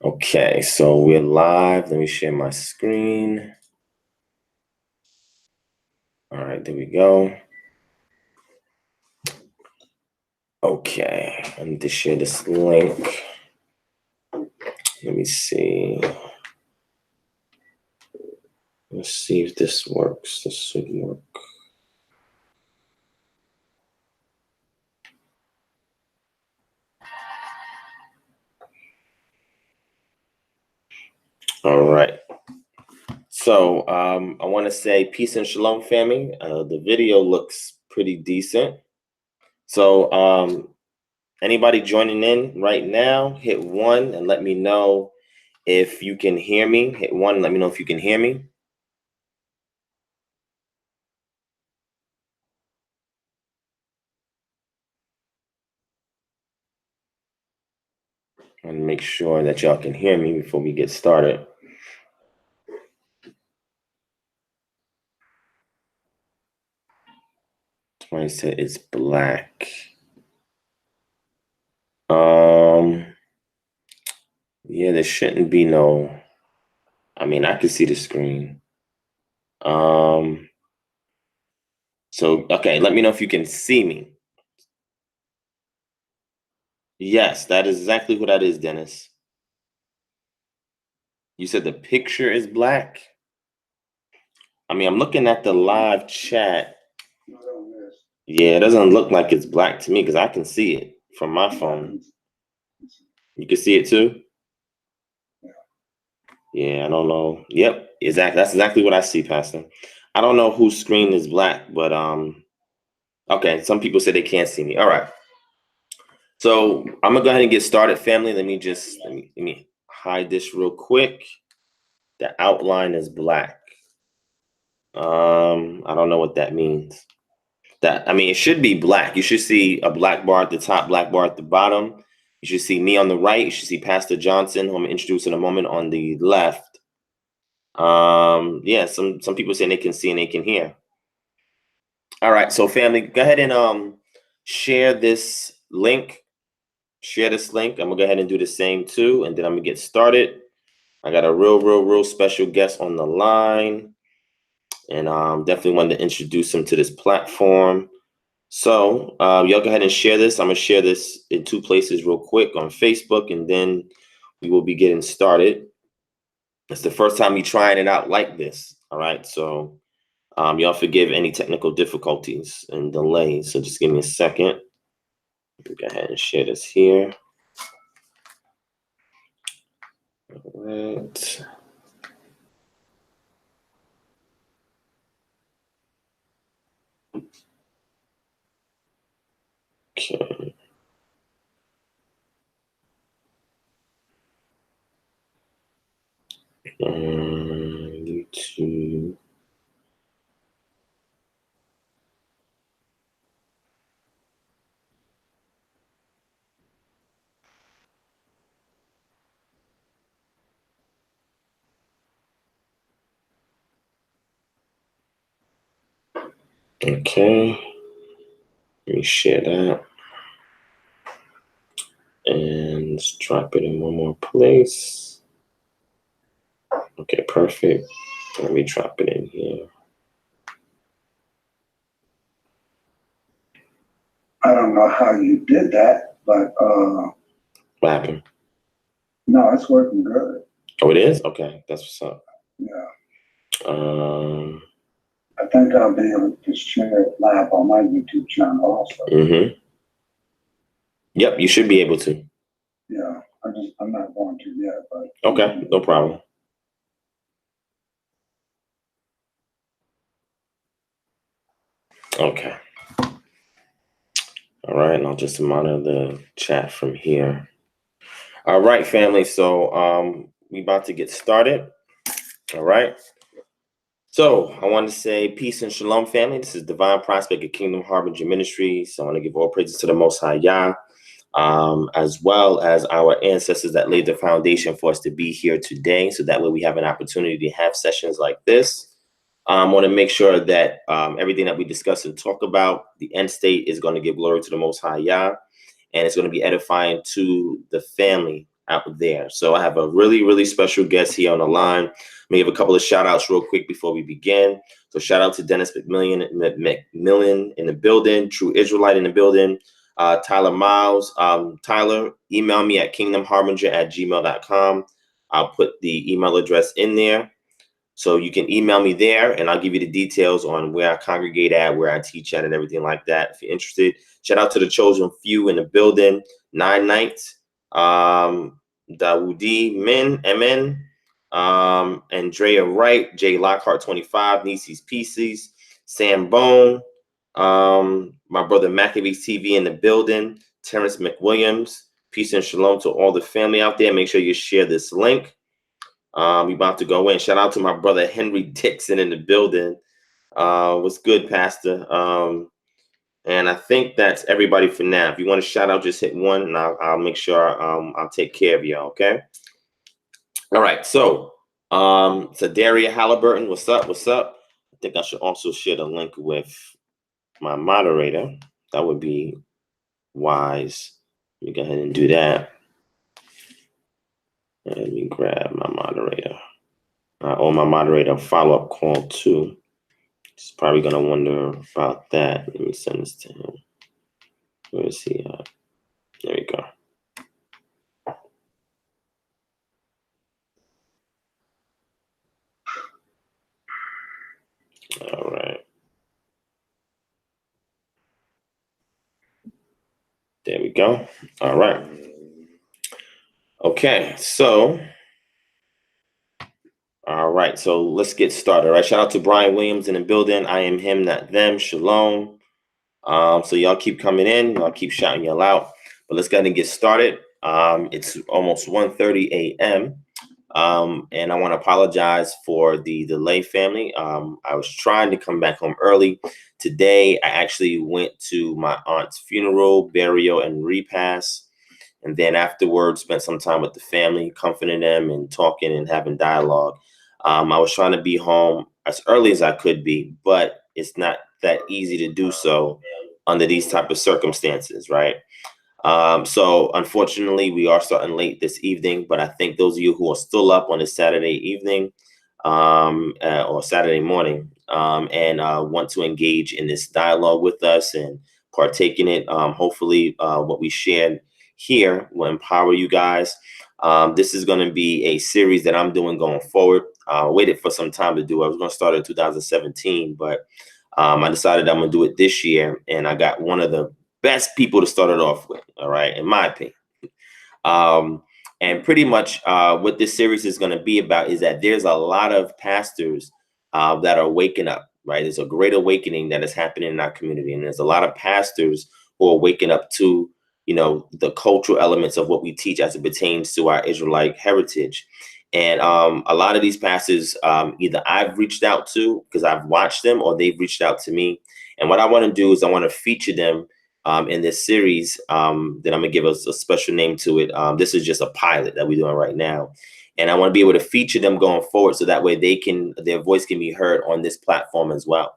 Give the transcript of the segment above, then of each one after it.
Okay, so we're live. Let me share my screen. All right, there we go. Okay, I need to share this link. Let me see. Let's see if this works. This should work. All right. So I want to say peace and shalom, family. The video looks pretty decent. So anybody joining in right now, hit 1 and let me know if you can hear me. Hit 1 and let me know if you can hear me. And make sure that y'all can hear me before we get started. Somebody said it's black. Yeah, there shouldn't be no. I mean, I can see the screen. So okay, let me know if you can see me. Yes, that is exactly what that is, Dennis. You said the picture is black? I mean, I'm looking at the live chat. Yeah, it doesn't look like it's black to me because I can see it from my phone. You can see it too? Yeah, I don't know. Yep, exactly. That's exactly what I see, Pastor. I don't know whose screen is black, but okay, some people say they can't see me. All right. So I'm gonna go ahead and get started, family. Let me hide this real quick. The outline is black. I don't know what that means. I mean, it should be black. You should see a black bar at the top, black bar at the bottom. You should see me on the right. You should see Pastor Johnson, who I'm gonna introduce in a moment, on the left. Yeah, some people saying they can see and they can hear. All right, so family, go ahead and share this link. Share this link. I'm gonna go ahead and do the same too, and then I'm gonna get started. I got a real special guest on the line, and definitely wanted to introduce him to this platform. So y'all go ahead and share this. I'm gonna share this in 2 places real quick, on Facebook, and then we will be getting started. It's the first time we trying it out like this. All right, so y'all forgive any technical difficulties and delays. So just give me a second. Go ahead and share this here. All right. Okay. YouTube. Okay. Let me share that. And let's drop it in one more place. Okay, perfect. Let me drop it in here. I don't know how you did that, but What happened? No, it's working good. Oh, it is? Okay, that's what's up. Yeah. I think I'll be able to share it live on my YouTube channel also. Mm-hmm. Yep, you should be able to. Yeah, I'm not going to yet, but okay, no problem. Okay. All right, and I'll just monitor the chat from here. All right, family. So we about to get started. All right. So I want to say peace and shalom, family. This is Divine Prospect of Kingdom Harbinger Ministries. So I want to give all praises to the Most High Yah, as well as our ancestors that laid the foundation for us to be here today. So that way we have an opportunity to have sessions like this. I want to make sure that everything that we discuss and talk about, the end state is going to give glory to the Most High Yah, and it's going to be edifying to the family. out there. So I have a really, really special guest here on the line. Let me give a couple of shout outs real quick before we begin. So shout out to Dennis McMillan in the building, True Israelite in the building, Tyler Miles. Tyler, email me at kingdomharbinger@gmail.com. I'll put the email address in there. So you can email me there and I'll give you the details on where I congregate at, where I teach at, and everything like that. If you're interested, shout out to the chosen few in the building, 9 Nights, Dawoodi Min, MN, Andrea Wright, Jay Lockhart 25, Nieces Pieces, Sam Bone, my brother Maccabees TV in the building, Terrence McWilliams. Peace and shalom to all the family out there. Make sure you share this link. We about to go in. Shout out to my brother Henry Dixon in the building. What's good, Pastor? And I think that's everybody for now. If you want to shout out, just hit one, and I'll make sure I'll take care of you. Okay. All right. So Daria Halliburton, what's up? What's up? I think I should also share the link with my moderator. That would be wise. Let me go ahead and do that. Let me grab my moderator. Or my moderator follow-up call too. He's probably gonna wonder about that. Let me send this to him. Where is he at? There we go. All right. There we go. All right. Okay, so all right, so let's get started. All right, shout out to Brian Williams in the building. I am him, not them. Shalom. So y'all keep coming in, y'all keep shouting y'all out. But let's go ahead and get started. It's almost 1:30 a.m. And I want to apologize for the delay, family. I was trying to come back home early. Today, I actually went to my aunt's funeral, burial, and repast. And then afterwards, spent some time with the family, comforting them and talking and having dialogue. I was trying to be home as early as I could be, but it's not that easy to do so under these type of circumstances, right? So unfortunately, we are starting late this evening, but I think those of you who are still up on a Saturday evening or Saturday morning and want to engage in this dialogue with us and partake in it, hopefully what we shared here will empower you guys. This is going to be a series that I'm doing going forward. I waited for some time to do it. I was going to start in 2017, but I decided I'm going to do it this year, and I got one of the best people to start it off with, all right, in my opinion. And pretty much what this series is going to be about is that there's a lot of pastors that are waking up, right? There's a great awakening that is happening in our community, and there's a lot of pastors who are waking up to, you know, the cultural elements of what we teach as it pertains to our Israelite heritage. And a lot of these pastors, either I've reached out to because I've watched them, or they've reached out to me. And what I want to do is I want to feature them in this series that I'm gonna give us a special name to it. This is just a pilot that we're doing right now. And I want to be able to feature them going forward so that way their voice can be heard on this platform as well.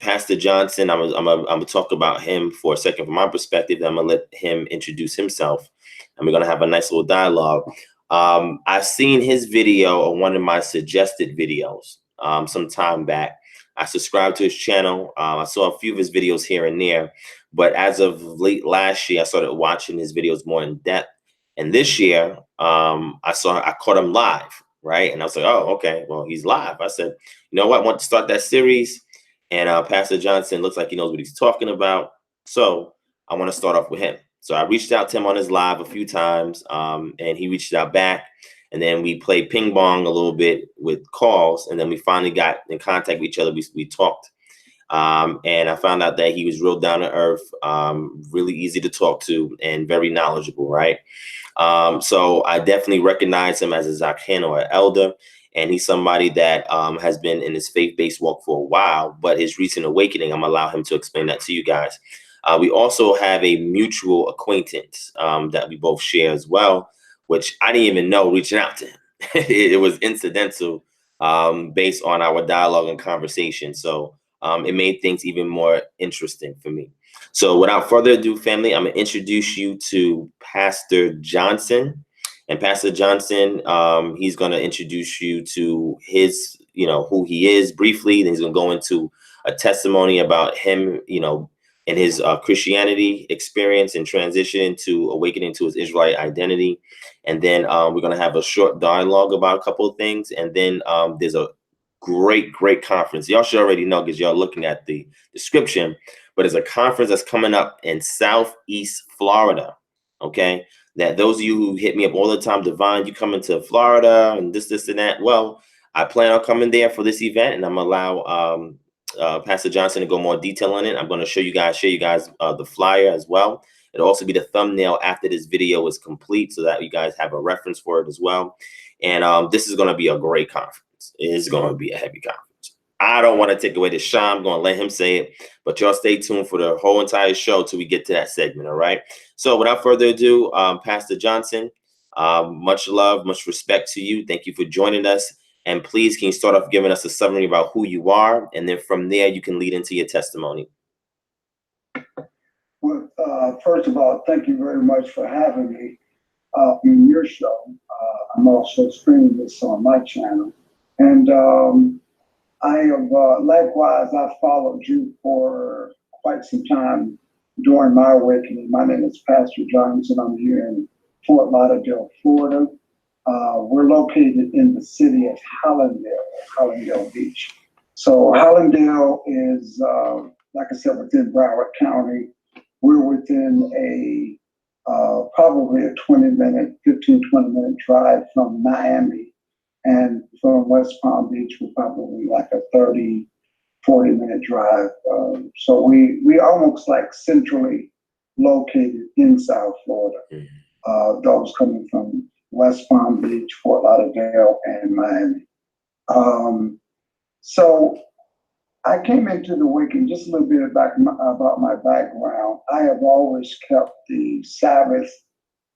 Pastor Johnson, I'm gonna talk about him for a second from my perspective. I'm gonna let him introduce himself, and we're gonna have a nice little dialogue. I've seen his video on one of my suggested videos some time back. I subscribed to his channel. I saw a few of his videos here and there, but as of late last year, I started watching his videos more in depth. And this year, I caught him live, right? And I was like, oh, okay, well, he's live. I said, you know what? I want to start that series. And Pastor Johnson looks like he knows what he's talking about. So I want to start off with him. So I reached out to him on his live a few times, and he reached out back. And then we played ping pong a little bit with calls. And then we finally got in contact with each other. We talked. And I found out that he was real down to earth, really easy to talk to, and very knowledgeable, right? So I definitely recognize him as a Zakhen or an elder. And he's somebody that has been in his faith-based walk for a while, but his recent awakening, I'm gonna allow him to explain that to you guys. We also have a mutual acquaintance that we both share as well, which I didn't even know reaching out to him. It was incidental based on our dialogue and conversation. So it made things even more interesting for me. So without further ado, family, I'm gonna introduce you to Pastor Johnson. And Pastor Johnson, he's gonna introduce you to his, who he is briefly. Then he's gonna go into a testimony about him, and his Christianity experience and transition to awakening to his Israelite identity. And then we're gonna have a short dialogue about a couple of things. And then there's a great conference. Y'all should already know because y'all looking at the description, but there's a conference that's coming up in Southeast Florida. Okay, that those of you who hit me up all the time, Divine, you coming to Florida and this and that. Well, I plan on coming there for this event, and I'm gonna allow Pastor Johnson to go more detail on it. I'm going to share you guys the flyer as well. It'll also be the thumbnail after this video is complete, so that you guys have a reference for it as well. And this is going to be a great conference. It is going to be a heavy conference. I don't want to take away the shine. I'm going to let him say it, but y'all stay tuned for the whole entire show till we get to that segment. All right. So without further ado, Pastor Johnson, much love, much respect to you. Thank you for joining us. And please, can you start off giving us a summary about who you are? And then from there, you can lead into your testimony. Well, first of all, thank you very much for having me in your show. I'm also streaming this on my channel. And I have, likewise, I've followed you for quite some time during my awakening. My name is Pastor Johnson. I'm here in Fort Lauderdale, Florida. We're located in the city of Hallandale Beach. So Hallandale is, like I said, within Broward County. We're within a probably a 15-20-minute drive from Miami. And from West Palm Beach, we're probably like a 30-40-minute drive. So we almost like centrally located in South Florida. Those coming from West Palm Beach, Fort Lauderdale, and Miami. So I came into the awakening, just a little bit about my background. I have always kept the Sabbath,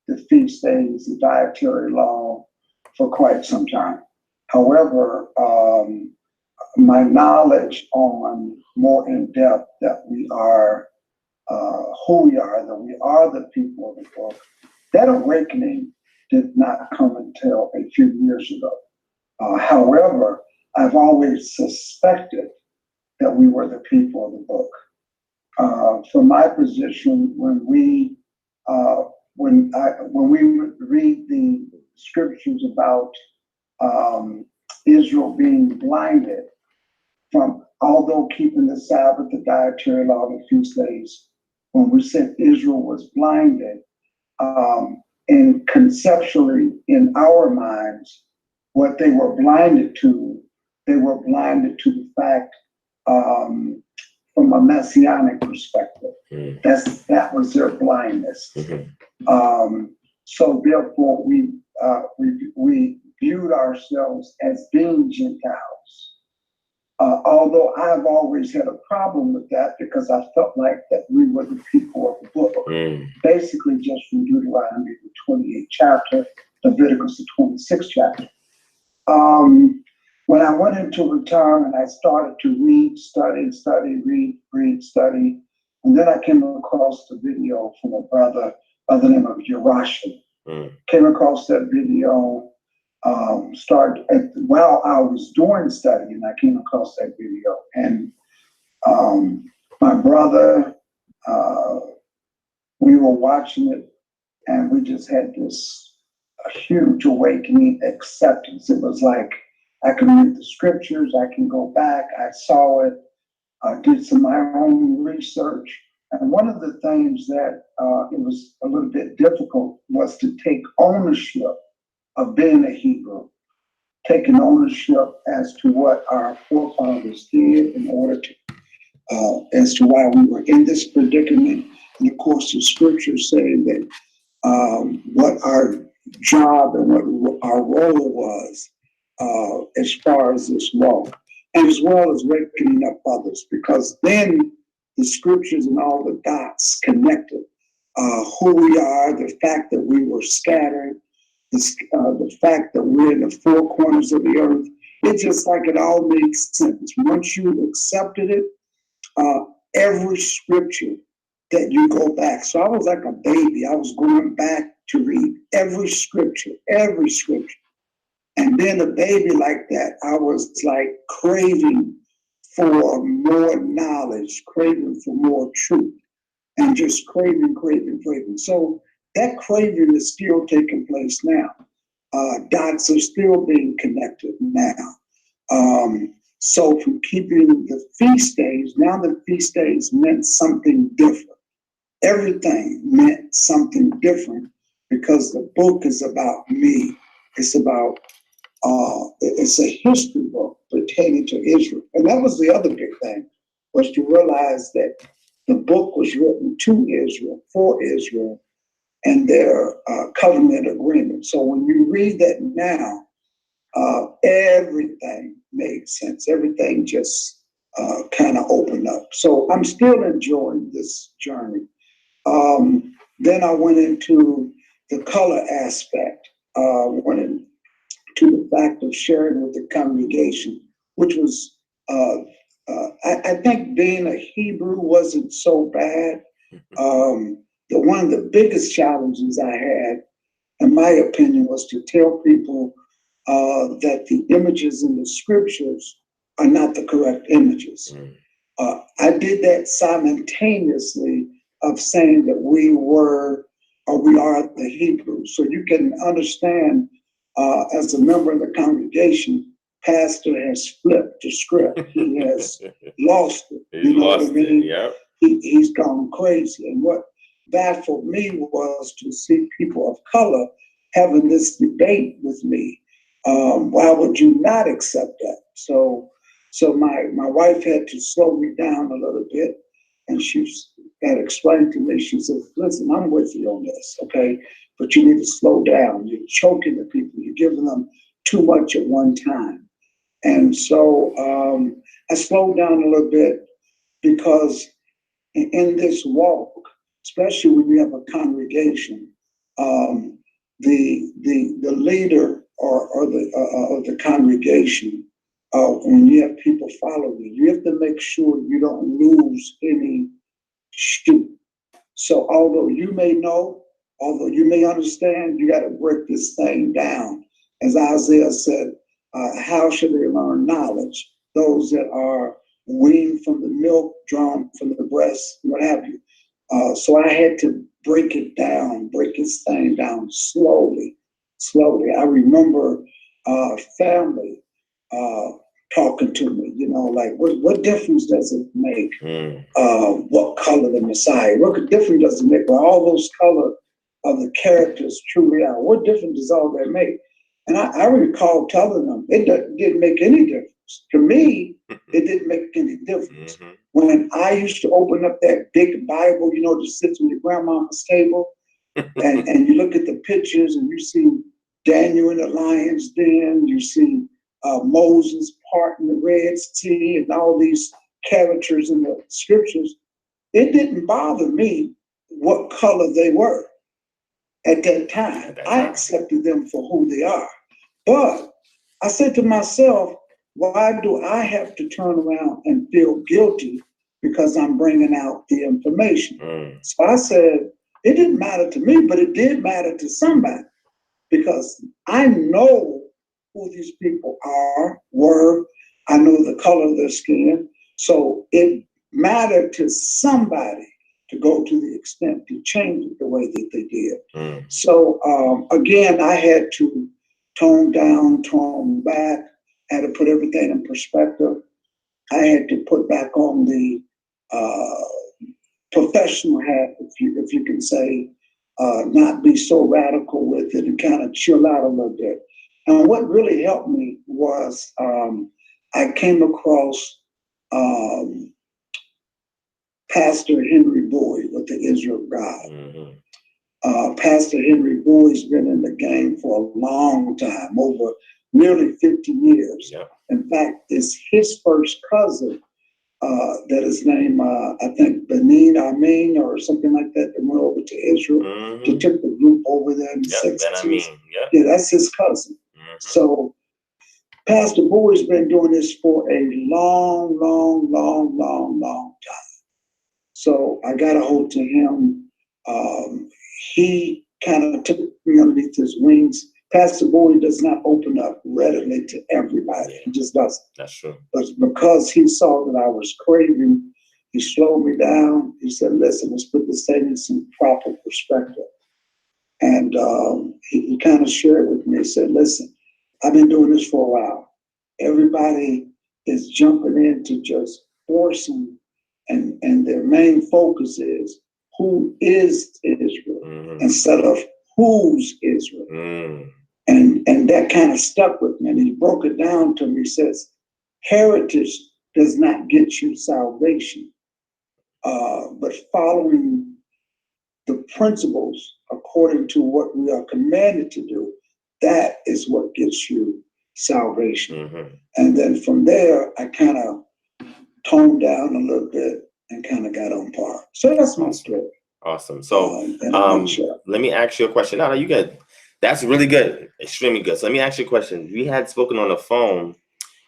the feast days, the dietary law for quite some time. However, my knowledge on more in depth that we are who we are, that we are the people of the book, that awakening did not come until a few years ago. However, I've always suspected that we were the people of the book. From my position, when we would read the scriptures about Israel being blinded from, although keeping the Sabbath, the dietary law, the feast days, when we said Israel was blinded, and conceptually in our minds, what they were blinded to the fact, from a messianic perspective, that was their blindness. So therefore, we viewed ourselves as being Gentiles. Although I've always had a problem with that because I felt like that we were the people of the book. Basically, just from Deuteronomy, the 28th chapter, Leviticus, the 26th chapter. When I went into retirement, I started to read, study, read, study. And then I came across the video from a brother by the name of Yerusha. Came across that video, while I was doing studying, I came across that video. And my brother, we were watching it, and we just had this huge awakening acceptance. It was like, I can read the scriptures, I can go back, I saw it, did some of my own research. And one of the things that it was a little bit difficult was to take ownership of being a Hebrew, taking ownership as to what our forefathers did in order to, as to why we were in this predicament. And of course, the scriptures say that what our job and what our role was as far as this walk, and as well as waking up others, because then the scriptures and all the dots connected, who we are, the fact that we were scattered, the fact that we're in the four corners of the earth. It's just like it all makes sense. Once you accepted it, every scripture that you go back. So I was like a baby. I was going back to read every scripture. And then a baby like that, I was like craving for more knowledge, craving for more truth, and just craving. So that craving is still taking place now. Dots are still being connected now. So from keeping the feast days, now the feast days meant something different. Everything meant something different because the book is about me. It's about, it's a history book pertaining to Israel. And that was the other big thing, was to realize that the book was written to Israel, for Israel, and their covenant agreement. So when you read that now, everything made sense. Everything just kind of opened up. So I'm still enjoying this journey. Then I went into the color aspect, went into the fact of sharing with the congregation, which was, I think being a Hebrew wasn't so bad. One of the biggest challenges I had, in my opinion, was to tell people that the images in the scriptures are not the correct images. I did that simultaneously of saying that we were, or we are the Hebrews. So you can understand, as a member of the congregation, pastor has flipped the script. He has lost it. You know what I mean? Yeah. He's gone crazy. And what baffled me was to see people of color having this debate with me. Why would you not accept that? So my wife had to slow me down a little bit, and she had explained to me, she said, listen, I'm with you on this, okay? But you need to slow down. You're choking the people. You're giving them too much at one time. And so I slowed down a little bit because in this walk, especially when you have a congregation, the leader or the congregation, when you have people following you have to make sure you don't lose any sheep. So although you may know, although you may understand, you got to break this thing down. As Isaiah said, how should they learn knowledge? Those that are weaned from the milk, drawn from the breast, what have you. So I had to break this thing down slowly. I remember family talking to me, like, what difference does it make what color the Messiah? What difference does it make when all those color of the characters truly are? What difference does all that make? And I recall telling them, it didn't make any difference. To me, it didn't make any difference. When I used to open up that big Bible, that sits on your grandmama's table, and you look at the pictures and you see Daniel in the lion's den, you see Moses parting the Red Sea and all these characters in the scriptures, it didn't bother me what color they were at that time. I accepted them for who they are. But I said to myself, why do I have to turn around and feel guilty because I'm bringing out the information? So I said, it didn't matter to me, but it did matter to somebody, because I know who these people were. I know the color of their skin. So it mattered to somebody to go to the extent to change it the way that they did. So again, I had to tone down, tone back, had to put everything in perspective. I had to put back on the professional hat, if you can say, not be so radical with it and kind of chill out a little bit. And what really helped me was I came across Pastor Henry Boyd with the Israel God. Pastor Henry Boyd's been in the game for a long time, over nearly 50 years. Yep. In fact, it's his first cousin that is named, I think, Benin Amin or something like that went over to Israel. He took the group over there in the 60s. Yeah, that's his cousin. So Pastor Boyd's been doing this for a long time. So I got a hold to him. He kind of took me underneath his wings. Pastor Bowie does not open up readily to everybody. Yeah. He just doesn't. That's true. But because he saw that I was craving, he slowed me down. He said, listen, let's put this thing in some proper perspective. And he kind of shared with me. He said, listen, I've been doing this for a while. Everybody is jumping into just forcing, and their main focus is who is Israel instead of whose Israel. And that kind of stuck with me. And he broke it down to me. He says, heritage does not get you salvation, but following the principles according to what we are commanded to do, that is what gets you salvation. And then from there, I kind of toned down a little bit and kind of got on par. So that's my story. Awesome. So let me ask you a question. No, you good. That's really good. Extremely good. So let me ask you a question. We had spoken on the phone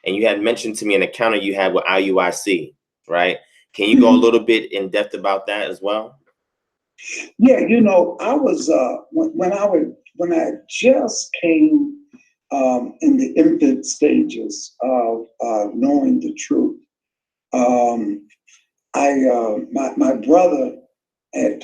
and you had mentioned to me an encounter you had with IUIC, right? Can you go a little bit in depth about that as well? Yeah, I was when I just came in the infant stages of knowing the truth. My brother had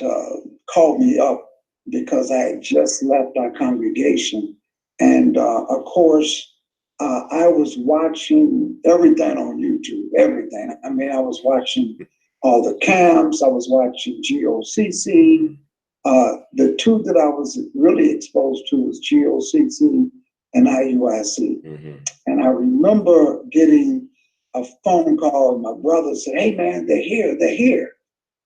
called me up because I had just left our congregation, and of course I was watching everything on YouTube. Everything. I mean, I was watching all the camps. I was watching GOCC. The two that I was really exposed to was GOCC and IUIC. And I remember getting a phone call. My brother said, "Hey man, they're here."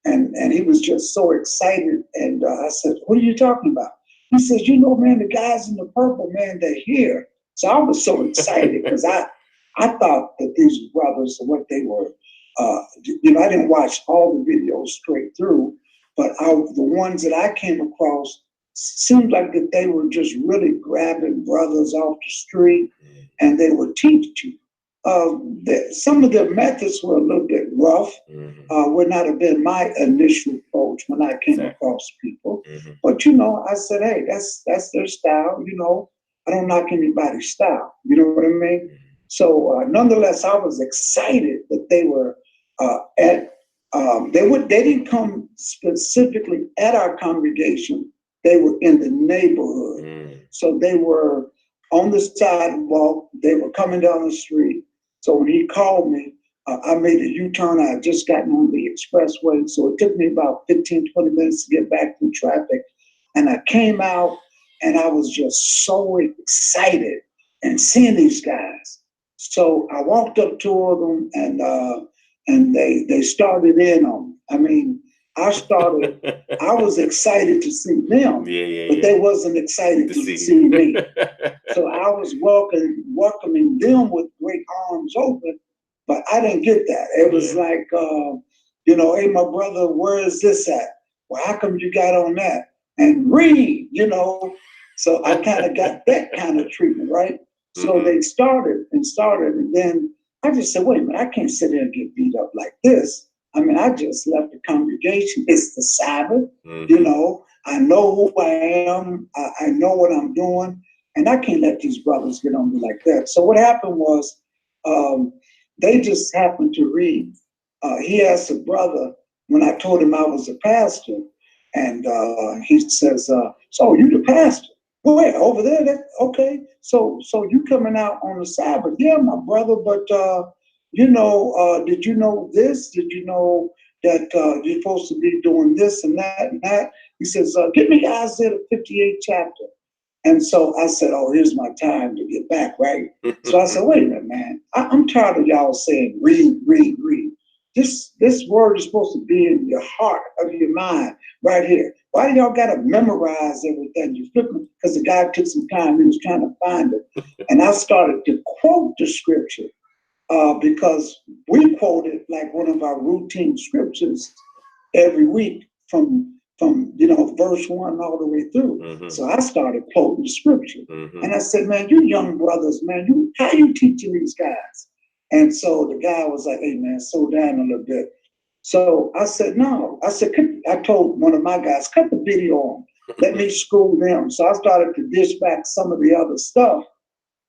And he was just so excited. And I said, "What are you talking about?" He says, "Man, the guys in the purple, man, they're here." So I was so excited because I thought that these brothers and what they were, I didn't watch all the videos straight through, but the ones that I came across seemed like that they were just really grabbing brothers off the street and they were teaching. Some of their methods were a little bit rough, would not have been my initial approach when I came across people. But, I said, hey, that's their style. I don't knock anybody's style. You know what I mean? So nonetheless, I was excited that they were they didn't come specifically at our congregation. They were in the neighborhood. So they were on the sidewalk. They were coming down the street. So when he called me, I made a U-turn. I had just gotten on the expressway. So it took me about 15, 20 minutes to get back through traffic. And I came out and I was just so excited and seeing these guys. So I walked up to them and they started in on me. I mean, I was excited to see them, but they wasn't excited to see me. So I was welcoming them with great arms open, but I didn't get that. It was like, hey, my brother, where is this at? Well, how come you got on that? And read, So I kind of got that kind of treatment, right? So they started, and then I just said, wait a minute, I can't sit there and get beat up like this. I mean, I just left the congregation. It's the Sabbath, I know who I am. I know what I'm doing. And I can't let these brothers get on me like that. So what happened was they just happened to read. He asked a brother when I told him I was a pastor. And he says, so you the pastor? Where? Over there? Okay. So you coming out on the Sabbath? Yeah, my brother. But, did you know this? Did you know that you're supposed to be doing this and that and that? He says, get me Isaiah the 58th chapter. And so I said, oh, here's my time to get back, right? So I said, wait a minute, man. I'm tired of y'all saying read, read, read. This word is supposed to be in your heart, of your mind, right here. Why do y'all got to memorize everything? You flip it because the guy took some time. He was trying to find it. And I started to quote the scripture because we quoted like one of our routine scriptures every week from verse 1 all the way through. So I started quoting the scripture. And I said, man, you young brothers, man, how you teaching these guys? And so the guy was like, hey, man, slow down a little bit. So I said, no. I said, I told one of my guys, cut the video on. Let me school them. So I started to dish back some of the other stuff.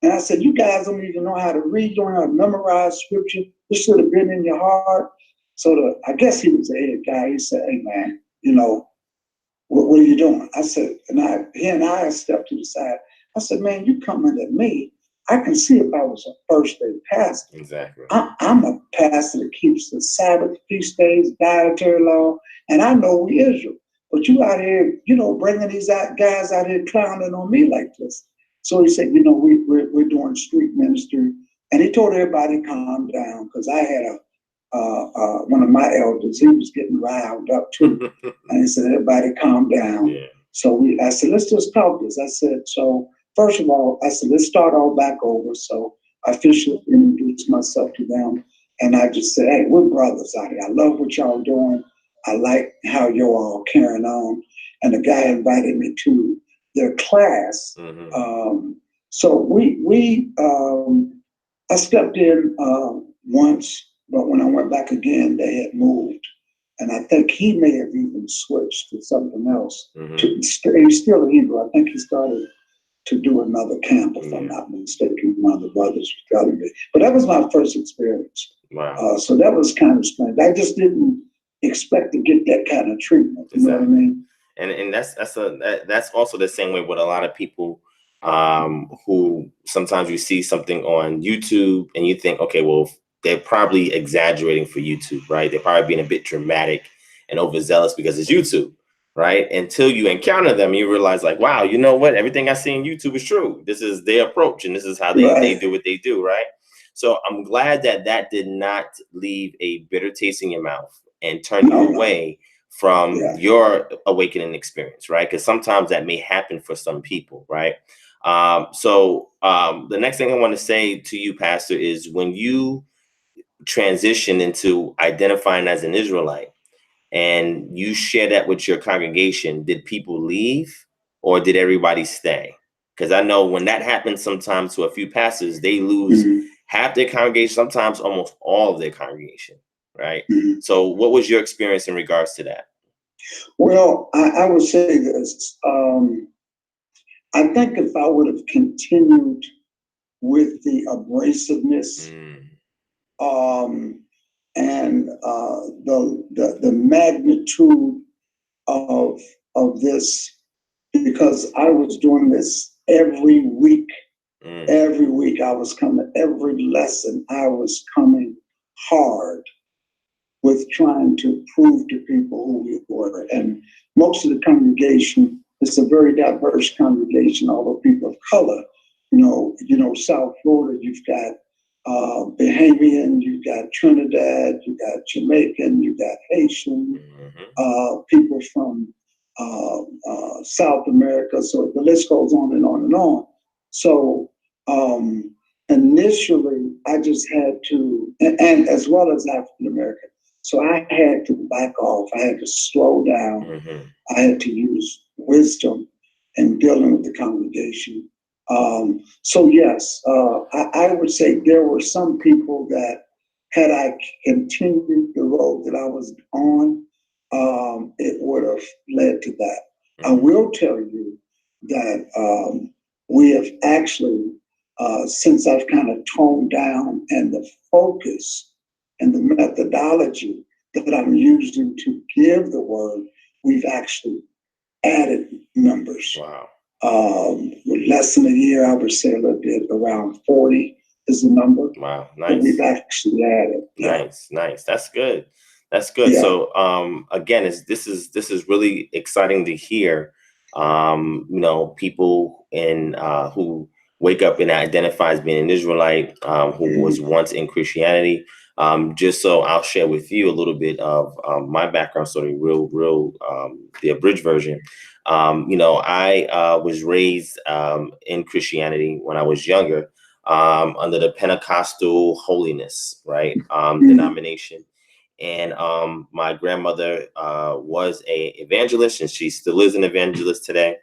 And I said, you guys don't even know how to read, you don't know how to memorize scripture. This should have been in your heart. So I guess he was the head guy. He said, hey, man, what are you doing? I said, he and I stepped to the side. I said, man, you coming at me. I can see if I was a first-day pastor. Exactly. I'm a pastor that keeps the Sabbath, feast days, dietary law, and I know we Israel. But you out here, bringing these guys out here clowning on me like this. So he said, we're doing street ministry. And he told everybody calm down, because I had one of my elders, he was getting riled up too. And he said, everybody calm down. Yeah. So I said, let's just talk this. I said, so first of all, I said, let's start all back over. So I officially introduced myself to them. And I just said, hey, we're brothers out here. I love what y'all doing. I like how you're all carrying on. And the guy invited me to their class. So I stepped in once, but when I went back again, they had moved. And I think he may have even switched to something else. He's still a Hebrew. I think he started to do another camp, if I'm not mistaken. One of the brothers was telling me. But that was my first experience. Wow. So that was kind of strange. I just didn't expect to get that kind of treatment. You know what I mean? And that's also the same way with a lot of people who sometimes you see something on YouTube and you think, okay, well, they're probably exaggerating for YouTube, right? They're probably being a bit dramatic and overzealous because it's YouTube, right? Until you encounter them, you realize like, wow, you know what? Everything I see on YouTube is true. This is their approach and this is how they do what they do, right? So I'm glad that did not leave a bitter taste in your mouth and turn you away from your awakening experience, right? Because sometimes that may happen for some people, right? So the next thing I want to say to you, Pastor, is when you transition into identifying as an Israelite and you share that with your congregation, did people leave or did everybody stay? Because I know when that happens sometimes to a few pastors, they lose half their congregation, sometimes almost all of their congregation, right? So what was your experience in regards to that? Well, I would say this. I think if I would have continued with the abrasiveness and the magnitude of this, because I was doing this every week. Every week I was coming, every lesson I was coming hard with trying to prove to people who we were. And most of the congregation, it's a very diverse congregation, although people of color. South Florida, you've got Bahamian, you've got Trinidad, you've got Jamaican, you've got Haitian, people from South America. So the list goes on and on and on. So initially, I just had to, and as well as African American. So I had to back off. I had to slow down. I had to use wisdom in dealing with the congregation. So yes, I would say there were some people that had I continued the road that I was on, it would have led to that. I will tell you that we have actually, since I've kind of toned down and the focus and the methodology that I'm using to give the word, we've actually added members. Wow. Less than a year, I would say a little bit, around 40 is the number. Wow, nice. We've actually added. Nice. That's good. Yeah. So again, this is really exciting to hear. People who wake up and identify as being an Israelite, who was once in Christianity. Just so I'll share with you a little bit of my background story, the abridged version. I was raised in Christianity when I was younger, under the Pentecostal holiness, right, denomination. And my grandmother was an evangelist, and she still is an evangelist today.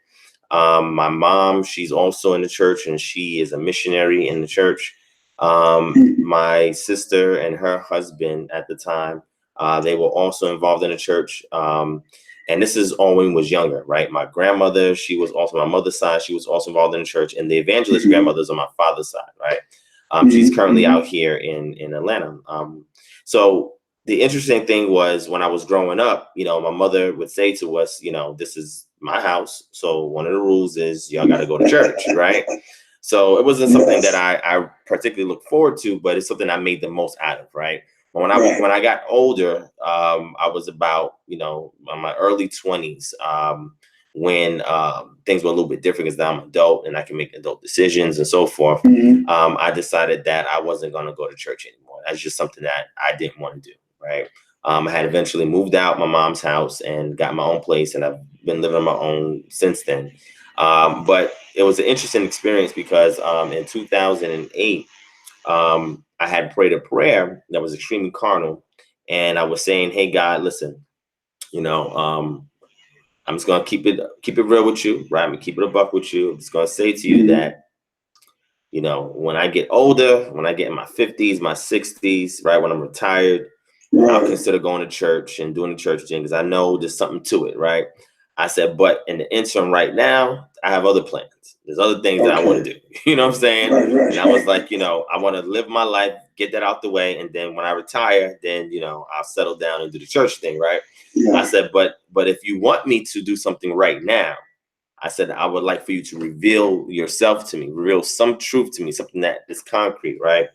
My mom, she's also in the church, and she is a missionary in the church. My sister and her husband at the time, They were also involved in the church. And this is all when we was younger, right? My grandmother, she was also my mother's side. She was also involved in the church, and the evangelist grandmother's on my father's side, right? She's currently out here in Atlanta. So the interesting thing was when I was growing up, my mother would say to us, this is my house. So one of the rules is y'all got to go to church, right? So it wasn't something that I particularly look forward to, but it's something I made the most out of, right? When I got older, I was about, in my early 20s, when things were a little bit different because now I'm an adult and I can make adult decisions and so forth. I decided that I wasn't going to go to church anymore. That's just something that I didn't want to do, right? I had eventually moved out my mom's house and got my own place, and I've been living on my own since then. But it was an interesting experience because in 2008, I had prayed a prayer that was extremely carnal, and I was saying, "Hey God, listen, I'm just gonna keep it real with you, right? I'm gonna keep it a buck with you. I'm just gonna say to you that, when I get older, when I get in my 50s, my 60s, right, when I'm retired, I'll consider going to church and doing the church thing because I know there's something to it, right?" I said, but in the interim right now, I have other plans. There's other things that I want to do. You know what I'm saying? And I was like, I want to live my life, get that out the way. And then when I retire, then, I'll settle down and do the church thing, right? I said, but if you want me to do something right now, I said, I would like for you to reveal yourself to me, reveal some truth to me, something that is concrete, right?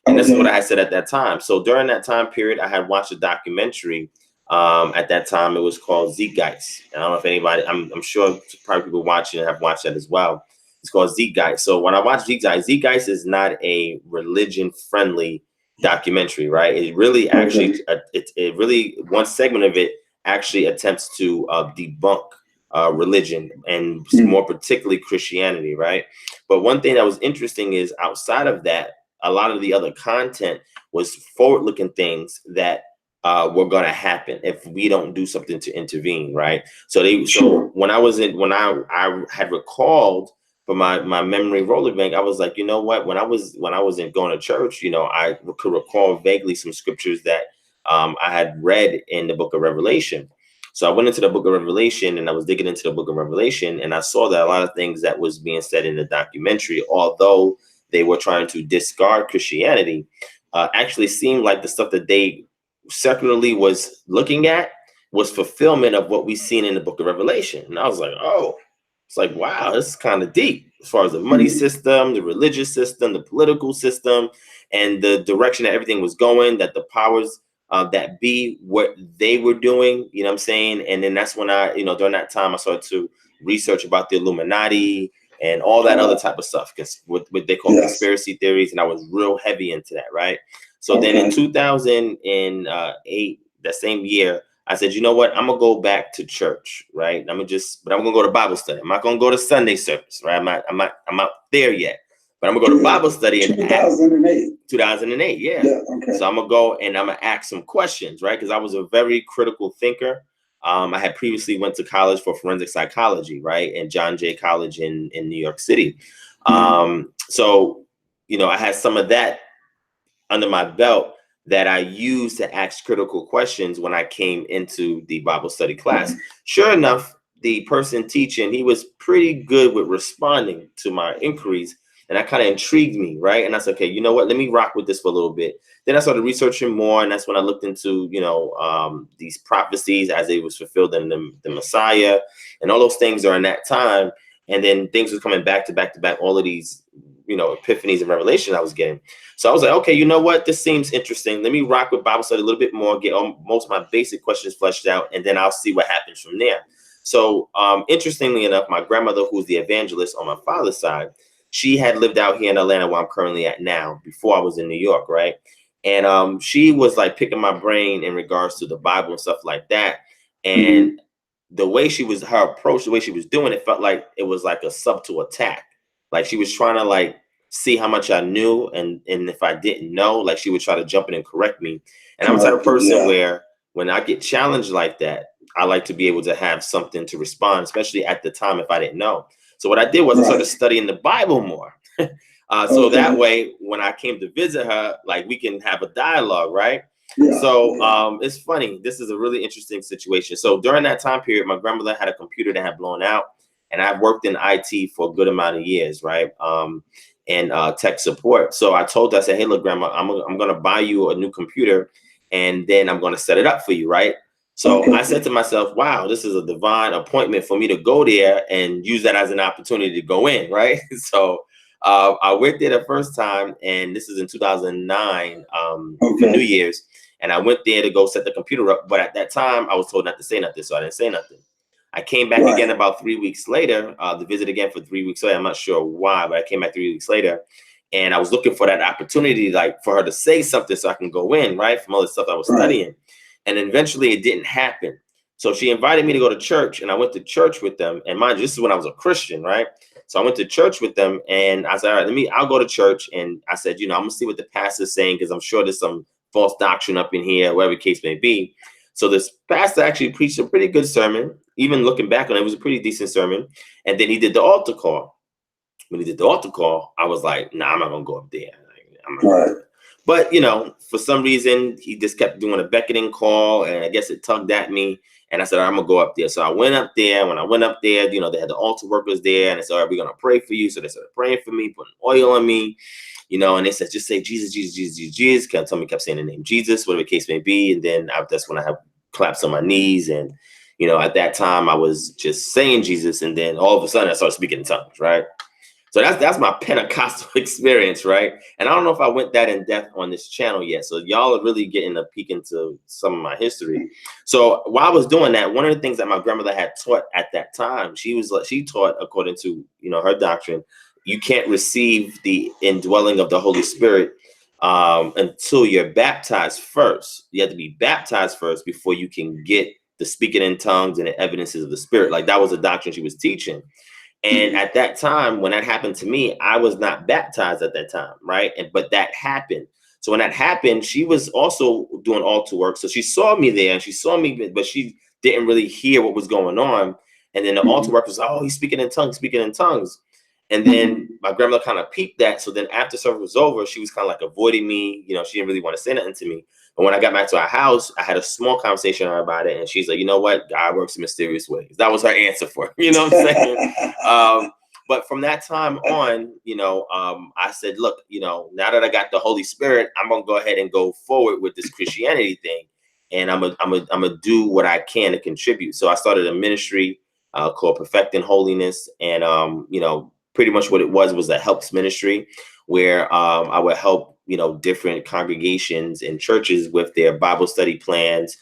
And this is what I said at that time. So during that time period, I had watched a documentary. At that time, it was called Zeitgeist. And I don't know if anybody, I'm sure probably people watching have watched that as well. It's called Zeitgeist. So when I watched Zeitgeist is not a religion-friendly documentary, right? It really actually, it really, one segment of it actually attempts to debunk religion and more particularly Christianity, right? But one thing that was interesting is outside of that, a lot of the other content was forward-looking things that were going to happen if we don't do something to intervene, right? So when I had recalled for my memory roller bank, I was like, you know what? When I wasn't going to church, I could recall vaguely some scriptures that I had read in the book of Revelation. So I went into the book of Revelation and I was digging into the book of Revelation, and I saw that a lot of things that was being said in the documentary, although they were trying to discard Christianity, actually seemed like the stuff that they secularly was looking at was fulfillment of what we seen in the book of Revelation. And I was like, oh, it's like, wow, this is kind of deep as far as the money system, the religious system, the political system, and the direction that everything was going, that the powers that be what they were doing, you know what I'm saying? And then that's when I, during that time, I started to research about the Illuminati and all that other type of stuff, because what they call conspiracy theories. And I was real heavy into that, right? So then in 2008, that same year, I said, you know what? I'm gonna go back to church, right? But I'm gonna go to Bible study. I'm not gonna go to Sunday service, right? I'm not there yet. But I'm gonna go to Bible study in 2008. 2008, yeah. Okay. So I'm gonna go and I'm gonna ask some questions, right? Because I was a very critical thinker. I had previously went to college for forensic psychology, right, in John Jay College in New York City. So I had some of that under my belt that I used to ask critical questions when I came into the Bible study class. Sure enough, the person teaching, he was pretty good with responding to my inquiries, and that kind of intrigued me, right? And I said, okay, you know what? Let me rock with this for a little bit. Then I started researching more, and that's when I looked into, these prophecies as they was fulfilled in the Messiah, and all those things are in that time. And then things was coming back to back to back, all of these, epiphanies and revelations I was getting. So I was like, okay, you know what? This seems interesting. Let me rock with Bible study a little bit more, get most of my basic questions fleshed out, and then I'll see what happens from there. So interestingly enough, my grandmother, who's the evangelist on my father's side, she had lived out here in Atlanta where I'm currently at now before I was in New York, right? And she was like picking my brain in regards to the Bible and stuff like that. And the way her approach, the way she was doing it, felt like it was like a subtle attack. Like she was trying to like see how much I knew, and if I didn't know, like she would try to jump in and correct me. And I'm the type of person where when I get challenged like that, I like to be able to have something to respond, especially at the time if I didn't know. So what I did was I started studying the Bible more. So that way, when I came to visit her, like we can have a dialogue, right? Yeah, So yeah. it's funny. This is a really interesting situation. So during that time period, my grandmother had a computer that had blown out, and I've worked in IT for a good amount of years, right? And tech support. So I told her, I said, hey, look, grandma, I'm going to buy you a new computer, and then I'm going to set it up for you, right? So I said Okay. to myself, wow, this is a divine appointment for me to go there and use that as an opportunity to go in, right? So I went there the first time, and this is in 2009 for New Okay. Year's. And I went there to go set the computer up. But at that time, I was told not to say nothing, so I didn't say nothing. I came back again Right. about 3 weeks later to visit again for 3 weeks later. I'm not sure why, but I came back 3 weeks later. And I was looking for that opportunity, like for her to say something so I can go in, right, from all the stuff I was Right. studying. And eventually it didn't happen. So she invited me to go to church, and I went to church with them. And mind you, this is when I was a Christian, right? So I went to church with them, and I said, all right, I'll go to church. And I said, I'm gonna see what the pastor's saying, because I'm sure there's some false doctrine up in here, whatever the case may be. So this pastor actually preached a pretty good sermon. Even looking back on it, it was a pretty decent sermon. And then he did the altar call. When he did the altar call, I was like, nah, I'm not gonna go up there. I'm not Right. But for some reason, he just kept doing a beckoning call, and I guess it tugged at me. And I said, all right, I'm gonna go up there. So I went up there. When I went up there, they had the altar workers there, and they said, all right, we're gonna pray for you. So they started praying for me, putting oil on me, and they said, just say Jesus, Jesus, Jesus, Jesus, Jesus. Kept saying the name Jesus, whatever the case may be. And then that's when I have claps on my knees. And, at that time I was just saying Jesus. And then all of a sudden I started speaking in tongues, right? So that's my Pentecostal experience, right? And I don't know if I went that in depth on this channel yet. So y'all are really getting a peek into some of my history. So while I was doing that, one of the things that my grandmother had taught at that time, she taught, according to her doctrine, you can't receive the indwelling of the Holy Spirit until you're baptized first. You have to be baptized first before you can get the speaking in tongues and the evidences of the Spirit. Like, that was a doctrine she was teaching. And at that time, when that happened to me, I was not baptized at that time, right? But that happened. So when that happened, she was also doing altar work. So she saw me there, and she saw me, but she didn't really hear what was going on. And then the altar work was, oh, he's speaking in tongues, speaking in tongues. And then my grandmother kind of peeped that. So then after service was over, she was kind of like avoiding me. She didn't really want to say nothing to me. But when I got back to our house, I had a small conversation with her about it. And she's like, you know what? God works in mysterious ways. That was her answer for it. You know what I'm saying? But from that time on, I said, look, now that I got the Holy Spirit, I'm going to go ahead and go forward with this Christianity thing. And I'm gonna do what I can to contribute. So I started a ministry called Perfecting Holiness. And, pretty much what it was a helps ministry, where I would help, different congregations and churches with their Bible study plans,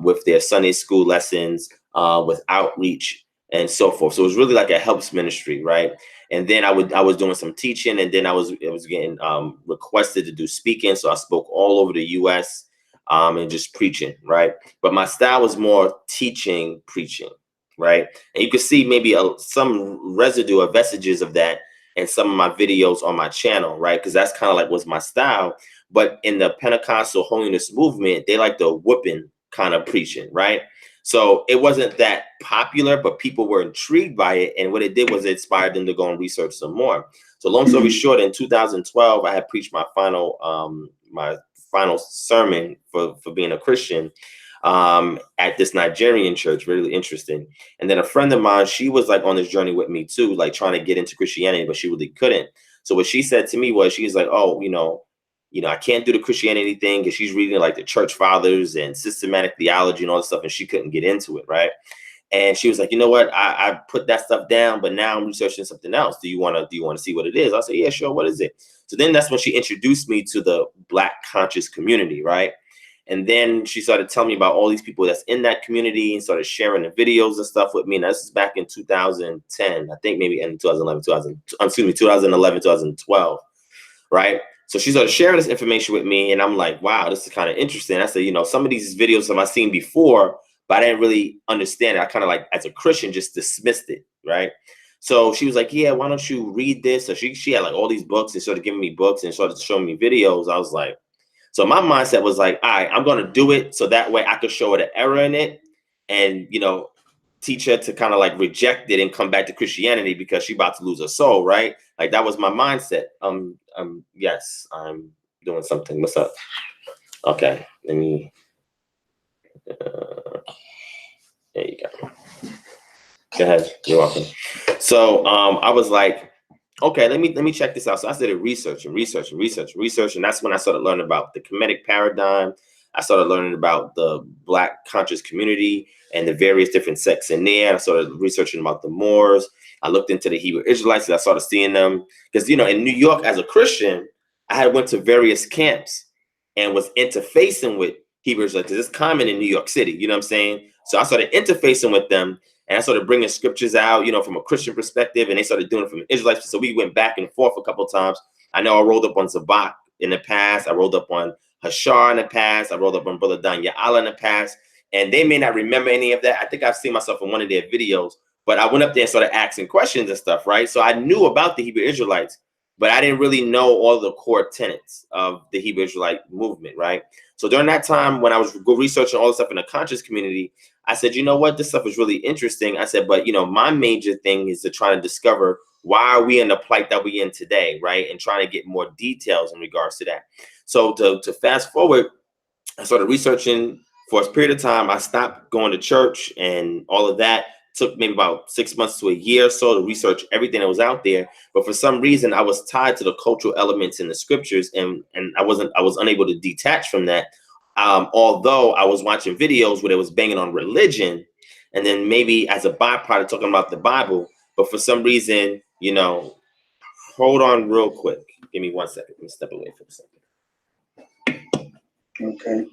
with their Sunday school lessons, with outreach and so forth. So it was really like a helps ministry, right? And then I was doing some teaching, and then I was getting requested to do speaking. So I spoke all over the U.S. And just preaching, right? But my style was more teaching, preaching, right? And you can see maybe some residue or vestiges of that in some of my videos on my channel, right? Because that's kind of like was my style. But in the Pentecostal holiness movement, they like the whooping kind of preaching, right? So it wasn't that popular, but people were intrigued by it. And what it did was it inspired them to go and research some more. So long story short, in 2012, I had preached my final sermon for being a Christian at this Nigerian church. Really interesting. And then a friend of mine, she was like on this journey with me too, like trying to get into Christianity, but she really couldn't. So what she said to me was, she's like, oh, I can't do the Christianity thing, because she's reading like the church fathers and systematic theology and all this stuff, and she couldn't get into it, right? And she was like, you know what? I put that stuff down, but now I'm researching something else. Do you want to see what it is? I said, yeah, sure. What is it? So then that's when she introduced me to the Black conscious community, right? And then she started telling me about all these people that's in that community, and started sharing the videos and stuff with me. And this is back in 2010, I think maybe in 2011, 2012, right? So she started sharing this information with me, and I'm like, wow, this is kind of interesting. I said, some of these videos have I seen before, but I didn't really understand it. I kind of, like, as a Christian, just dismissed it, right? So she was like, yeah, why don't you read this? So she had like all these books, and started giving me books and started showing me videos. I was like, so my mindset was like, all right, I'm going to do it so that way I could show her the error in it, and, teach her to kind of like reject it and come back to Christianity, because she about to lose her soul, right? Like, that was my mindset. Yes, I'm doing something. What's up? Okay, let me. There you go. Go ahead. You're welcome. So I was like, okay, let me check this out. So I started research, and that's when I started learning about the Kemetic paradigm. I started learning about the Black conscious community and the various different sects in there. I started researching about the Moors. I looked into the Hebrew Israelites, and I started seeing them because in New York as a Christian, I had went to various camps and was interfacing with Hebrew Israelites. It's common in New York City, you know what I'm saying? So I started interfacing with them. And I started bringing scriptures out, from a Christian perspective, and they started doing it from an Israelite. So we went back and forth a couple of times. I know I rolled up on Zabak in the past. I rolled up on Hashar in the past. I rolled up on Brother Dan Ya'ala in the past. And they may not remember any of that. I think I've seen myself in one of their videos. But I went up there and started asking questions and stuff, right? So I knew about the Hebrew Israelites, but I didn't really know all the core tenets of the Hebrew Israelite movement, right? So during that time, when I was researching all the stuff in the conscious community, I said, you know what, this stuff is really interesting. I said, but my major thing is to try to discover why are we in the plight that we're in today, right? And trying to get more details in regards to that. So to fast forward, I started researching for a period of time. I stopped going to church and all of that. Took maybe about 6 months to a year or so to research everything that was out there. But for some reason, I was tied to the cultural elements in the scriptures, and I was unable to detach from that. Although I was watching videos where they was banging on religion, and then maybe as a byproduct talking about the Bible. But for some reason, hold on real quick. Give me 1 second. Let me step away for a second. Okay.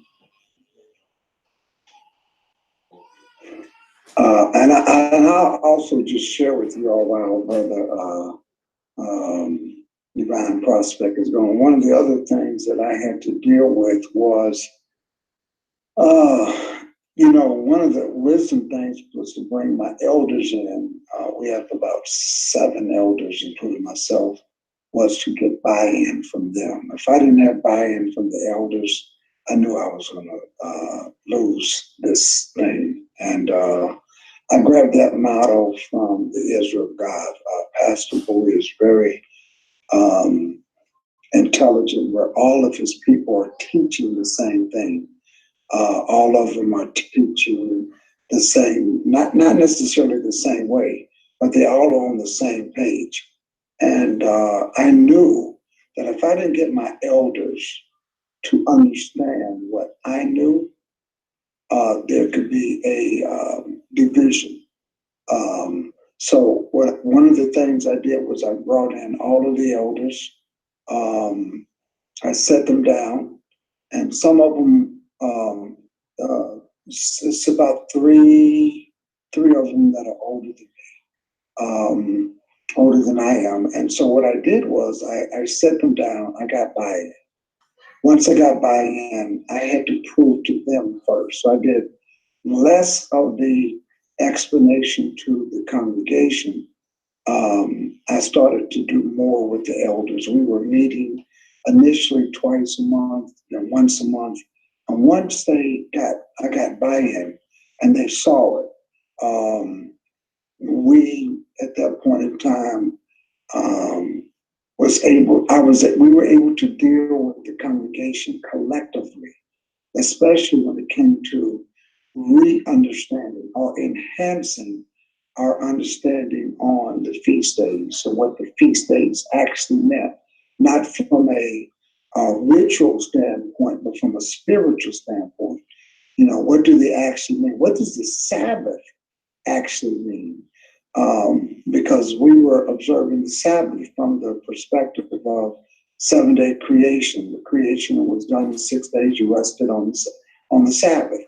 And I'll also just share with you all while Brother DivineProspect is going. One of the other things that I had to deal with was, one of the wisdom things was to bring my elders in. We have about 7 elders, including myself, was to get buy-in from them. If I didn't have buy-in from the elders, I knew I was going to lose this thing. And I grabbed that motto from the Israel of God. Pastor Bowie is very intelligent, where all of his people are teaching the same thing. All of them are teaching the same, not necessarily the same way, but they all are on the same page. And I knew that if I didn't get my elders to understand what I knew, there could be a division. So one of the things I did was I brought in all of the elders. I set them down, and some of them, it's about three of them that are older than I am. And so what I did was I set them down. I got buy-in. Once I got buy-in, I had to prove to them first. So I did less of the explanation to the congregation. I started to do more with the elders. We were meeting initially twice a month, then once a month. And once I got buy-in and they saw it, we at that point in time we were able to deal with the congregation collectively, especially when it came to re-understanding or enhancing our understanding on the feast days. So what the feast days actually meant, not from a ritual standpoint, but from a spiritual standpoint. What do they actually mean? What does the Sabbath actually mean? Because we were observing the Sabbath from the perspective of 7-day creation. The creation was done in 6 days. You rested on the Sabbath.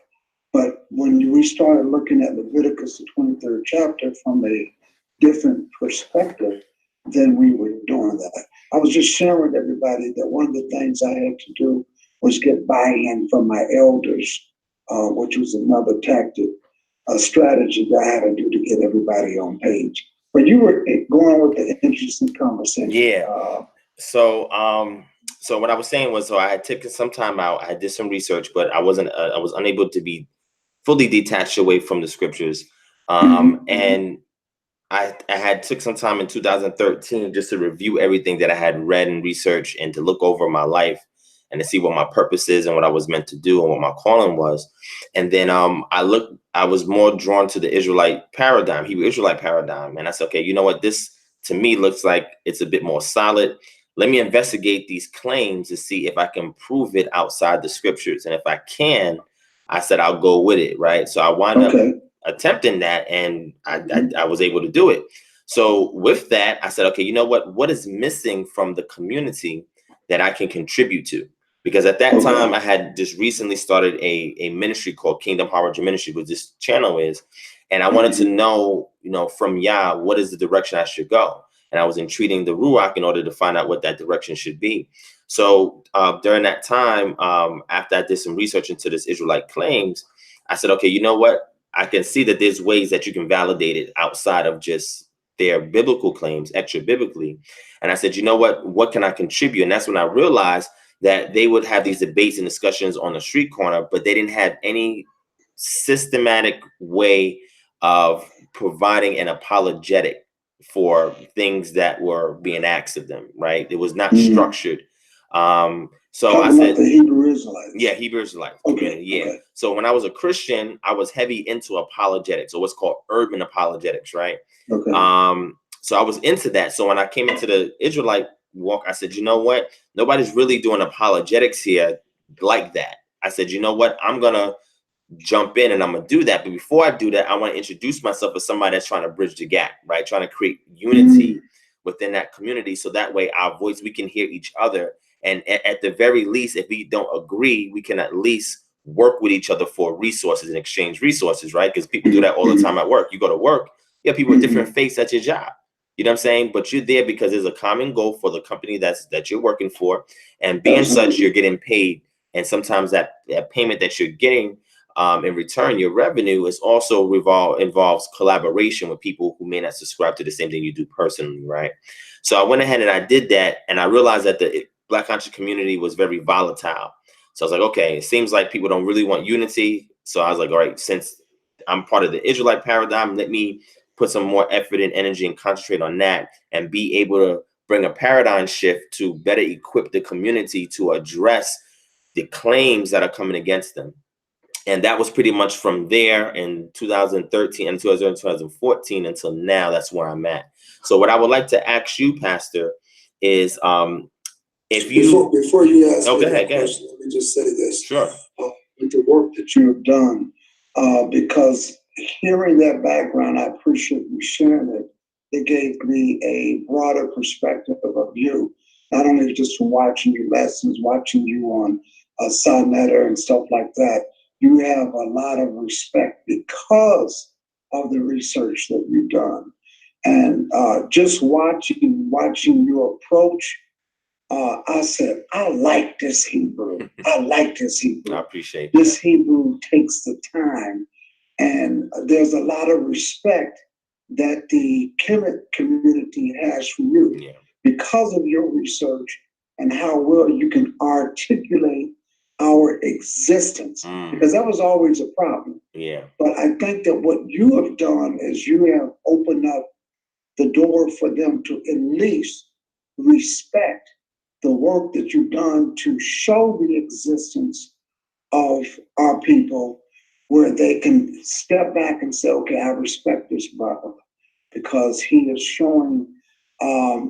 But when we started looking at Leviticus, the 23rd chapter, from a different perspective, then we were doing that. I was just sharing with everybody that one of the things I had to do was get buy-in from my elders, which was another tactic, a strategy that I had to do to get everybody on page. But you were going with the interesting conversation. Yeah. So what I was saying was, so I had taken some time out. I did some research, but I was unable to be fully detached away from the scriptures. And I had took some time in 2013 just to review everything that I had read and researched and to look over my life. and to see what my purpose is and what I was meant to do and what my calling was. And then I was more drawn to the Israelite paradigm, Hebrew Israelite paradigm. And I said, okay, you know what? This to me looks like it's a bit more solid. Let me investigate these claims to see if I can prove it outside the scriptures. And if I can, I said, I'll go with it. Right. So I wound up attempting that, and I was able to do it. So with that, I said, okay, you know what is missing from the community that I can contribute to? Because at that time, I had just recently started a ministry called Kingdom Harbinger Ministry, which this channel is. And I wanted to know, from Yah, what is the direction I should go? And I was entreating the Ruach in order to find out what that direction should be. So during that time, after I did some research into this Israelite claims, I said, okay, you know what? I can see that there's ways that you can validate it outside of just their biblical claims, extra biblically. And I said, you know what can I contribute? And that's when I realized that they would have these debates and discussions on the street corner, but they didn't have any systematic way of providing an apologetic for things that were being asked of them, right? It was not structured. So I said, the Hebrew Israelites. Yeah, Hebrew Israelite. Okay. Yeah. Okay. So when I was a Christian, I was heavy into apologetics, or what's called urban apologetics, right? Okay. So I was into that. So when I came into the Israelite walk, I said, you know what? Nobody's really doing apologetics here like that. I said, you know what? I'm gonna jump in and I'm gonna do that. But before I do that, I want to introduce myself as somebody that's trying to bridge the gap, right? Trying to create unity within that community, so that way our voice, we can hear each other. And at the very least, if we don't agree, we can at least work with each other for resources and exchange resources, right? Because people do that all the time at work. You go to work, you have people with different faiths at your job. You know what I'm saying? But you're there because there's a common goal for the company that you're working for. And being such, you're getting paid. And sometimes that payment that you're getting in return, your revenue, is also involves collaboration with people who may not subscribe to the same thing you do personally, right? So I went ahead and I did that, and I realized that the Black conscious community was very volatile. So I was like, okay, it seems like people don't really want unity. So I was like, all right, since I'm part of the Israelite paradigm, let me put some more effort and energy and concentrate on that, and be able to bring a paradigm shift to better equip the community to address the claims that are coming against them. And that was pretty much from there in 2013 and 2014 until now. That's where I'm at. So what I would like to ask you, Pastor, is if you before you ask go me ahead, that question, let me just say this. Sure. With the work that you have done, because hearing that background, I appreciate you sharing it. It gave me a broader perspective of you, not only just from watching your lessons, watching you on Sonetta and stuff like that. You have a lot of respect because of the research that you've done. And just watching your approach, I said, I like this Hebrew. I like this Hebrew. I appreciate this Hebrew takes the time, and there's a lot of respect that the Kemet community has for you because of your research and how well you can articulate our existence, because that was always a problem. But I think that what you have done is you have opened up the door for them to at least respect the work that you've done to show the existence of our people, where they can step back and say, okay, I respect this brother because he is showing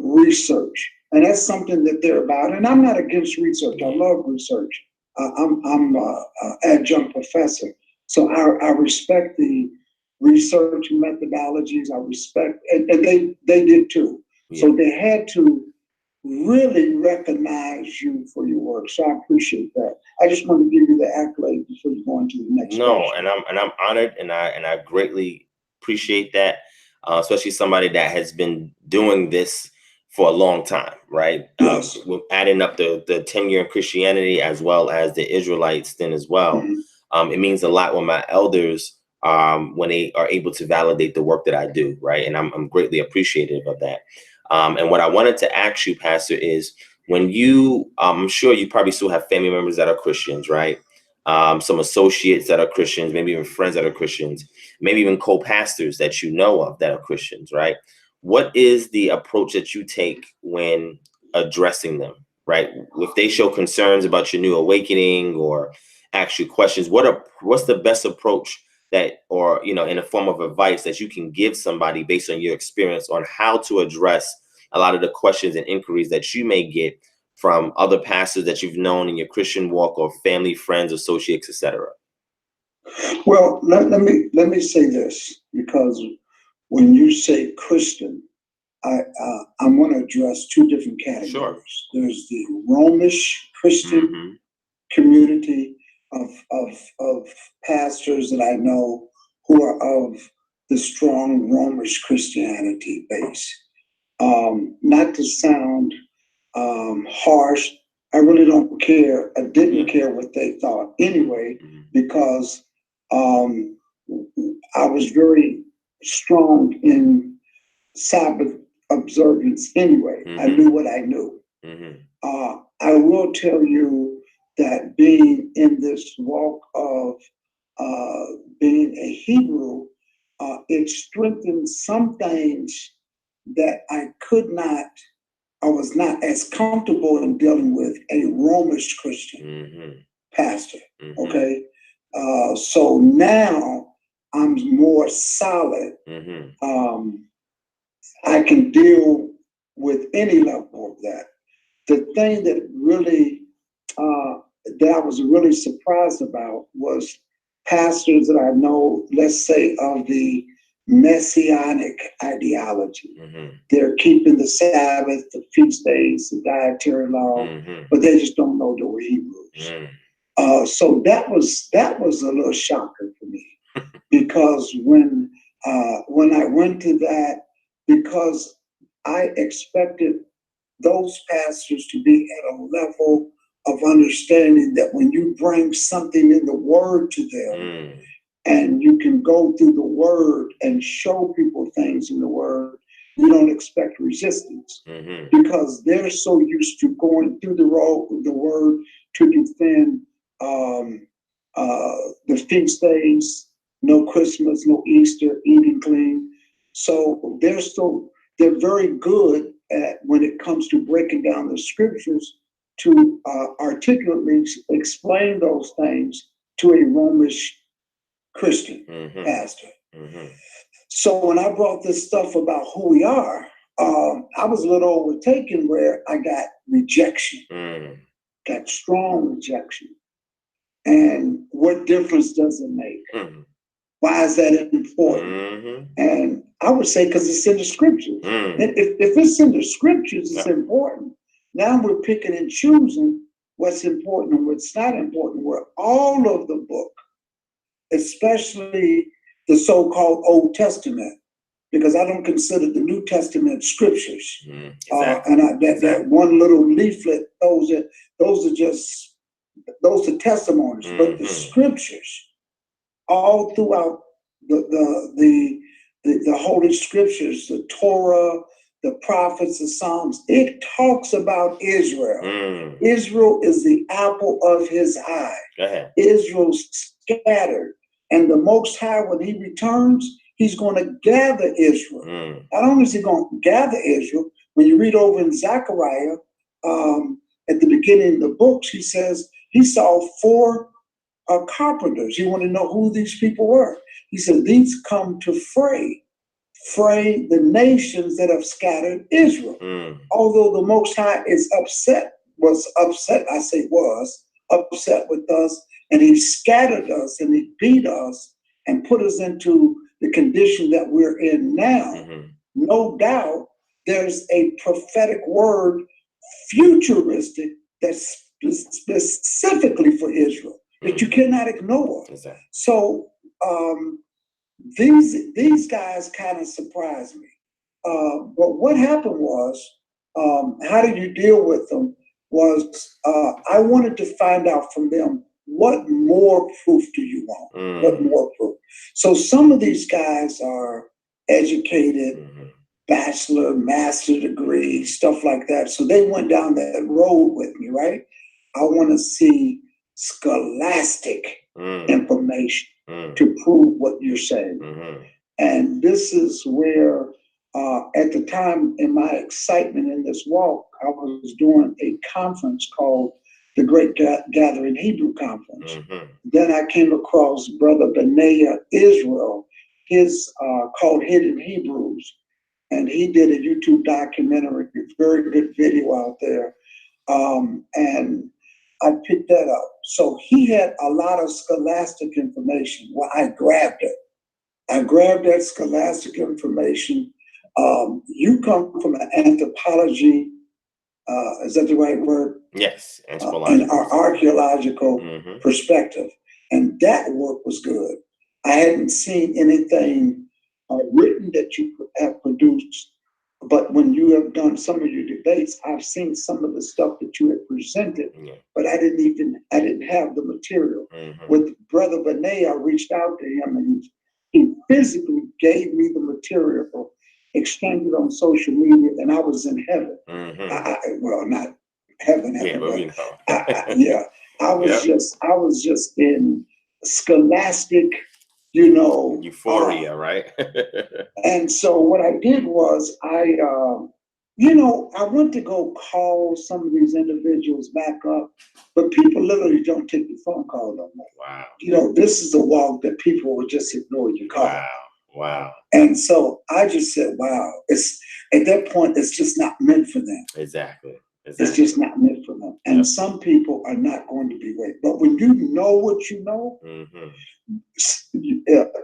research. And that's something that they're about. And I'm not against research. I love research. I'm an adjunct professor. So I respect the research methodologies. I respect, and they did too. So they had to really recognize you for your work. So I appreciate that. I just want to give you the accolade before you go into the next question. And I'm honored, and I greatly appreciate that, especially somebody that has been doing this for a long time, right? Yes. Adding up the tenure in Christianity as well as the Israelites then as well. It means a lot when my elders, when they are able to validate the work that I do, right? And I'm greatly appreciative of that. And what I wanted to ask you, Pastor, is when you, I'm sure you probably still have family members that are Christians, right? Some associates that are Christians, maybe even friends that are Christians, maybe even co-pastors that you know of that are Christians, right? What is the approach that you take when addressing them, right? If they show concerns about your new awakening or ask you questions, what's the best approach that, or, you know, in a form of advice that you can give somebody based on your experience on how to address a lot of the questions and inquiries that you may get from other pastors that you've known in your Christian walk, or family, friends, associates, etc.? Well, let me say this, because when you say Christian, I want to address two different categories. Sure. There's the Romish Christian community of pastors that I know who are of the strong Romish Christianity base. Not to sound harsh, I really don't care. I didn't care what they thought anyway, because I was very strong in Sabbath observance anyway. I knew what I knew. I will tell you that being in this walk of being a Hebrew, it strengthened some things that I was not as comfortable in dealing with a Romish Christian pastor. Okay. So now I'm more solid. I can deal with any level of that. The thing that really, that I was really surprised about was pastors that I know, let's say, of the Messianic ideology. They're keeping the Sabbath, the feast days, the dietary law, but they just don't know they were Hebrews. So that was a little shocker for me, because when I went to that, because I expected those pastors to be at a level of understanding that when you bring something in the Word to them, and you can go through the Word and show people things in the Word, you don't expect resistance, because they're so used to going through the Word to defend the feast days, no Christmas, no Easter, eating clean. So they're very good at, when it comes to breaking down the scriptures, to articulately explain those things to a Romish Christian pastor. So when I brought this stuff about who we are, I was a little overtaken, where I got rejection, got strong rejection. And what difference does it make? Why is that important? And I would say because it's in the scriptures. If it's in the scriptures, it's important. Now we're picking and choosing what's important and what's not important, where all of the book, especially the so-called Old Testament, because I don't consider the New Testament scriptures. And that one little leaflet, those are testimonies, but the scriptures, all throughout the Holy Scriptures, the Torah, the prophets, the Psalms, it talks about Israel. Israel is the apple of his eye. Israel's scattered. And the Most High, when he returns, he's going to gather Israel. Not only is he going to gather Israel, when you read over in Zechariah, at the beginning of the books, he says he saw 4 carpenters. You want to know who these people were? He said, these come to fray the nations that have scattered Israel. Although the Most High was upset with us, and he scattered us and he beat us and put us into the condition that we're in now. No doubt there's a prophetic word, futuristic, that's specifically for Israel, that you cannot ignore. So these guys kind of surprised me. But what happened was, how did you deal with them? Was I wanted to find out from them, what more proof do you want? What more proof? So some of these guys are educated, bachelor, master degree, stuff like that. So they went down that road with me, right? I want to see scholastic information to prove what you're saying. And this is where At the time, in my excitement in this walk, I was doing a conference called the Great Gathering Hebrew Conference. Then I came across Brother Benaiah Israel, his called Hidden Hebrews, and he did a YouTube documentary, very good video out there, and I picked that up. So he had a lot of scholastic information. Well, I grabbed it. I grabbed that scholastic information. You come from an anthropology, is that the right word? Yes, and our archaeological perspective. And that work was good. I hadn't seen anything written that you have produced, but when you have done some of your debates, I've seen some of the stuff that you had presented, but I didn't have the material. With Brother Benaiah, I reached out to him and he physically gave me the material, exchanged it on social media, and I was in heaven. Well, not heaven, I was just in scholastic, euphoria, right? And so what I did was I went to go call some of these individuals back up, but people literally don't take the phone call no more. Wow. This is a walk that people will just ignore your call. Wow. And so I just said, wow, it's at that point, it's just not meant for them. Exactly. It's just not meant for them. And some people are not going to be right. But when you know what you know,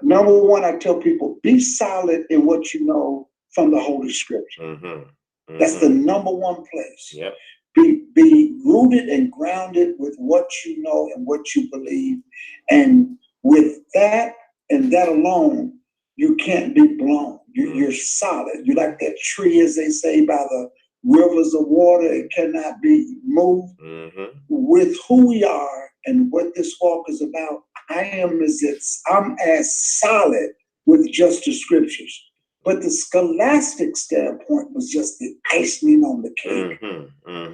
number one, I tell people, be solid in what you know from the Holy Scripture. That's the number one place. Be rooted and grounded with what you know and what you believe. And with that and that alone, you can't be blown. You're solid. You're like that tree, as they say, by the rivers of water. It cannot be moved. With who we are and what this walk is about, I'm as solid with just the scriptures. But the scholastic standpoint was just the icing on the cake.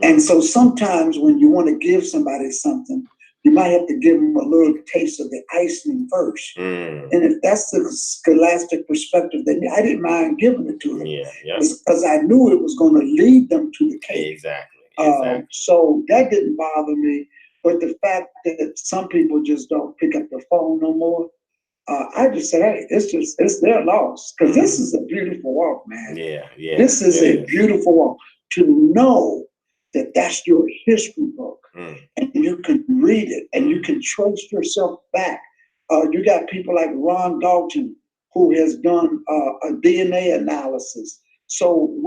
And so sometimes when you want to give somebody something, you might have to give them a little taste of the icing first. And if that's the scholastic perspective, then I didn't mind giving it to them. Because I knew it was going to lead them to the cake. Exactly. So that didn't bother me. But the fact that some people just don't pick up the phone no more, I just said, hey, it's their loss. Because this is a beautiful walk, man. This is a beautiful walk. To know that that's your history book, and you can read it, and you can trace yourself back. You got people like Ron Dalton, who has done a DNA analysis. And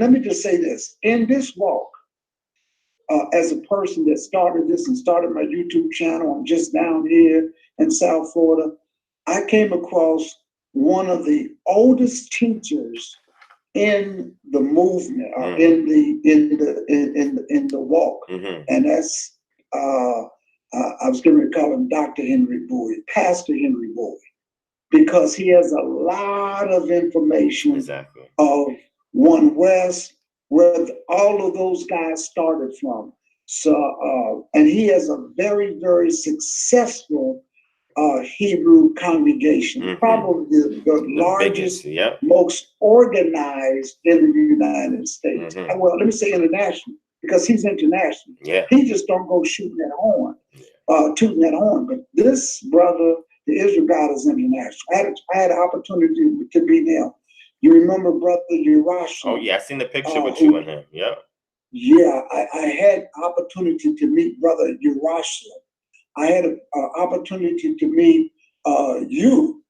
let me just say this: in this walk, as a person that started this and started my YouTube channel, I'm just down here in South Florida. I came across one of the oldest teachers in the movement, or in the walk, and that's I was going to call him Dr. Henry Boyd, Pastor Henry Boyd, because he has a lot of information of One West, where all of those guys started from. So, and he has a very, very successful Hebrew congregation, probably the largest, most organized in the United States. Well, let me say international, because he's international. He just don't go shooting that horn, tooting that horn. But this brother, the Israel God, is international. I had an opportunity to be there. You remember Brother Urash? Oh yeah, I seen the picture with you and him. Yeah, I had opportunity to meet Brother Urash. I had an opportunity to meet you,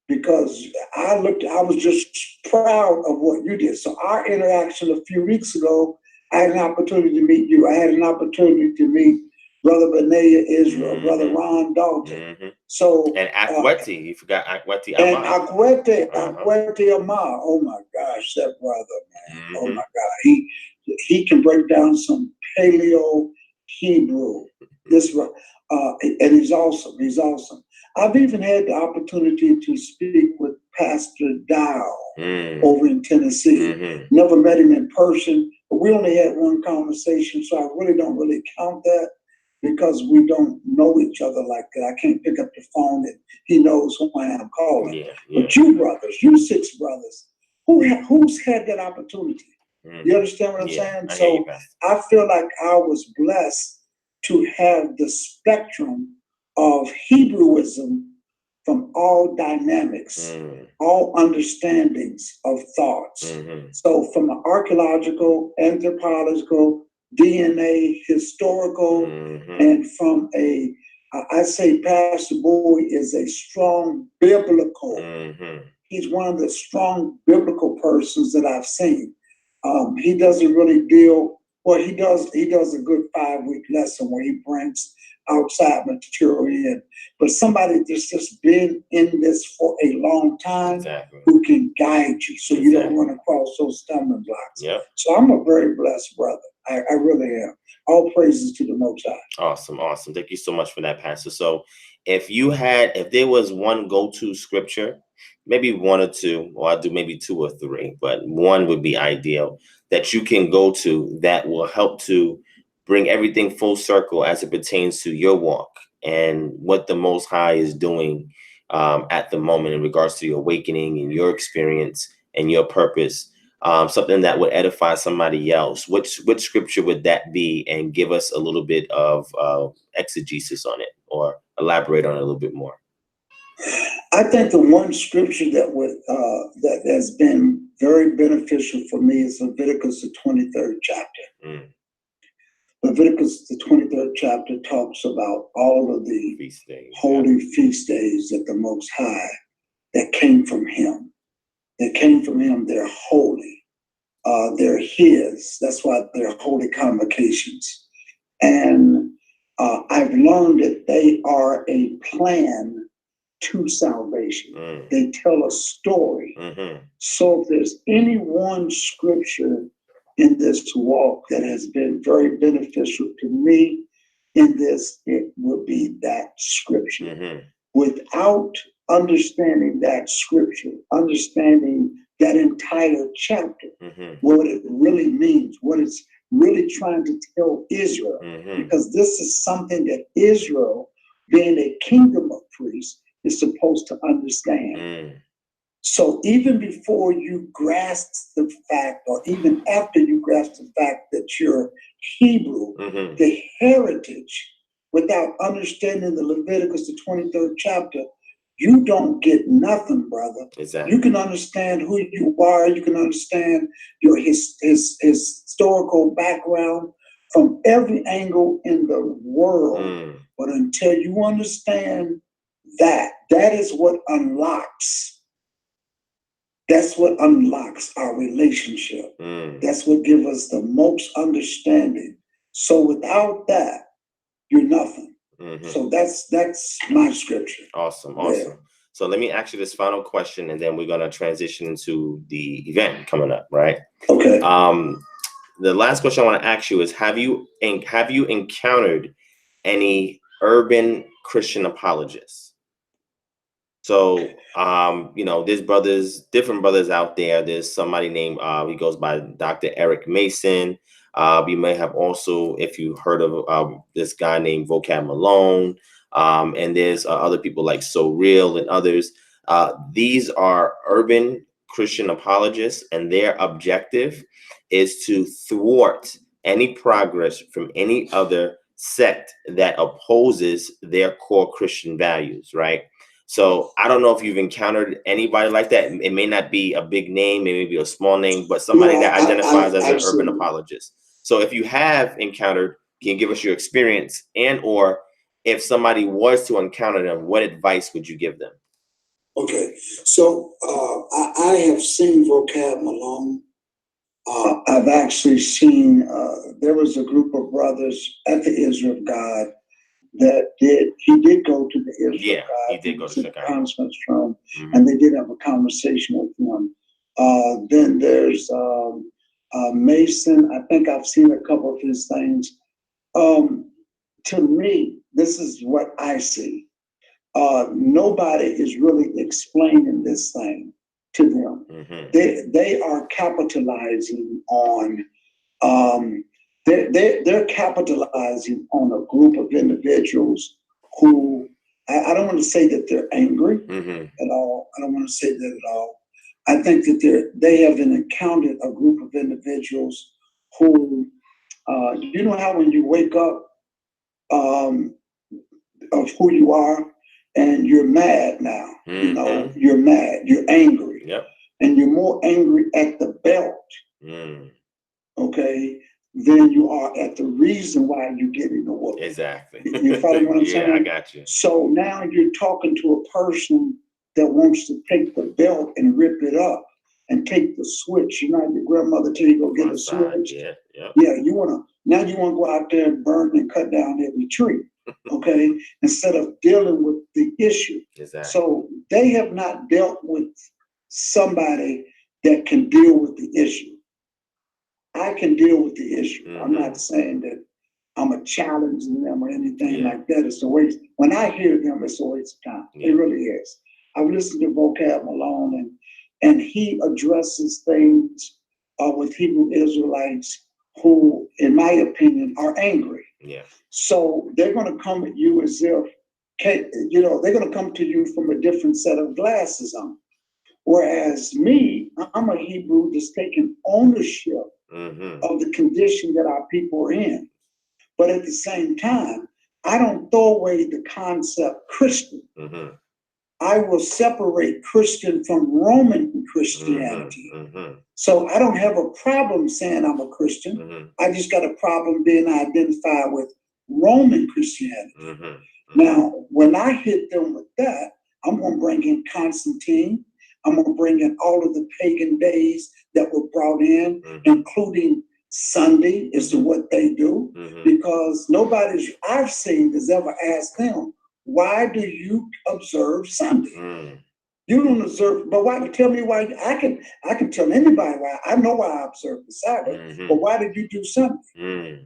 because I was just proud of what you did. So our interaction a few weeks ago, I had an opportunity to meet you. I had an opportunity to meet Brother Benaiah Israel, Brother Ron Dalton. So and Akweti, you forgot Akweti and Ahmad. Akweti Ahmad. Oh my gosh, that brother, man. Oh my God, he can break down some Paleo Hebrew. And he's awesome. He's awesome. I've even had the opportunity to speak with Pastor Dow over in Tennessee. Never met him in person, but we only had one conversation, so I really don't count that. because we don't know each other like that. I can't pick up the phone and he knows who I am calling. Yeah. But you brothers, you 6 brothers, who's had that opportunity? You understand what I'm saying? So I feel like I was blessed to have the spectrum of Hebrewism from all dynamics, all understandings of thoughts. So from an archaeological, anthropological, DNA, historical, and from I say Pastor Bowie is a strong biblical. He's one of the strong biblical persons that I've seen. He doesn't really deal, well, he does a good 5-week lesson where he brings outside material in, but somebody that's just been in this for a long time who can guide you so you don't run across those stumbling blocks. So I'm a very blessed brother. I really am. All praises to the Most High. Awesome. Thank you so much for that, Pastor. So if there was one go-to scripture, maybe 1 or 2, or I'll do maybe 2 or 3, but 1 would be ideal that you can go to that will help to bring everything full circle as it pertains to your walk and what the Most High is doing at the moment in regards to your awakening and your experience and your purpose. Something that would edify somebody else. Which scripture would that be? And give us a little bit of exegesis on it, or elaborate on it a little bit more. I think the one scripture that has been very beneficial for me is Leviticus, the 23rd chapter. Leviticus, the 23rd chapter, talks about all of the feast days, holy feast days that the Most High that came from Him. That came from Him, they're holy. They're His. That's why they're holy convocations. And I've learned that they are a plan to salvation. They tell a story. So if there's any one scripture in this walk that has been very beneficial to me in this, it would be that scripture. Without understanding that scripture, understanding that entire chapter, what it really means, what it's really trying to tell Israel, because this is something that Israel, being a kingdom of priests, is supposed to understand. So even before you grasp the fact, or even after you grasp the fact that you're Hebrew, the heritage, without understanding the Leviticus, the 23rd chapter, you don't get nothing, brother. You can understand who you are. You can understand your historical background from every angle in the world. But until you understand that is what unlocks. That's what unlocks our relationship. That's what gives us the most understanding. So without that, you're nothing. So that's my scripture. Awesome. So let me ask you this final question, and then we're going to transition into the event coming up, right? Okay. The last question I want to ask you is, have you encountered any urban Christian apologists? So, there's different brothers out there. There's somebody named, he goes by Dr. Eric Mason. You may have also, if you heard of this guy named Vocab Malone, and there's other people like So Real and others. These are urban Christian apologists, and their objective is to thwart any progress from any other sect that opposes their core Christian values, right? So I don't know if you've encountered anybody like that. It may not be a big name, it may be a small name, but somebody that identifies as an urban apologist. So if you have encountered, can you give us your experience, and or if somebody was to encounter them, what advice would you give them? Okay, so I have seen Vocab Malone. I've actually seen, there was a group of brothers at the Israel of God that he did go to the Israel of God. He did go to Chicago. Conference room, and they did have a conversation with him. Then there's Mason. I think I've seen a couple of his things. To me, this is what I see. Nobody is really explaining this thing to them. They are capitalizing on they're capitalizing on a group of individuals who I don't want to say that they're angry at all. I don't want to say that at all. I think that they have encountered a group of individuals who, you know how when you wake up of who you are and you're mad now, you know, you're mad, you're angry, and you're more angry at the belt, okay, than you are at the reason why you're getting the whoop. Exactly. You follow what I'm saying? Yeah, I got you. So now you're talking to a person that wants to take the belt and rip it up and take the switch. You know, your grandmother tell you go get a switch. Yeah, you wanna go out there and burn and cut down every tree, okay? Instead of dealing with the issue. Exactly. So they have not dealt with somebody that can deal with the issue. I can deal with the issue. I'm not saying that I'm a challenging them or anything like that. It's a waste. When I hear them, it's a waste of time. It really is. I've listened to Vocab Malone, and he addresses things with Hebrew Israelites who, in my opinion, are angry. Yeah. So they're going to come at you as if, you know, they're going to come to you from a different set of glasses on. Whereas me, I'm a Hebrew that's taking ownership of the condition that our people are in. But at the same time, I don't throw away the concept Christian. I will separate Christian from Roman Christianity. So I don't have a problem saying I'm a Christian. I just got a problem being identified with Roman Christianity. Now, when I hit them with that, I'm going to bring in Constantine. I'm going to bring in all of the pagan days that were brought in, including Sunday is what they do, because nobody I've seen has ever asked them, why do you observe Sunday? You don't observe, but why? Tell me why. I can tell anybody why. I know why I observe the Sabbath, but why did you do Sunday?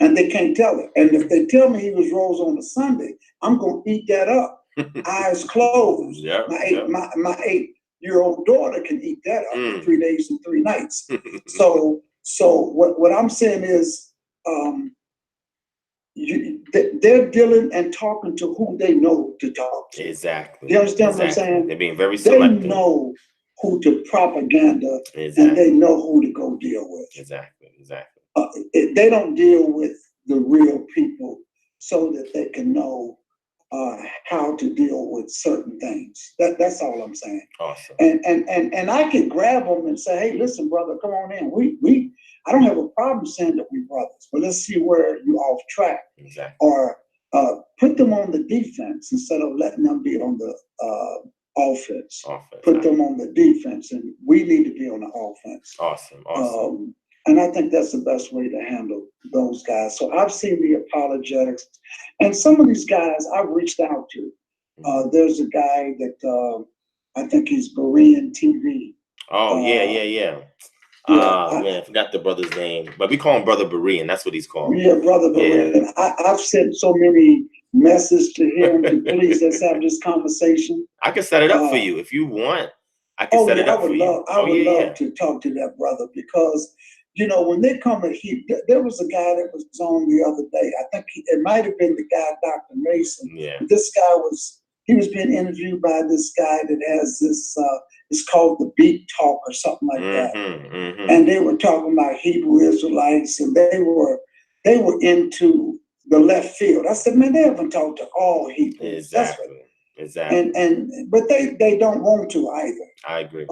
And they can't tell it. And if they tell me he was rose on a Sunday, I'm going to eat that up, eyes closed. My 8-year-old daughter can eat that up 3 days and 3 nights. So what I'm saying is, they're dealing and talking to who they know to talk to. Exactly. You understand what I'm saying? They're being very selective. They know who to propaganda, and they know who to go deal with. Exactly. They don't deal with the real people so that they can know how to deal with certain things. That's all I'm saying. Awesome. And I can grab them and say, hey, listen, brother, come on in. I don't have a problem saying that we're brothers, but let's see where you're off track. Exactly. Or put them on the defense instead of letting them be on the offense. Put them on the defense, and we need to be on the offense. Awesome. And I think that's the best way to handle those guys. So I've seen the apologetics, and some of these guys I've reached out to. There's a guy that I think he's Berean TV. Yeah, I forgot the brother's name, but we call him Brother Berean. That's what he's called. Yeah, Brother Berean. I've sent so many messages to him to please let's have this conversation. I can set it up for you if you want. I can set it up for you. I would love to talk to that brother, because you know, when they come at there was a guy that was on the other day. I think it might have been the guy, Dr. Mason. Yeah. This guy was being interviewed by this guy that has this, it's called the Beat Talk or something like that. And they were talking about Hebrew Israelites, and they were into the left field. I said, man, they haven't talked to all Hebrews. Exactly. But they don't want to either. I agree.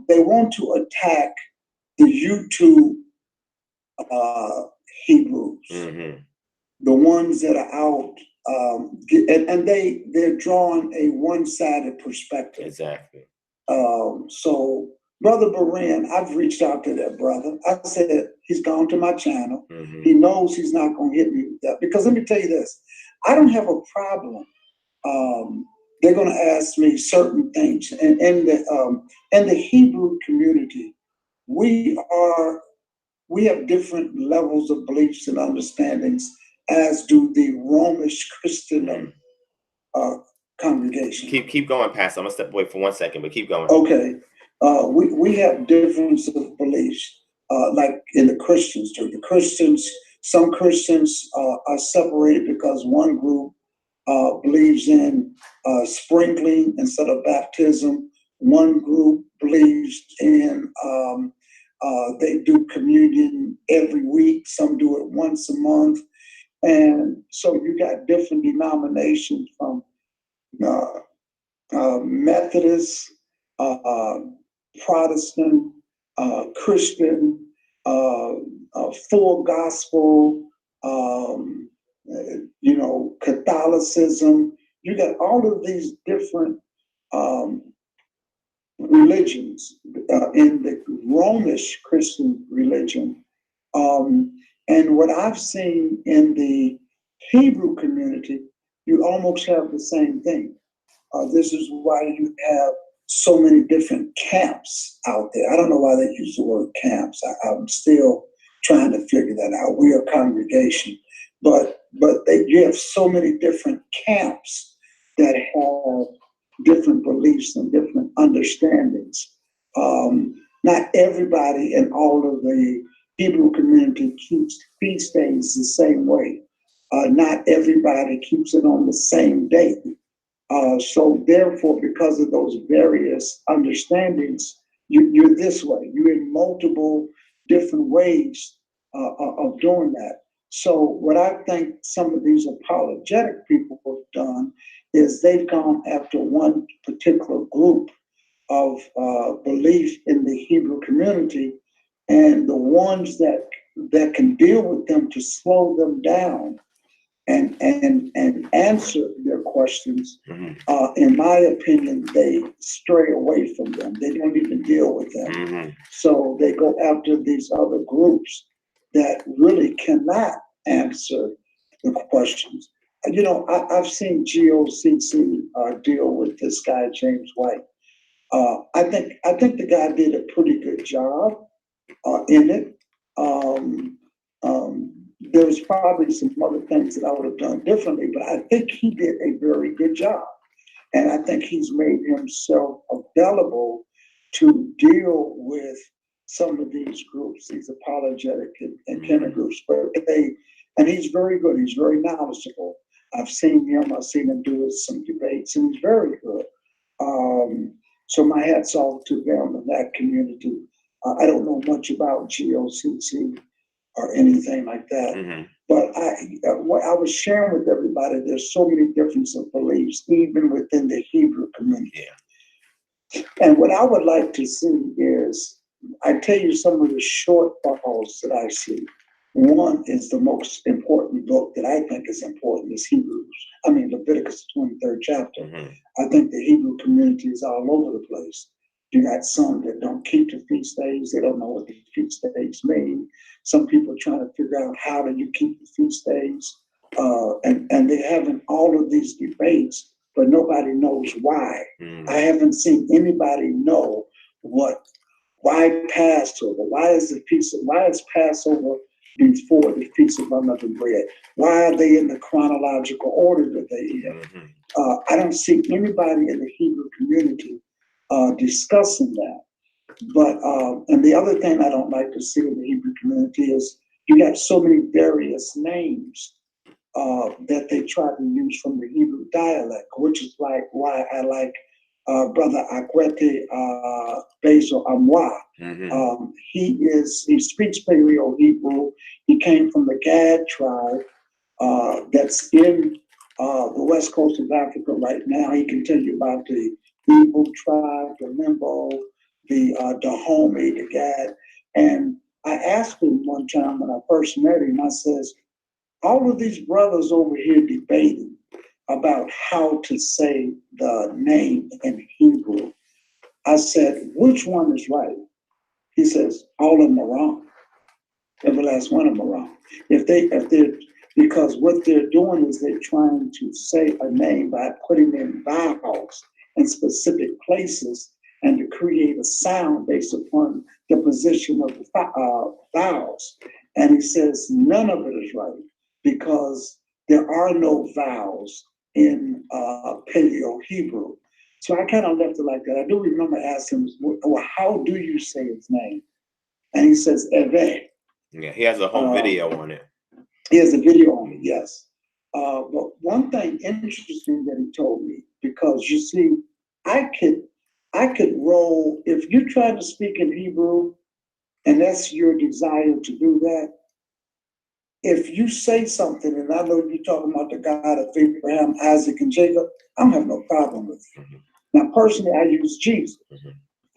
They want to attack the YouTube Hebrews, the ones that are out, and they're drawing a one-sided perspective. Exactly. So Brother Berean, I've reached out to that brother. I said he's gone to my channel. He knows he's not going to hit me with that, because let me tell you this: I don't have a problem. They're going to ask me certain things, and in the Hebrew community, we have different levels of beliefs and understandings, as do the Romish Christian congregation. Keep going, Pastor. I'm gonna step away for 1 second, but keep going. Okay. We have difference of beliefs, like in the Christians too. The Christians Some Christians are separated because one group believes in sprinkling instead of baptism. One group believes in they do communion every week. Some do it once a month. And so you got different denominations from Methodist, Protestant, Christian, full gospel, Catholicism. You got all of these different religions in the Romish Christian religion. And what I've seen in the Hebrew community, you almost have the same thing. This is why you have so many different camps out there. I don't know why they use the word camps. I'm still trying to figure that out. We are a congregation, but you have so many different camps that have different beliefs and different understandings. Not everybody in all of the Hebrew community keeps feast days the same way. Not everybody keeps it on the same day. So therefore, because of those various understandings, you're this way. You're in multiple different ways of doing that. So what I think some of these apologetic people have done is they've gone after one particular group of belief in the Hebrew community, and the ones that can deal with them to slow them down and answer their questions, in my opinion, they stray away from them. They don't even deal with them. So they go after these other groups that really cannot answer the questions. I've seen GOCC deal with this guy, James White. I think the guy did a pretty good job in it. There's probably some other things that I would have done differently, but I think he did a very good job. And I think he's made himself available to deal with some of these groups, these apologetic and kind of groups. And he's very good. He's very knowledgeable. I've seen him do some debates, and he's very good. So my hat's off to them in that community. I don't know much about GOCC or anything like that. But what I was sharing with everybody, there's so many differences of beliefs, even within the Hebrew community. And what I would like to see is, I tell you some of the shortfalls that I see. One is the most important book that I think is important is Leviticus 23rd chapter. I think the Hebrew community is all over the place. You got some that don't keep the feast days. They don't know what the feast days mean. Some people trying to figure out how do you keep the feast days. And they're having all of these debates, but nobody knows why. I haven't seen anybody know why Passover? Why is Passover before the Feast of Unleavened Bread? Why are they in the chronological order that they in? I don't see anybody in the Hebrew community discussing that. But and the other thing I don't like to see in the Hebrew community is you got so many various names that they try to use from the Hebrew dialect, which is like why I like Brother Akwete Basil Amwa. He speaks Paleo Hebrew. He came from the Gad tribe that's in the west coast of Africa right now. He can tell you about the Hebrew tribe, the Limbo, the Dahomey, the Gad. And I asked him one time when I first met him, I says, all of these brothers over here debating about how to say the name in Hebrew. I said, which one is right? He says, all of them are wrong. Every last one of them are wrong. Because what they're doing is they're trying to say a name by putting in vowels in specific places and to create a sound based upon the position of the vowels. And he says, none of it is right because there are no vowels in Paleo Hebrew. So I kind of left it like that. I do remember asking him, well, how do you say his name? And he says, Eve. Yeah, he has a whole video on it. He has a video on it, yes. But one thing interesting that he told me, because you see, I could roll, if you try to speak in Hebrew, and that's your desire to do that, if you say something, and I know you're talking about the God of Abraham, Isaac, and Jacob, I don't have no problem with it. Now, personally, I use Jesus.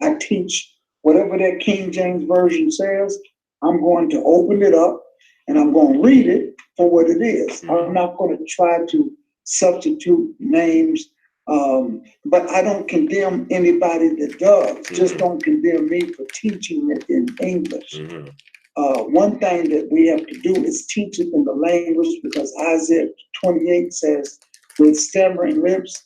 I teach whatever that King James Version says, I'm going to open it up and I'm going to read it for what it is. I'm not going to try to substitute names, but I don't condemn anybody that does. Just don't condemn me for teaching it in English. One thing that we have to do is teach it in the language, because Isaiah 28 says, with stammering lips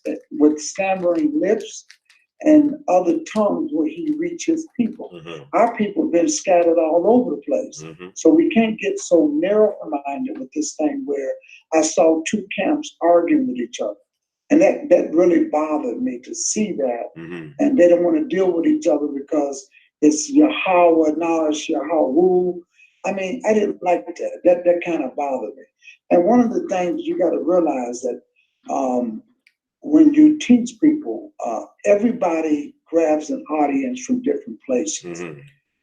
and other tongues will he reach his people. Our people have been scattered all over the place. So we can't get so narrow-minded with this thing where I saw two camps arguing with each other. And that really bothered me to see that. And they don't want to deal with each other because it's Yahweh, now it's Yahweh. I mean, I didn't like that. That kind of bothered me. And one of the things you got to realize that when you teach people, everybody grabs an audience from different places.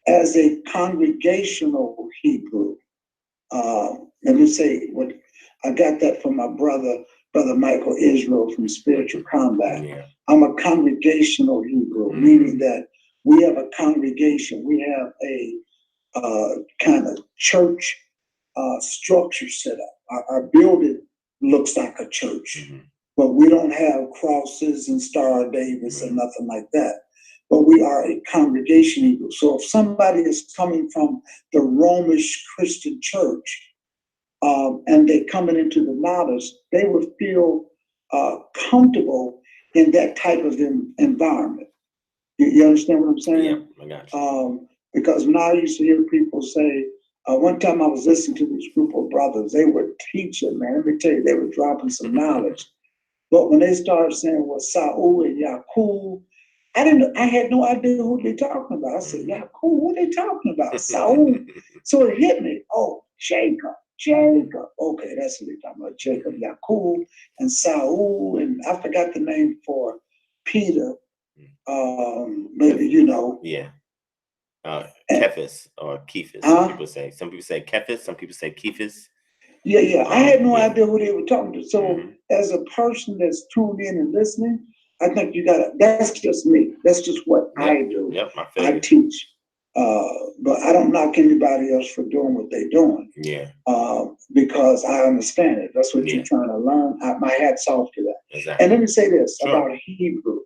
As a congregational Hebrew, let me say what I got that from my brother Michael Israel from Spiritual Combat. I'm a congregational Hebrew, meaning that we have a congregation, we have a kind of church structure set up. Our building looks like a church. But we don't have crosses and Star of Davis and nothing like that. But we are a congregation Hebrew. So if somebody is coming from the Romish Christian church and they're coming into the Ladders, they would feel comfortable in that type of environment. You understand what I'm saying? Yeah, I got you. Because now I used to hear people say, one time I was listening to this group of brothers, they were teaching, man, let me tell you, they were dropping some knowledge. But when they started saying, well, Saul and Yaqub, I had no idea who they talking about. I said, Yaqub, who they talking about? Saul. So it hit me. Oh, Jacob. Okay, that's what they talking about. Jacob, Yaqub, and Saul, and I forgot the name for Peter. Maybe you know. Yeah. Kephas or Kephas. Some people say Kephas, some people say Kephas. Yeah. I had no idea who they were talking to. So as a person that's tuned in and listening, I think you gotta, that's just me. That's just what I do. I teach. But I don't knock anybody else for doing what they're doing. Because I understand it. That's what you're trying to learn. My hat's off to that. Exactly. And let me say this about Hebrew,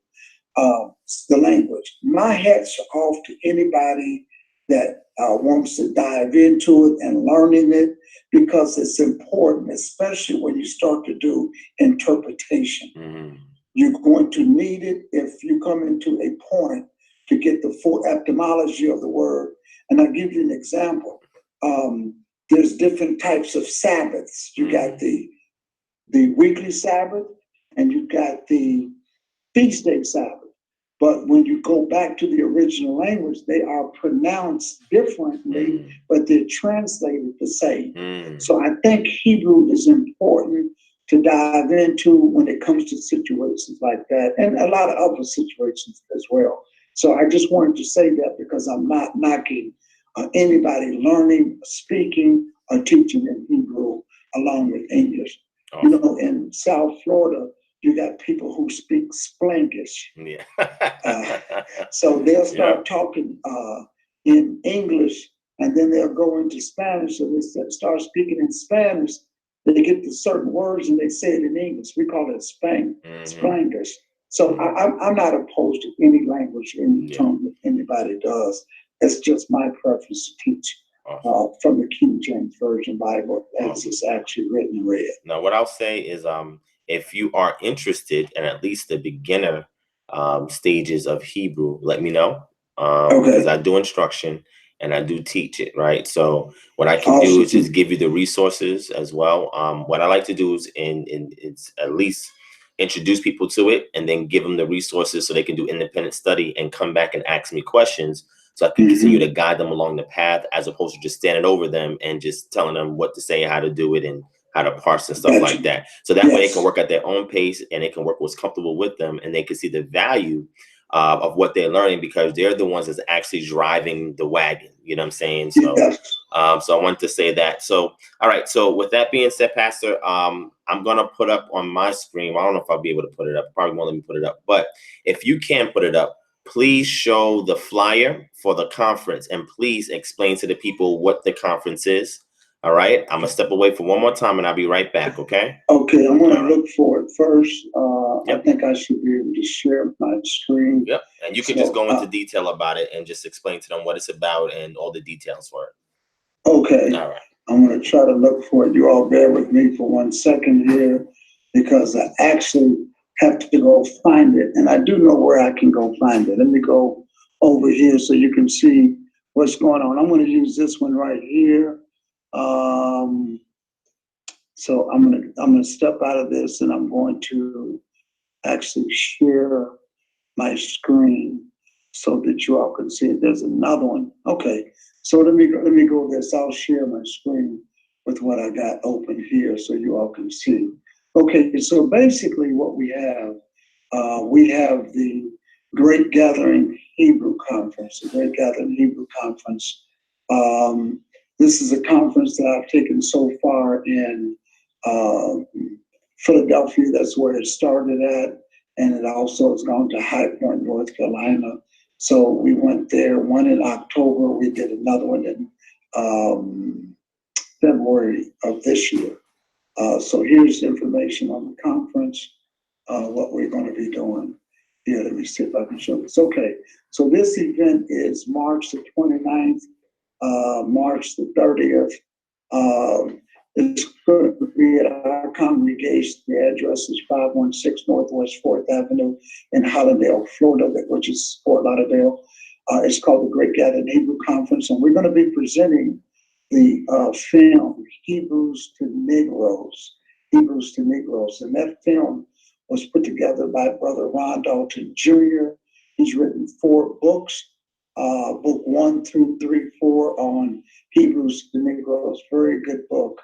the language. My hat's off to anybody that wants to dive into it and learning it, because it's important, especially when you start to do interpretation. You're going to need it if you come into a point to get the full etymology of the word. And I'll give you an example. There's different types of Sabbaths. You got the weekly Sabbath, and you got the feast day Sabbath. But when you go back to the original language, they are pronounced differently, but they're translated the same. So I think Hebrew is important to dive into when it comes to situations like that, and a lot of other situations as well. So I just wanted to say that, because I'm not knocking anybody learning, speaking, or teaching in Hebrew along with English. Awesome. You know, in South Florida, you got people who speak Splankish. So they'll start talking in English, and then they'll go into Spanish. So they start speaking in Spanish. They get to certain words and they say it in English. We call it Splankish. So I'm not opposed to any language, any tongue that anybody does. It's just my preference to teach from the King James Version Bible as it's actually written and read. Now, what I'll say is, if you are interested in at least the beginner stages of Hebrew, let me know. Because I do instruction and I do teach it, right? So what I can do is just give you the resources as well. What I like to do is it's at least introduce people to it and then give them the resources so they can do independent study and come back and ask me questions so I can continue to guide them along the path, as opposed to just standing over them and just telling them what to say, how to do it, and how to parse and stuff like that. So that way they can work at their own pace, and they can work what's comfortable with them, and they can see the value of what they're learning, because they're the ones that's actually driving the wagon. You know what I'm saying? So, so I want to say that. So, all right. So with that being said, Pastor, I'm gonna put up on my screen. I don't know if I'll be able to put it up. Probably won't let me put it up. But if you can put it up, please show the flyer for the conference, and please explain to the people what the conference is. All right. I'm gonna step away for one more time, and I'll be right back. Okay. Okay. I'm gonna look for it first. I think I should be able to share my screen. Yep. And you can just go into detail about it and just explain to them what it's about and all the details for it. Okay. All right. I'm going to try to look for it. You all bear with me for 1 second here, because I actually have to go find it. And I do know where I can go find it. Let me go over here so you can see what's going on. I'm going to use this one right here. So I'm going to step out of this, and I'm going to actually share my screen so that you all can see it. There's another one. Okay. So let me go this. I'll share my screen with what I got open here so you all can see. Okay, so basically what we have the Great Gathering Hebrew Conference, the Great Gathering Hebrew Conference. This is a conference that I've taken so far in Philadelphia. That's where it started at. And it also has gone to High Point, North Carolina. So we went there, one in October. We did another one in February of this year. So here's information on the conference, what we're going to be doing. Here, let me see if I can show this. Okay, so this event is March the 29th, March the 30th. It's going to be at our congregation. The address is 516 Northwest 4th Avenue in Hollandale, Florida, which is Fort Lauderdale. It's called the Great Gathering Hebrew Conference, and we're going to be presenting the film Hebrews to Negroes. Hebrews to Negroes. And that film was put together by Brother Ron Dalton Jr. He's written 4 books, book 1 through 3, 4 on Hebrews to Negroes. Very good book.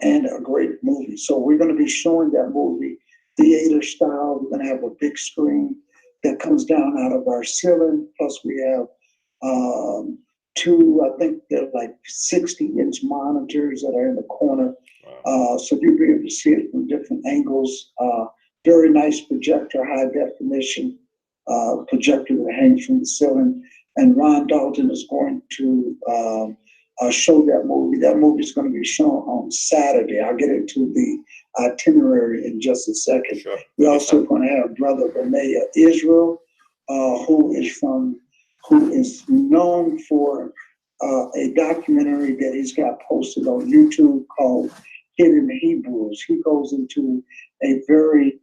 And a great movie. So we're going to be showing that movie theater style. We're going to have a big screen that comes down out of our ceiling. Plus we have 2, I think they're like 60-inch monitors that are in the corner. So you'll be able to see it from different angles. Very nice projector, high definition projector that hangs from the ceiling. And Ron Dalton is going to show that movie. That movie is going to be shown on Saturday. I'll get into the itinerary in just a second. Sure. We're also going to have Brother Benaya Israel, who is known for a documentary that he's got posted on YouTube called Hidden Hebrews. He goes into a very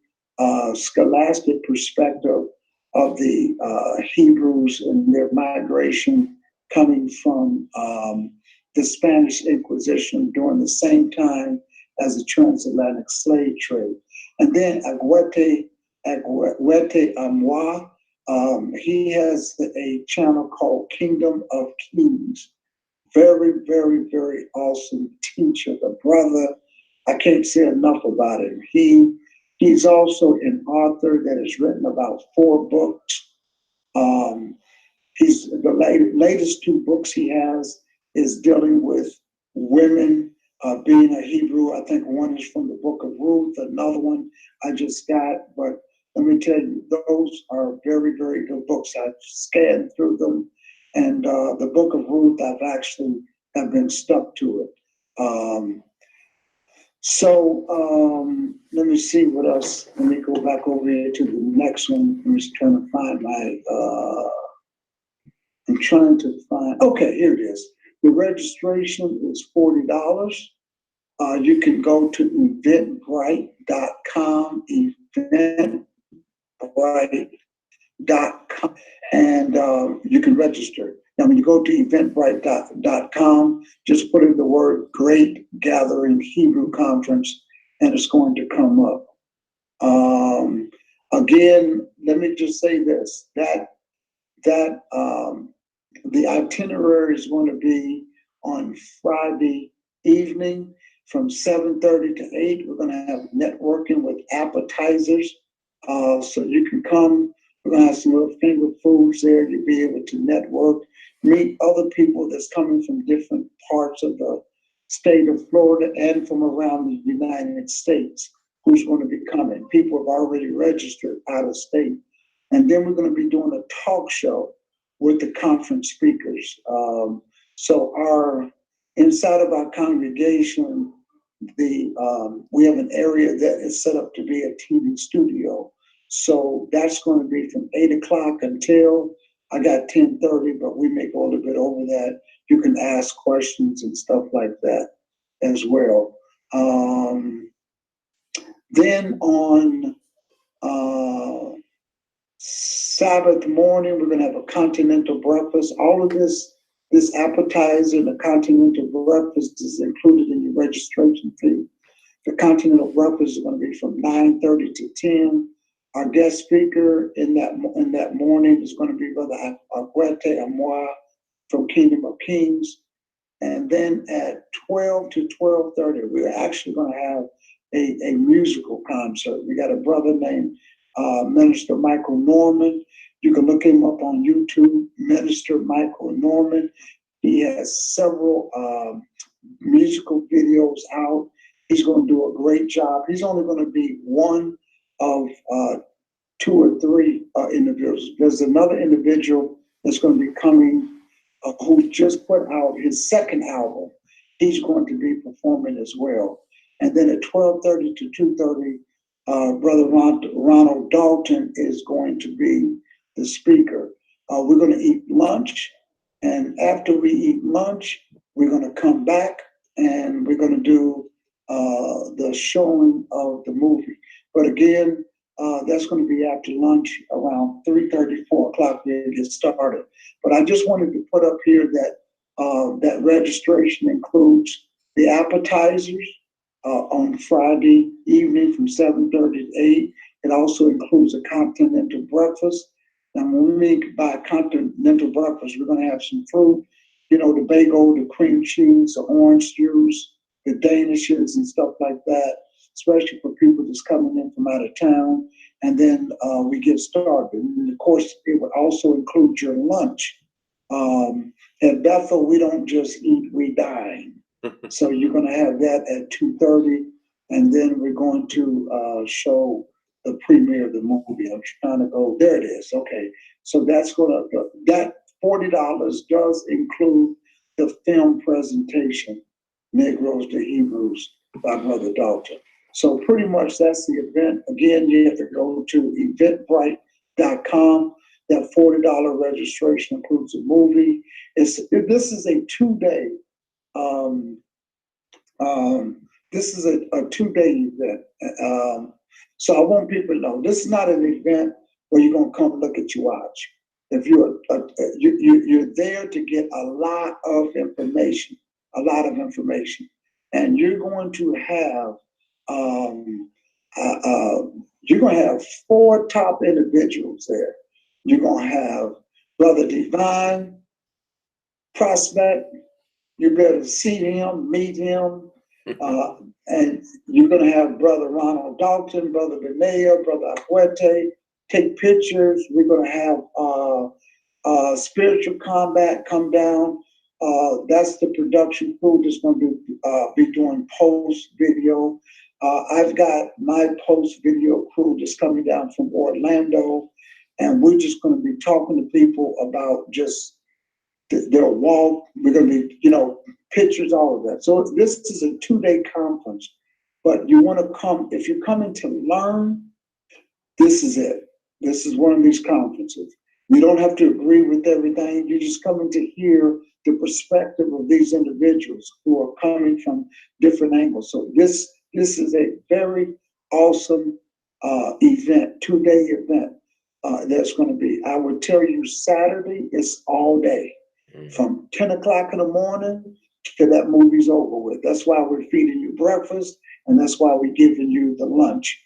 scholastic perspective of the Hebrews and their migration coming from the Spanish Inquisition during the same time as the transatlantic slave trade. And then Agwete Amwa, he has a channel called Kingdom of Kings. Very, very, very awesome teacher. The brother, I can't say enough about him. He's also an author that has written about 4 books. He's the latest 2 books he has is dealing with women being a Hebrew. I think one is from the book of Ruth, another one I just got. But let me tell you, those are very, very good books. I scanned through them. And the book of Ruth, I've been stuck to it. Let me see what else. Let me go back over here to the next one. I'm just trying to find okay, here it is. The registration is $40. You can go to eventbrite.com, eventbrite.com, and you can register. Now, when you go to eventbrite.com, just put in the word Great Gathering Hebrew Conference, and it's going to come up. Again, let me just say this, that The itinerary is going to be on Friday evening from 7:30 to 8. We're going to have networking with appetizers. So you can come. We're going to have some little finger foods there. You'll be able to network, meet other people that's coming from different parts of the state of Florida and from around the United States who's going to be coming. People have already registered out of state. And then we're going to be doing a talk show with the conference speakers. So our inside of our congregation, we have an area that is set up to be a TV studio. So that's going to be from 8 o'clock until I got 10:30, but we may go a little bit over that. You can ask questions and stuff like that as well. Then on Sabbath morning, we're going to have a continental breakfast. All of this appetizer and the continental breakfast is included in your registration fee. The continental breakfast is going to be from 9:30 to 10. Our guest speaker in that morning is going to be Brother Aguete Amoa from Kingdom of Kings. And then at 12 to 12:30, we're actually going to have a musical concert. We got a brother named Minister Michael Norman. You can look him up on YouTube, Minister Michael Norman. He has several musical videos out. He's going to do a great job. He's only going to be one of 2 or 3 individuals. There's another individual that's going to be coming who just put out his second album. He's going to be performing as well. And then at 12:30 to 2:30, Brother Ronald Dalton is going to be the speaker. We're going to eat lunch. And after we eat lunch, we're going to come back and we're going to do the showing of the movie. But again, that's going to be after lunch around 3:30, 4 o'clock to get started. But I just wanted to put up here that that registration includes the appetizers on Friday evening from 7:30 to 8. It also includes a continental breakfast. And when we mean by continental breakfast, we're going to have some fruit, you know, the bagel, the cream cheese, the orange juice, the danishes and stuff like that, especially for people that's coming in from out of town. And then we get started. And of course, it would also include your lunch. At Bethel, we don't just eat, we dine. So you're going to have that at 2:30, and then we're going to show the premiere of the movie. I'm trying to go, there it is. Okay, so that $40 does include the film presentation, Negroes to Hebrews by Brother Dalton. So pretty much that's the event. Again, you have to go to eventbrite.com. That $40 registration includes a movie. This is a 2-day. This is a 2-day event. So I want people to know this is not an event where you're gonna come look at your watch. If you're there to get a lot of information, and you're going to have 4 top individuals there. You're gonna have Brother DivineProspect. You better see him, meet him. And you're going to have Brother Ronald Dalton, Brother Benea, Brother Aguete, take pictures. We're going to have Spiritual Combat come down. That's the production crew that's going to be doing post video. I've got my post video crew that's coming down from Orlando, and we're just going to be talking to people about just their walk. We're going to be, pictures, all of that. So this is a 2-day conference, but you want to come, if you're coming to learn, this is it. This is one of these conferences. You don't have to agree with everything. You're just coming to hear the perspective of these individuals who are coming from different angles. So this is a very awesome event, 2-day event that's going to be. I would tell you Saturday is all day. From 10 o'clock in the morning till that movie's over with. That's why we're feeding you breakfast, and that's why we're giving you the lunch.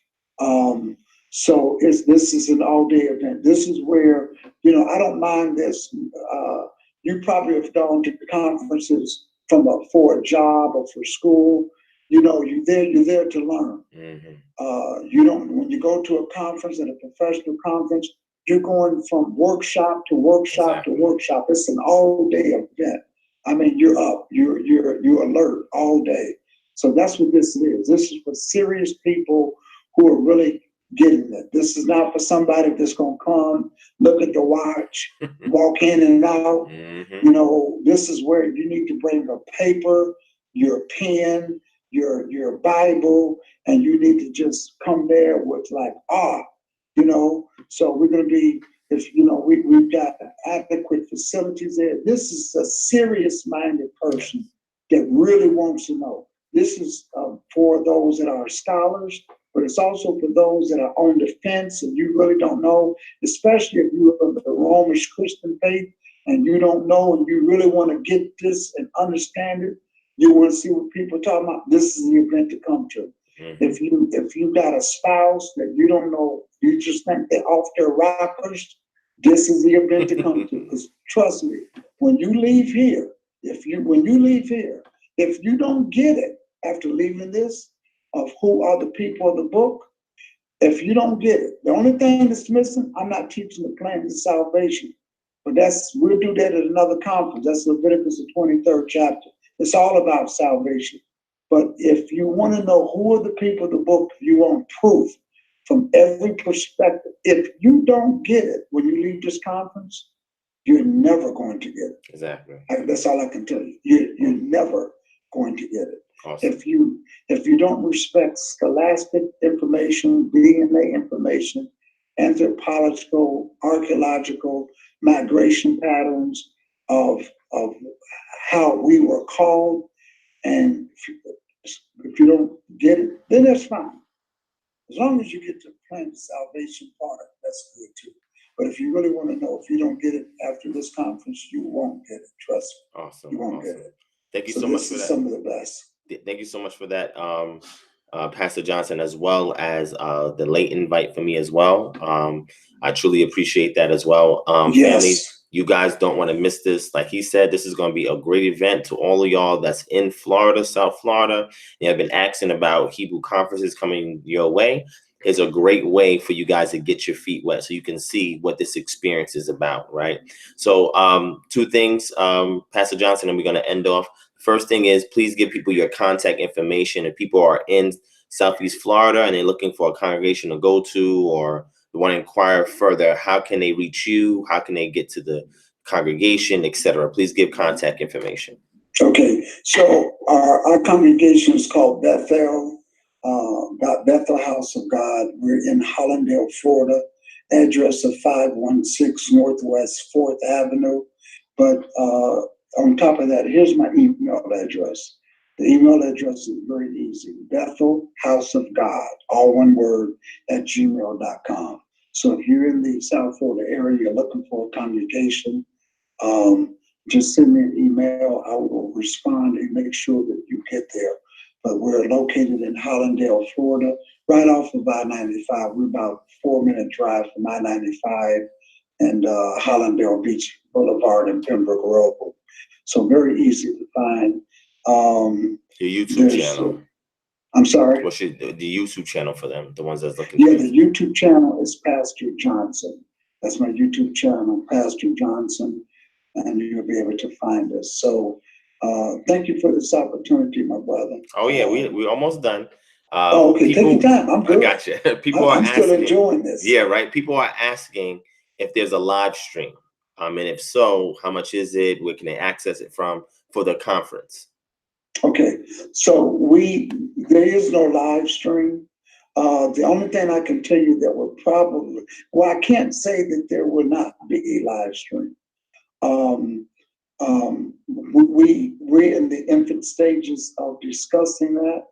So this is an all-day event. This is where, I don't mind this. you probably have gone to conferences for a job or for school. You know, you're there to learn. You don't, when you go to a conference, at a professional conference, you're going from workshop to workshop to workshop. It's an all-day event. I mean, you're up, you're alert all day. So that's what this is. This is for serious people who are really getting it. This is not for somebody that's going to come, look at the watch, walk in and out. You know, this is where you need to bring a paper, your pen, your Bible, and you need to just come there with like you know. So we're going to be, if you know, we've got adequate facilities there. This is a serious-minded person that really wants to know. This is for those that are scholars, but it's also for those that are on the fence and you really don't know, especially if you're of the Romish Christian faith and you don't know and you really want to get this and understand it. You want to see what people are talking about. This is the event to come to. If you got a spouse that you don't know, you just think they're off their rockers, this is the event to come to. Because trust me, when you leave here, if you don't get it after leaving this of who are the people of the book, if you don't get it, the only thing that's missing, I'm not teaching the plan of salvation, but we'll do that at another conference. That's Leviticus, the 23rd chapter. It's all about salvation. But if you want to know who are the people of the book, you want proof from every perspective. If you don't get it when you leave this conference, you're never going to get it. Exactly. That's all I can tell you. You're never going to get it. Awesome. If you don't respect scholastic information, DNA information, anthropological, archaeological, migration patterns of how we were called, and if you don't get it, then that's fine. As long as you get to the plan of salvation part, that's good too. But if you really want to know, if you don't get it after this conference, you won't get it. Trust me. Awesome. You won't get it. Thank you so much for that. Some of the best. Thank you so much for that, Pastor Johnson, as well as the late invite for me as well. I truly appreciate that as well. Yes. Family, you guys don't want to miss this. Like he said, this is going to be a great event to all of y'all that's in Florida, South Florida. You have been asking about Hebrew conferences coming your way. It's a great way for you guys to get your feet wet so you can see what this experience is about, right? So two things, Pastor Johnson, and we're going to end off. First thing is, please give people your contact information. If people are in Southeast Florida and they're looking for a congregation to go to, or they want to inquire further, how can they reach you? How can they get to the congregation, etc.? Please give contact information. Okay, so our congregation is called Bethel House of God. We're in Hollandale, Florida. Address of 516 Northwest 4th Avenue. But on top of that, here's my email address. The email address is very easy. Bethel House of God, all one word, @gmail.com. So if you're in the South Florida area, you're looking for a congregation, just send me an email. I will respond and make sure that you get there. But we're located in Hollandale, Florida, right off of I-95. We're about a 4-minute drive from I-95 and Hollandale Beach Boulevard and Pembroke Road. So very easy to find. Your YouTube channel. I'm sorry? What's the YouTube channel for them, the ones that's looking? Yeah, the YouTube channel is Pastor Johnson. That's my YouTube channel, Pastor Johnson, and you'll be able to find us. So thank you for this opportunity, my brother. Oh yeah, we're almost done. Okay, take your time. I'm good. I gotcha. People are still asking, enjoying this. Yeah, right. People are asking if there's a live stream. And if so, how much is it? Where can they access it from for the conference? Okay, so there is no live stream. The only thing I can tell you that will probably, well, I can't say that there will not be a live stream. We're in the infant stages of discussing that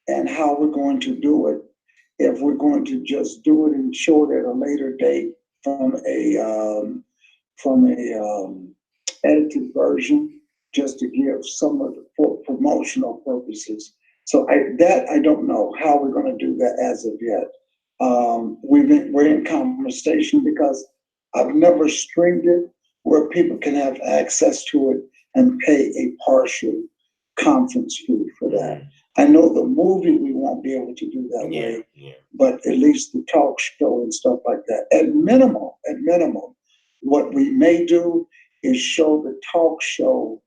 and how we're going to do it. If we're going to just do it and show it at a later date from a edited version, just to give some of the for promotional purposes. So I don't know how we're going to do that as of yet. We're in conversation because I've never streamed it, where people can have access to it and pay a partial conference fee for that. I know the movie we won't be able to do that way, but at least the talk show and stuff like that. At minimum, what we may do is show the talk show,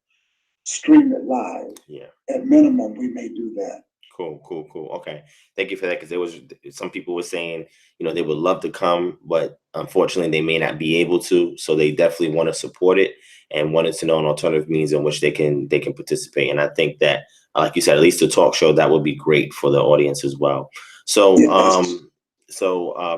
stream it live. At minimum, we may do that. Cool. Okay. Thank you for that. Because there was some people were saying, they would love to come, but unfortunately they may not be able to. So they definitely want to support it and wanted to know an alternative means in which they can participate. And I think that, like you said, at least the talk show, that would be great for the audience as well. So,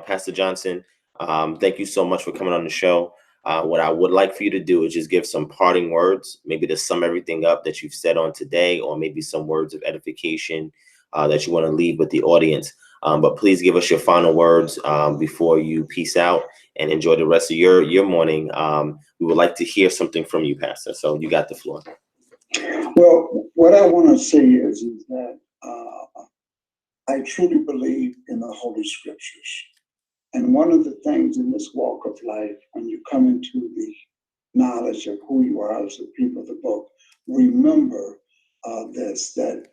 Pastor Johnson, thank you so much for coming on the show. What I would like for you to do is just give some parting words, maybe to sum everything up that you've said on today, or maybe some words of edification that you want to leave with the audience. But please give us your final words before you peace out and enjoy the rest of your morning. We would like to hear something from you, Pastor. So you got the floor. Well, what I want to say is that I truly believe in the Holy Scriptures. And one of the things in this walk of life, when you come into the knowledge of who you are as the people of the book, remember that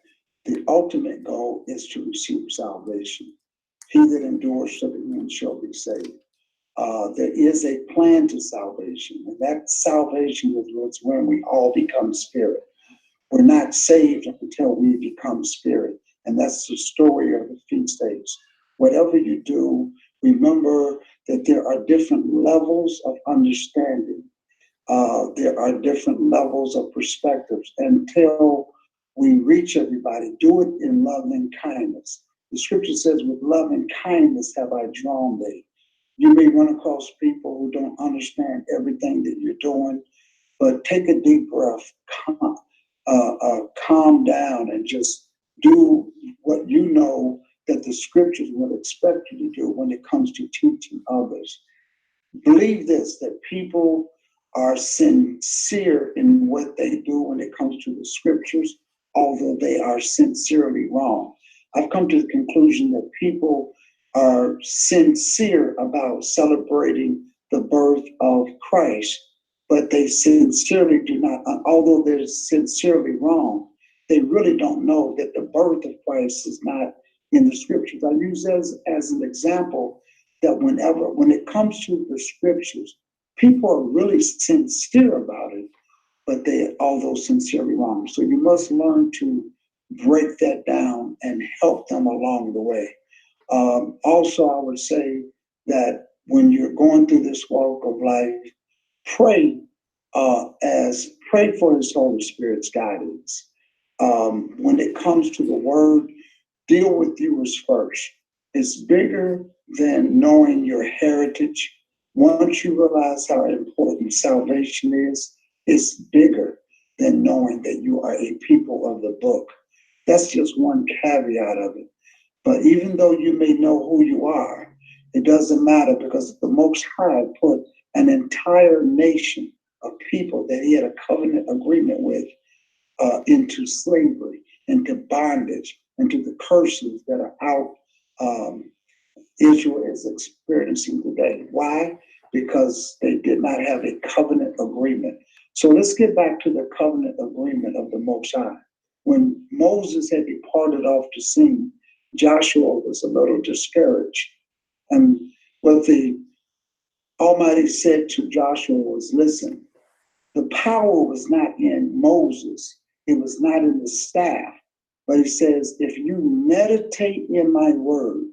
the ultimate goal is to receive salvation. He that endures to the end shall be saved. There is a plan to salvation, and that salvation is when we all become spirit. We're not saved until we become spirit, and that's the story of the feast days. Whatever you do, remember that there are different levels of understanding. There are different levels of perspectives. Until we reach everybody, do it in loving kindness. The scripture says, with loving kindness have I drawn thee. You may run across people who don't understand everything that you're doing, but take a deep breath, calm down, and just do what you know that the scriptures would expect you to do when it comes to teaching others. Believe this, that people are sincere in what they do when it comes to the scriptures, although they are sincerely wrong. I've come to the conclusion that people are sincere about celebrating the birth of Christ, but they sincerely do not, although they're sincerely wrong, they really don't know that the birth of Christ is not in the scriptures. I use as an example that when it comes to the scriptures, people are really sincere about it, but they, although sincerely wrong. So you must learn to break that down and help them along the way. Also, I would say that when you're going through this walk of life, pray for His Holy Spirit's guidance. When it comes to the Word, deal with yours first. It's bigger than knowing your heritage. Once you realize how important salvation is, it's bigger than knowing that you are a people of the book. That's just one caveat of it. But even though you may know who you are, it doesn't matter, because the Most High put an entire nation of people that He had a covenant agreement with into slavery, into bondage, into the curses that are out Israel is experiencing today. Why? Because they did not have a covenant agreement. So let's get back to the covenant agreement of the Most High. When Moses had departed off to sing, Joshua was a little discouraged. And what the Almighty said to Joshua was, listen, the power was not in Moses. It was not in the staff. But He says, if you meditate in my word,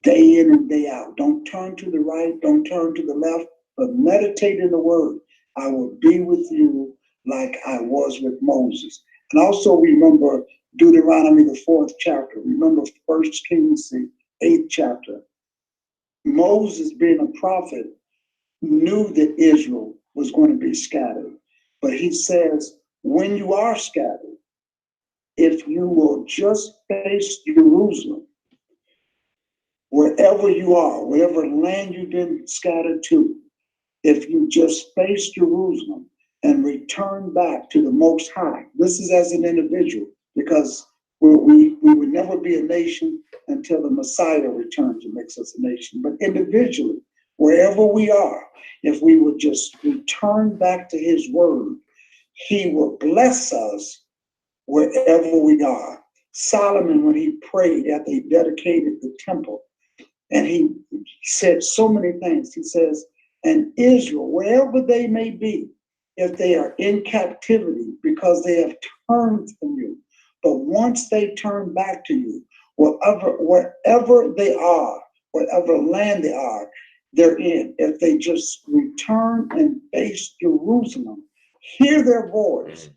day in and day out, don't turn to the right, don't turn to the left, but meditate in the word. I will be with you like I was with Moses. And also remember Deuteronomy, the 4th chapter. Remember 1 Kings, the 8th chapter. Moses, being a prophet, knew that Israel was going to be scattered. But he says, when you are scattered, if you will just face Jerusalem, wherever you are, whatever land you've been scattered to, if you just face Jerusalem and return back to the Most High, this is as an individual, because we would never be a nation until the Messiah returns and makes us a nation. But individually, wherever we are, if we would just return back to his word, he will bless us wherever we are. Solomon, when he prayed after he dedicated the temple, and he said so many things. He says, and Israel, wherever they may be, if they are in captivity because they have turned from you, but once they turn back to you, wherever they are, whatever land they are, they're in. If they just return and face Jerusalem, hear their voice.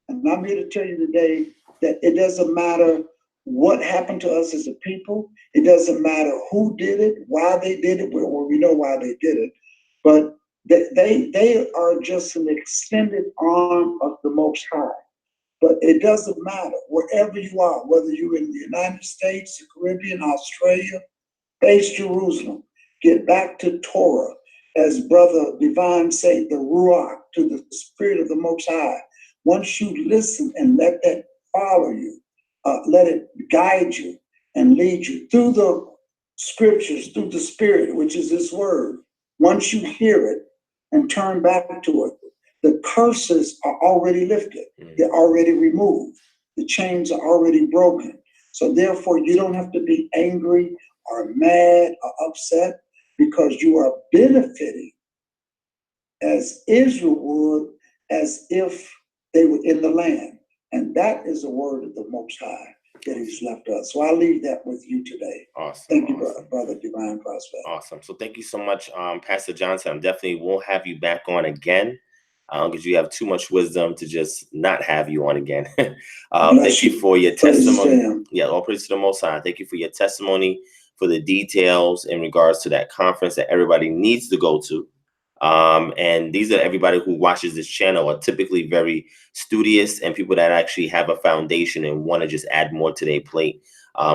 And I'm here to tell you today that it doesn't matter what happened to us as a people. It doesn't matter who did it, why they did it. Well, we know why they did it, but they are just an extended arm of the Most High. But it doesn't matter wherever you are, whether you're in the United States, the Caribbean, Australia, face Jerusalem, get back to Torah, as Brother Divine say, the Ruach, to the Spirit of the Most High. Once you listen and let that follow you, let it guide you and lead you through the scriptures, through the Spirit, which is this word. Once you hear it and turn back to it, the curses are already lifted. They're already removed. The chains are already broken. So therefore, you don't have to be angry or mad or upset, because you are benefiting as Israel would, as if they were in the land. And that is the word of the Most High that he's left us. So I'll leave that with you today. Awesome. Thank you, Brother DivineProspect. Awesome. So thank you so much, Pastor Johnson. I definitely will have you back on again, because you have too much wisdom to just not have you on again. Thank you for your testimony. Yeah, all praise to the Most High. Thank you for your testimony, for the details in regards to that conference that everybody needs to go to. And these are everybody who watches this channel are typically very studious and people that actually have a foundation and want to just add more to their plate,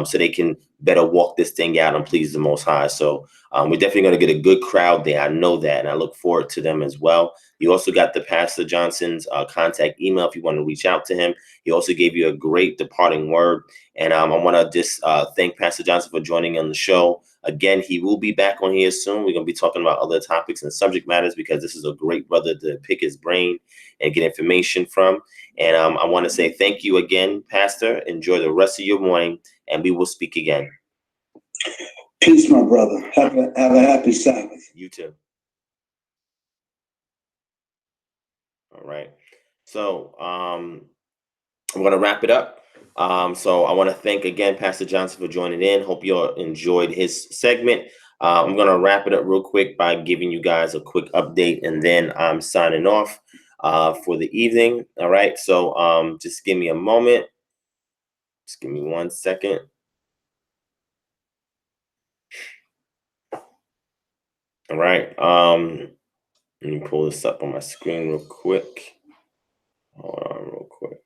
so they can better walk this thing out and please the Most High. So we're definitely going to get a good crowd there. I know that, and I look forward to them as well. You also got the Pastor Johnson's contact email if you want to reach out to him. He also gave you a great departing word. And I want to just thank Pastor Johnson for joining on the show. Again, he will be back on here soon. We're going to be talking about other topics and subject matters, because this is a great brother to pick his brain and get information from. And I want to say thank you again, Pastor. Enjoy the rest of your morning, and we will speak again. Peace, my brother. Have a happy Sabbath. You too. All right. So I'm going to wrap it up. So I want to thank again Pastor Johnson for joining in. Hope you all enjoyed his segment. I'm going to wrap it up real quick by giving you guys a quick update, and then I'm signing off for the evening. All right. So just give me a moment. Just give me 1 second. All right. Let me pull this up on my screen real quick. Hold on real quick.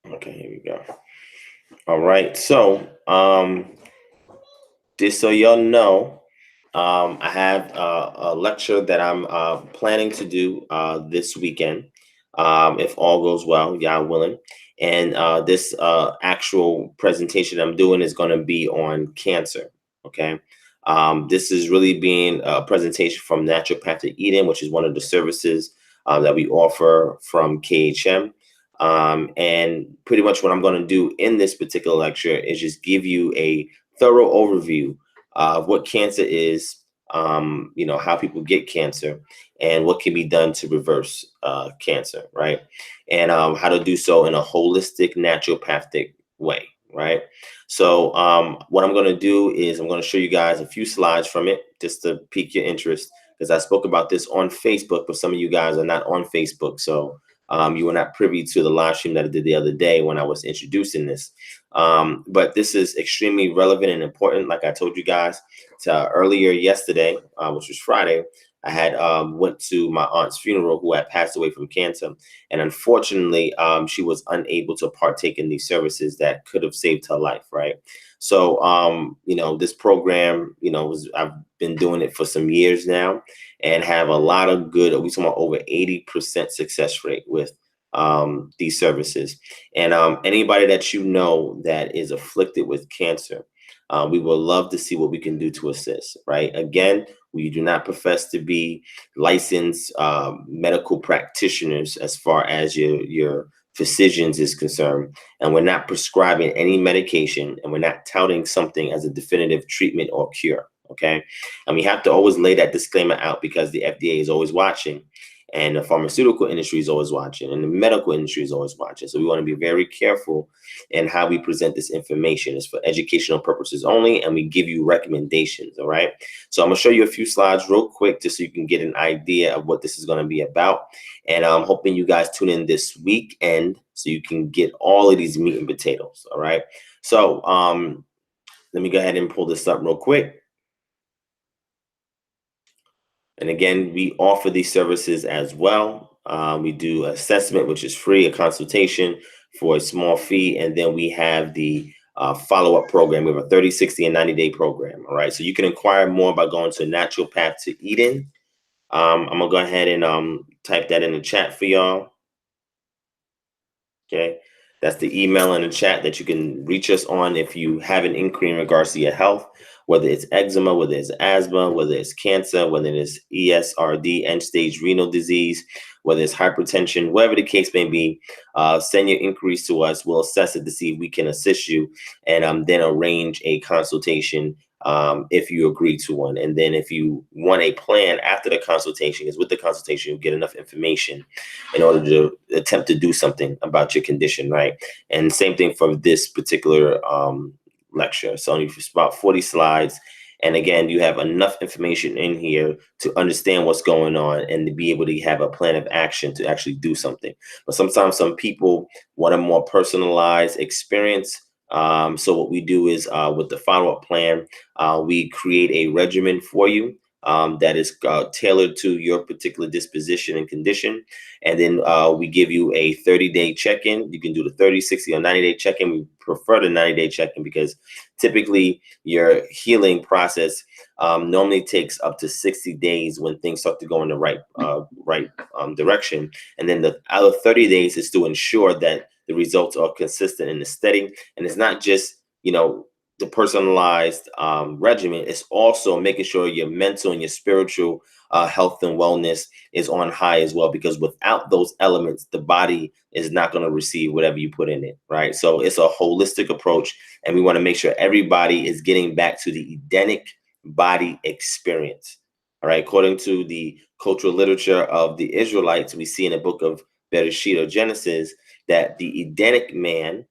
Okay, here we go. All right. So just so y'all know, I have a lecture that I'm planning to do this weekend, if all goes well, Yah willing. And this actual presentation I'm doing is going to be on cancer. Okay. This is really being a presentation from Naturopathic Eden, which is one of the services that we offer from KHM. And pretty much what I'm going to do in this particular lecture is just give you a thorough overview of what cancer is, how people get cancer, and what can be done to reverse cancer, right? And how to do so in a holistic, naturopathic way, right? So what I'm going to do is I'm going to show you guys a few slides from it just to pique your interest, because I spoke about this on Facebook, but some of you guys are not on Facebook. So you were not privy to the live stream that I did the other day when I was introducing this. But this is extremely relevant and important. Like I told you guys earlier yesterday, which was Friday, I had went to my aunt's funeral, who had passed away from cancer. And unfortunately, she was unable to partake in these services that could have saved her life, right? So, this program, I've been doing it for some years now and have a lot of good, we're talking about over 80% success rate with these services. And anybody that that is afflicted with cancer, We would love to see what we can do to assist, right? Again, we do not profess to be licensed medical practitioners as far as your physicians is concerned, and we're not prescribing any medication, and we're not touting something as a definitive treatment or cure, okay? And we have to always lay that disclaimer out because the FDA is always watching, and the pharmaceutical industry is always watching, and the medical industry is always watching. So we want to be very careful in how we present this information. It's for educational purposes only, and we give you recommendations, all right? So I'm going to show you a few slides real quick just so you can get an idea of what this is going to be about. And I'm hoping you guys tune in this weekend so you can get all of these meat and potatoes, all right? So let me go ahead and pull this up real quick. And again, we offer these services as well. We do assessment, which is free, a consultation for a small fee. And then we have the follow-up program. We have a 30, 60, and 90-day program. All right. So you can inquire more by going to Natural Path to Eden. I'm going to go ahead and type that in the chat for y'all. Okay. That's the email in the chat that you can reach us on if you have an inquiry in regards to your health, whether it's eczema, whether it's asthma, whether it's cancer, whether it's ESRD, end-stage renal disease, whether it's hypertension, whatever the case may be. Send your inquiries to us. We'll assess it to see if we can assist you, and then arrange a consultation if you agree to one. And then if you want a plan after the consultation, because with the consultation, you get enough information in order to attempt to do something about your condition, right? And same thing for this particular lecture. So only about 40 slides. And again, you have enough information in here to understand what's going on and to be able to have a plan of action to actually do something. But sometimes some people want a more personalized experience. So what we do is with the follow-up plan, we create a regimen for you that is tailored to your particular disposition and condition. And then we give you a 30-day check-in. You can do the 30, 60, or 90-day check-in. We prefer the 90-day check-in because typically your healing process normally takes up to 60 days when things start to go in the right direction. And then the other 30 days is to ensure that the results are consistent and steady. And it's not just, the personalized regimen. It's also making sure your mental and your spiritual health and wellness is on high as well, because without those elements, the body is not going to receive whatever you put in it, right? So it's a holistic approach, and we want to make sure everybody is getting back to the Edenic body experience, all right? According to the cultural literature of the Israelites, we see in the book of Bereshit or Genesis that the Edenic man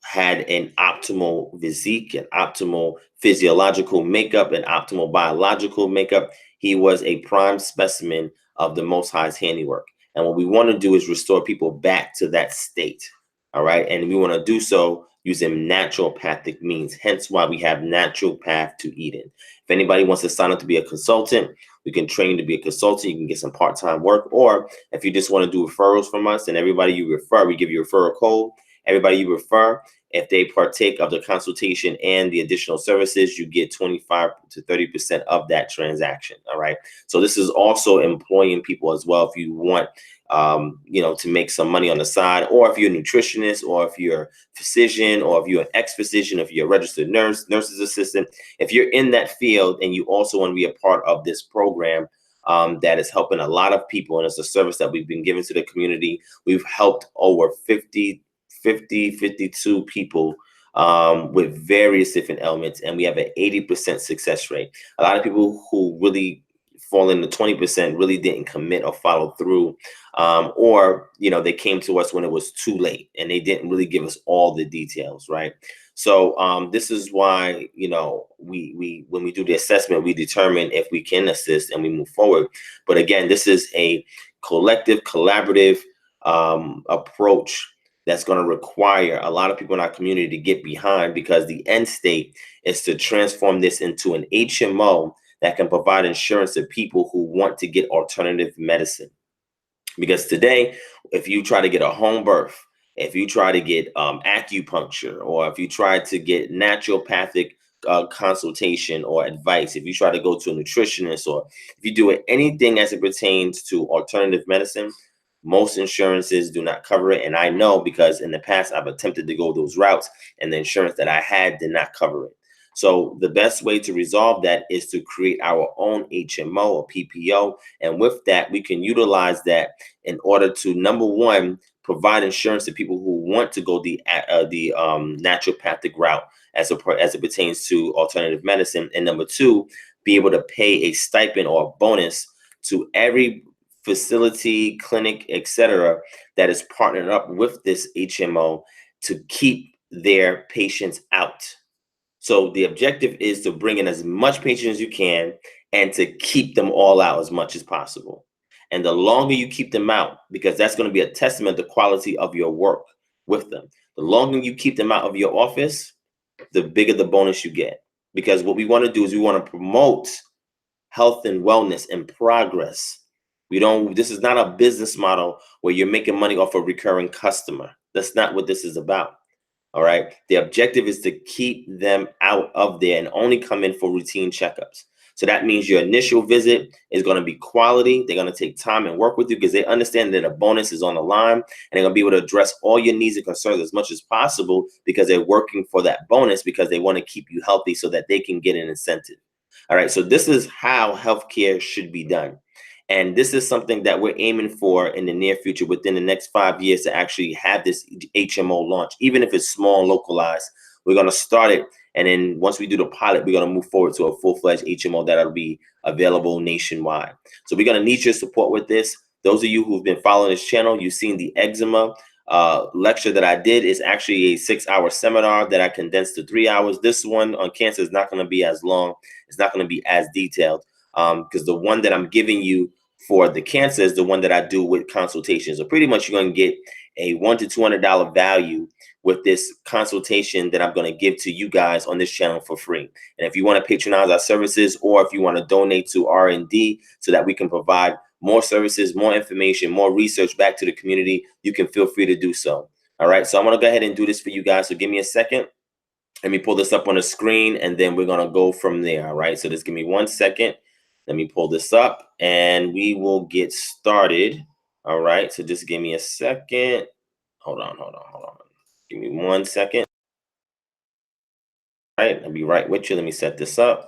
had an optimal physique, an optimal physiological makeup, an optimal biological makeup. He was a prime specimen of the Most High's handiwork. And what we want to do is restore people back to that state. All right. And we want to do so using naturopathic means, hence why we have Natural Path to Eden. If anybody wants to sign up to be a consultant, we can train to be a consultant. You can get some part-time work. Or if you just want to do referrals from us, and everybody you refer, we give you a referral code. Everybody you refer, if they partake of the consultation and the additional services, you get 25 to 30% of that transaction. All right. So this is also employing people as well. If you want, to make some money on the side, or if you're a nutritionist, or if you're a physician, or if you're an ex-physician, if you're a registered nurse, nurse's assistant, if you're in that field and you also want to be a part of this program, that is helping a lot of people, and it's a service that we've been giving to the community. We've helped over 52 people with various different elements, and we have an 80% success rate. A lot of people who really fall in the 20% really didn't commit or follow through, or they came to us when it was too late and they didn't really give us all the details, right? So this is why we when we do the assessment, we determine if we can assist and we move forward. But again, this is a collective, collaborative approach that's going to require a lot of people in our community to get behind, because the end state is to transform this into an HMO that can provide insurance to people who want to get alternative medicine. Because today, if you try to get a home birth, if you try to get acupuncture, or if you try to get naturopathic consultation or advice, if you try to go to a nutritionist, or if you do anything as it pertains to alternative medicine, Most insurances do not cover it. And I know because in the past I've attempted to go those routes and the insurance that I had did not cover it. So the best way to resolve that is to create our own HMO or PPO. And with that, we can utilize that in order to, number one, provide insurance to people who want to go the naturopathic route as it pertains to alternative medicine. And number two, be able to pay a stipend or a bonus to every facility, clinic, etc., that is partnered up with this HMO to keep their patients out. So the objective is to bring in as much patients as you can and to keep them all out as much as possible. And the longer you keep them out, because that's going to be a testament to the quality of your work with them. The longer you keep them out of your office, the bigger the bonus you get. Because what we want to do is we want to promote health and wellness and progress. This is not a business model where you're making money off a recurring customer. That's not what this is about. All right. The objective is to keep them out of there and only come in for routine checkups. So that means your initial visit is going to be quality. They're going to take time and work with you because they understand that a bonus is on the line, and they're going to be able to address all your needs and concerns as much as possible because they're working for that bonus because they want to keep you healthy so that they can get an incentive. All right. So this is how healthcare should be done. And this is something that we're aiming for in the near future, within the next 5 years, to actually have this HMO launch. Even if it's small and localized, we're going to start it. And then once we do the pilot, we're going to move forward to a full-fledged HMO that'll be available nationwide. So we're going to need your support with this. Those of you who've been following this channel, you've seen the eczema lecture that I did. Is actually a 6-hour seminar that I condensed to 3 hours. This one on cancer is not going to be as long. It's not going to be as detailed because the one that I'm giving you for the cancer is the one that I do with consultations. So pretty much you're going to get a $100 to $200 value with this consultation that I'm going to give to you guys on this channel for free. And if you want to patronize our services, or if you want to donate to R&D so that we can provide more services, more information, more research back to the community, you can feel free to do so. All right. So I'm going to go ahead and do this for you guys. So give me a second. Let me pull this up on the screen and then we're going to go from there. All right. So just give me 1 second. Let me pull this up and we will get started. All right. So just give me a second. Hold on. Give me 1 second. All right. I'll be right with you. Let me set this up.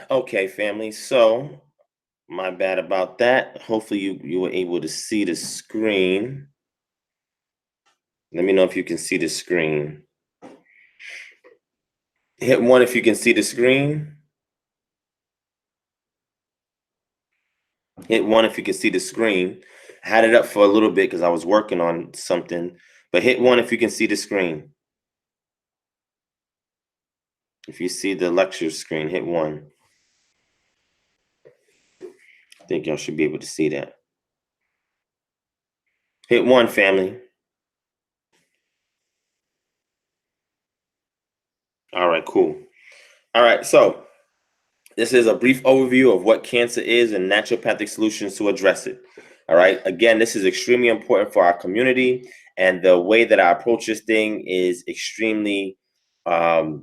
Okay, family. So my bad about that. Hopefully you were able to see the screen. Let me know if you can see the screen. Hit 1 if you can see the screen. Hit 1 if you can see the screen. I had it up for a little bit because I was working on something, but hit 1 if you can see the screen. If you see the lecture screen, hit 1. I think y'all should be able to see that. Hit 1, family. All right, cool. All right, so this is a brief overview of what cancer is and naturopathic solutions to address it. All right. Again, this is extremely important for our community, and the way that I approach this thing is extremely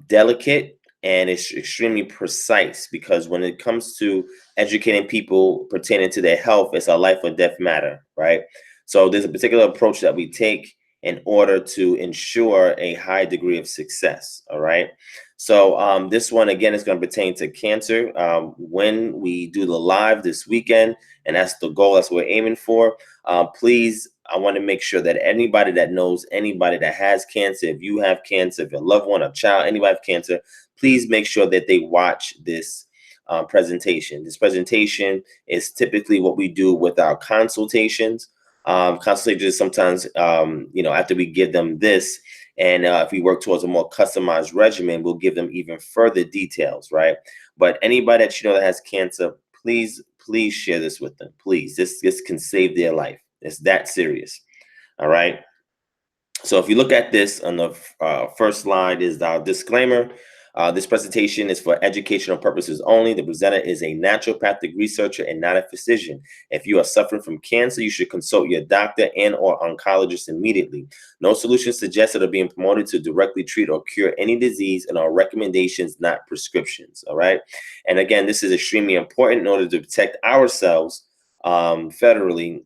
delicate, and it's extremely precise, because when it comes to educating people pertaining to their health, it's a life or death matter, right? So there's a particular approach that we take in order to ensure a high degree of success. All right. So this one, again, is going to pertain to cancer. When we do the live this weekend, and that's the goal, that's what we're aiming for, please, I want to make sure that anybody that knows anybody that has cancer, if you have cancer, if your loved one, a child, anybody have cancer, please make sure that they watch this presentation. This presentation is typically what we do with our consultations. Consultations sometimes, after we give them this, and if we work towards a more customized regimen, we'll give them even further details, right? But anybody that you know that has cancer, please share this with them. Please, this can save their life. It's that serious. All right. So if you look at this on the first slide is our disclaimer. This presentation is for educational purposes only. The presenter is a naturopathic researcher and not a physician. If you are suffering from cancer, you should consult your doctor and or oncologist immediately. No solutions suggested are being promoted to directly treat or cure any disease, and are recommendations, not prescriptions. All right. And again, this is extremely important in order to protect ourselves federally,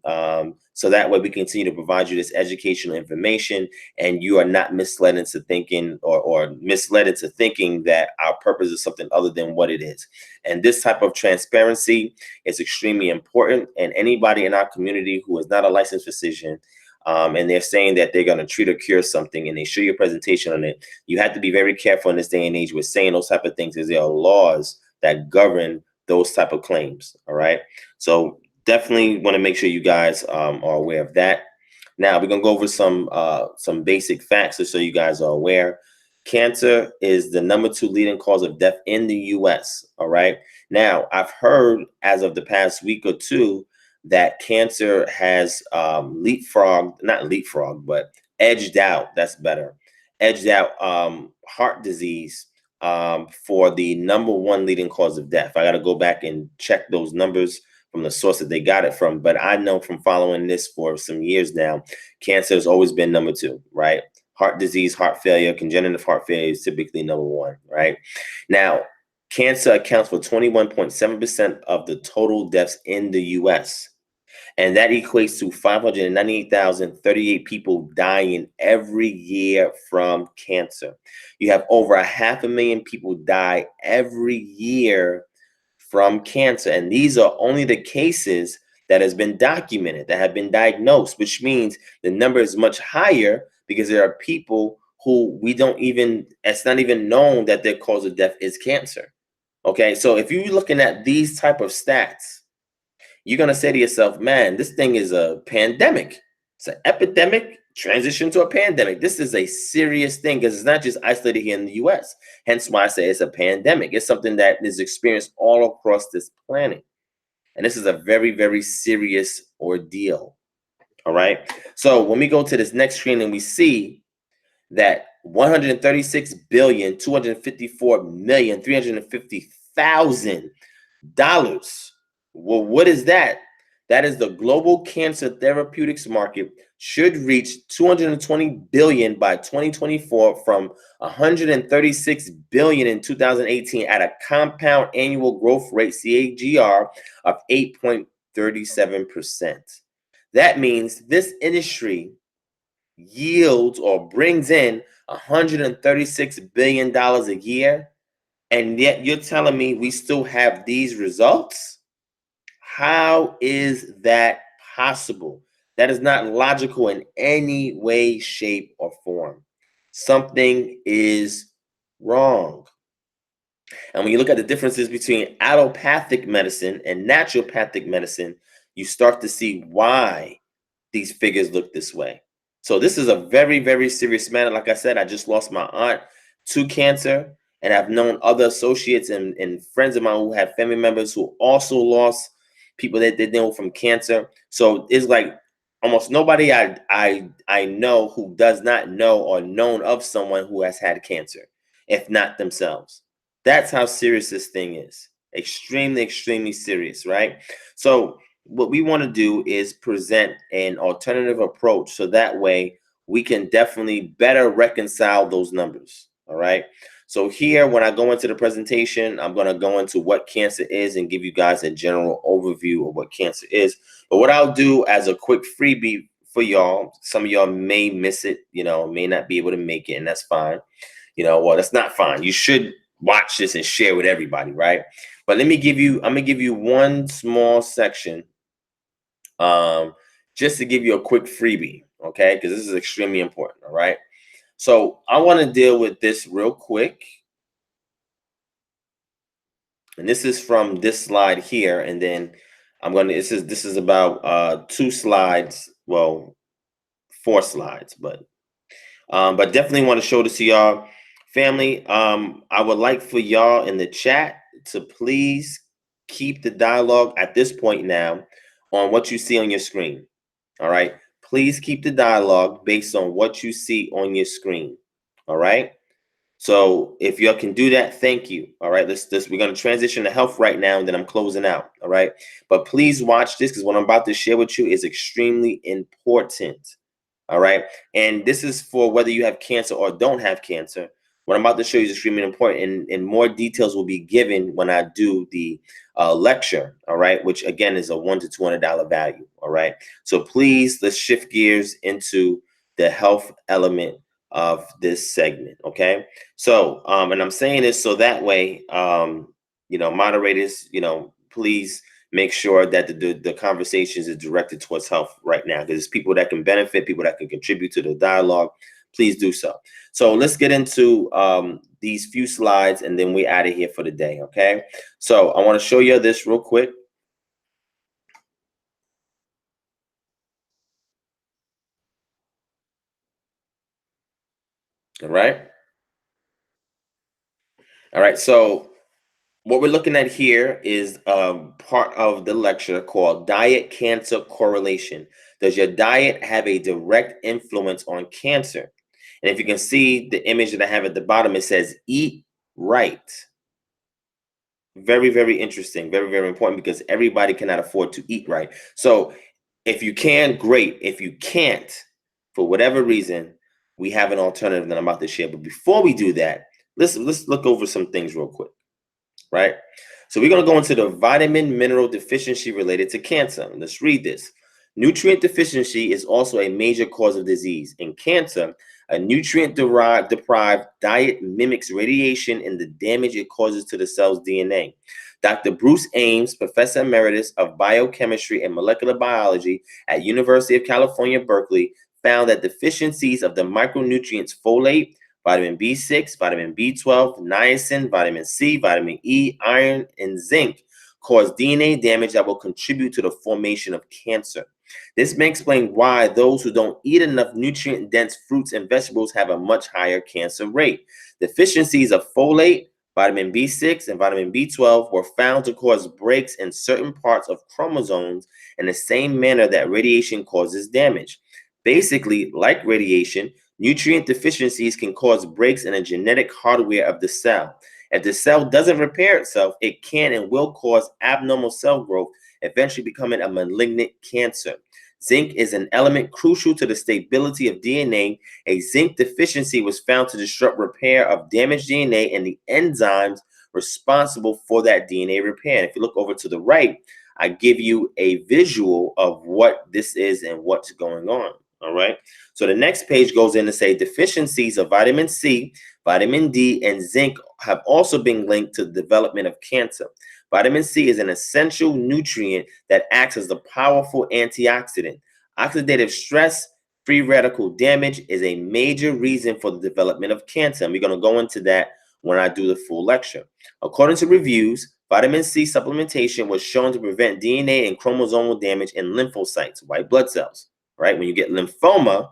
so that way we continue to provide you this educational information, and you are not misled into thinking or misled into thinking that our purpose is something other than what it is. And this type of transparency is extremely important. And anybody in our community who is not a licensed physician, and they're saying that they're going to treat or cure something, and they show you a presentation on it, you have to be very careful in this day and age with saying those type of things, because there are laws that govern those type of claims. All right. So definitely want to make sure you guys are aware of that. Now we're gonna go over some basic facts just so you guys are aware. Cancer is the #2 leading cause of death in the U.S. All right. Now I've heard as of the past week or two that cancer has but edged out. That's better. Edged out heart disease for the #1 leading cause of death. I got to go back and check those numbers from the source that they got it from. But I know from following this for some years now, cancer has always been #2, right? Heart disease, heart failure, congenital heart failure is typically #1, right? Now, cancer accounts for 21.7% of the total deaths in the US. And that equates to 598,038 people dying every year from cancer. You have over 500,000 people die every year from cancer. And these are only the cases that has been documented, that have been diagnosed, which means the number is much higher, because there are people who it's not even known that their cause of death is cancer. Okay, so if you're looking at these type of stats, you're going to say to yourself, man, this thing is a pandemic. It's an epidemic transition to a pandemic. This is a serious thing, because it's not just isolated here in the US. Hence why I say it's a pandemic. It's something that is experienced all across this planet. And this is a very, very serious ordeal. All right. So when we go to this next screen and we see that 136,254,350,000. Well, what is that? That is the global cancer therapeutics market should reach 220 billion by 2024 from 136 billion in 2018 at a compound annual growth rate, CAGR, of 8.37%. That means this industry yields or brings in $136 billion a year. And yet you're telling me we still have these results? How is that possible? That is not logical in any way, shape, or form. Something is wrong. And when you look at the differences between allopathic medicine and naturopathic medicine, you start to see why these figures look this way. So this is a very, very serious matter. Like I said, I just lost my aunt to cancer, and I've known other associates and friends of mine who have family members who also lost people that they know from cancer. So it's like almost nobody I know who does not know or known of someone who has had cancer, if not themselves. That's how serious this thing is. Extremely, extremely serious, right? So what we want to do is present an alternative approach so that way we can definitely better reconcile those numbers. All right. So here, when I go into the presentation, I'm going to go into what cancer is and give you guys a general overview of what cancer is. But what I'll do as a quick freebie for y'all, some of y'all may miss it, may not be able to make it, and that's fine. Well, that's not fine. You should watch this and share with everybody, right? But I'm gonna give you one small section just to give you a quick freebie, okay? Because this is extremely important, all right? So I want to deal with this real quick. And this is from this slide here, and then this is about 2 slides, well, 4 slides, but definitely want to show this to y'all. Family, I would like for y'all in the chat to please keep the dialogue at this point now on what you see on your screen. All right. Please keep the dialogue based on what you see on your screen. All right. So if y'all can do that, thank you. All right. We're going to transition to health right now, and then I'm closing out. All right. But please watch this, because what I'm about to share with you is extremely important. All right. And this is for whether you have cancer or don't have cancer. What I'm about to show you is extremely important, and more details will be given when I do the lecture. All right. Which again is a $100 to $200 value. All right. So please, let's shift gears into the health element of this segment. Okay. So, and I'm saying this so that way, moderators, please make sure that the conversations is directed towards health right now, because it's people that can benefit, people that can contribute to the dialogue. Please do so. So let's get into these few slides, and then we're out of here for the day. Okay. So I want to show you this real quick. All right. All right. So what we're looking at here is part of the lecture called Diet Cancer Correlation. Does your diet have a direct influence on cancer? And if you can see the image that I have at the bottom, it says eat right. Very, very interesting. Very, very important, because everybody cannot afford to eat right. So if you can, great. If you can't, for whatever reason, we have an alternative that I'm about to share. But before we do that, let's look over some things real quick. Right? So we're going to go into the vitamin mineral deficiency related to cancer. Let's read this. Nutrient deficiency is also a major cause of disease. In cancer, a nutrient-deprived diet mimics radiation in the damage it causes to the cell's DNA. Dr. Bruce Ames, Professor Emeritus of Biochemistry and Molecular Biology at University of California, Berkeley, found that deficiencies of the micronutrients folate, vitamin B6, vitamin B12, niacin, vitamin C, vitamin E, iron, and zinc cause DNA damage that will contribute to the formation of cancer. This may explain why those who don't eat enough nutrient-dense fruits and vegetables have a much higher cancer rate. Deficiencies of folate, vitamin B6, and vitamin B12 were found to cause breaks in certain parts of chromosomes in the same manner that radiation causes damage. Basically, like radiation, nutrient deficiencies can cause breaks in the genetic hardware of the cell. If the cell doesn't repair itself, it can and will cause abnormal cell growth, eventually becoming a malignant cancer. Zinc is an element crucial to the stability of DNA. A zinc deficiency was found to disrupt repair of damaged DNA and the enzymes responsible for that DNA repair. And if you look over to the right, I give you a visual of what this is and what's going on. All right. So the next page goes in to say deficiencies of vitamin C, Vitamin D and zinc have also been linked to the development of cancer. Vitamin C is an essential nutrient that acts as a powerful antioxidant. Oxidative stress, free radical damage is a major reason for the development of cancer. And we're going to go into that when I do the full lecture. According to reviews, vitamin C supplementation was shown to prevent DNA and chromosomal damage in lymphocytes, white blood cells, right? When you get lymphoma,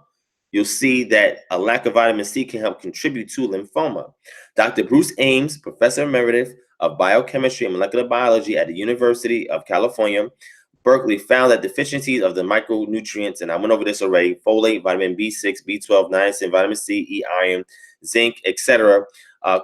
you'll see that a lack of vitamin C can help contribute to lymphoma. Dr. Bruce Ames, Professor Emeritus of Biochemistry and Molecular Biology at the University of California, Berkeley, found that deficiencies of the micronutrients, and I went over this already, folate, vitamin B6, B12, niacin, vitamin C, E, iron, zinc, etc.,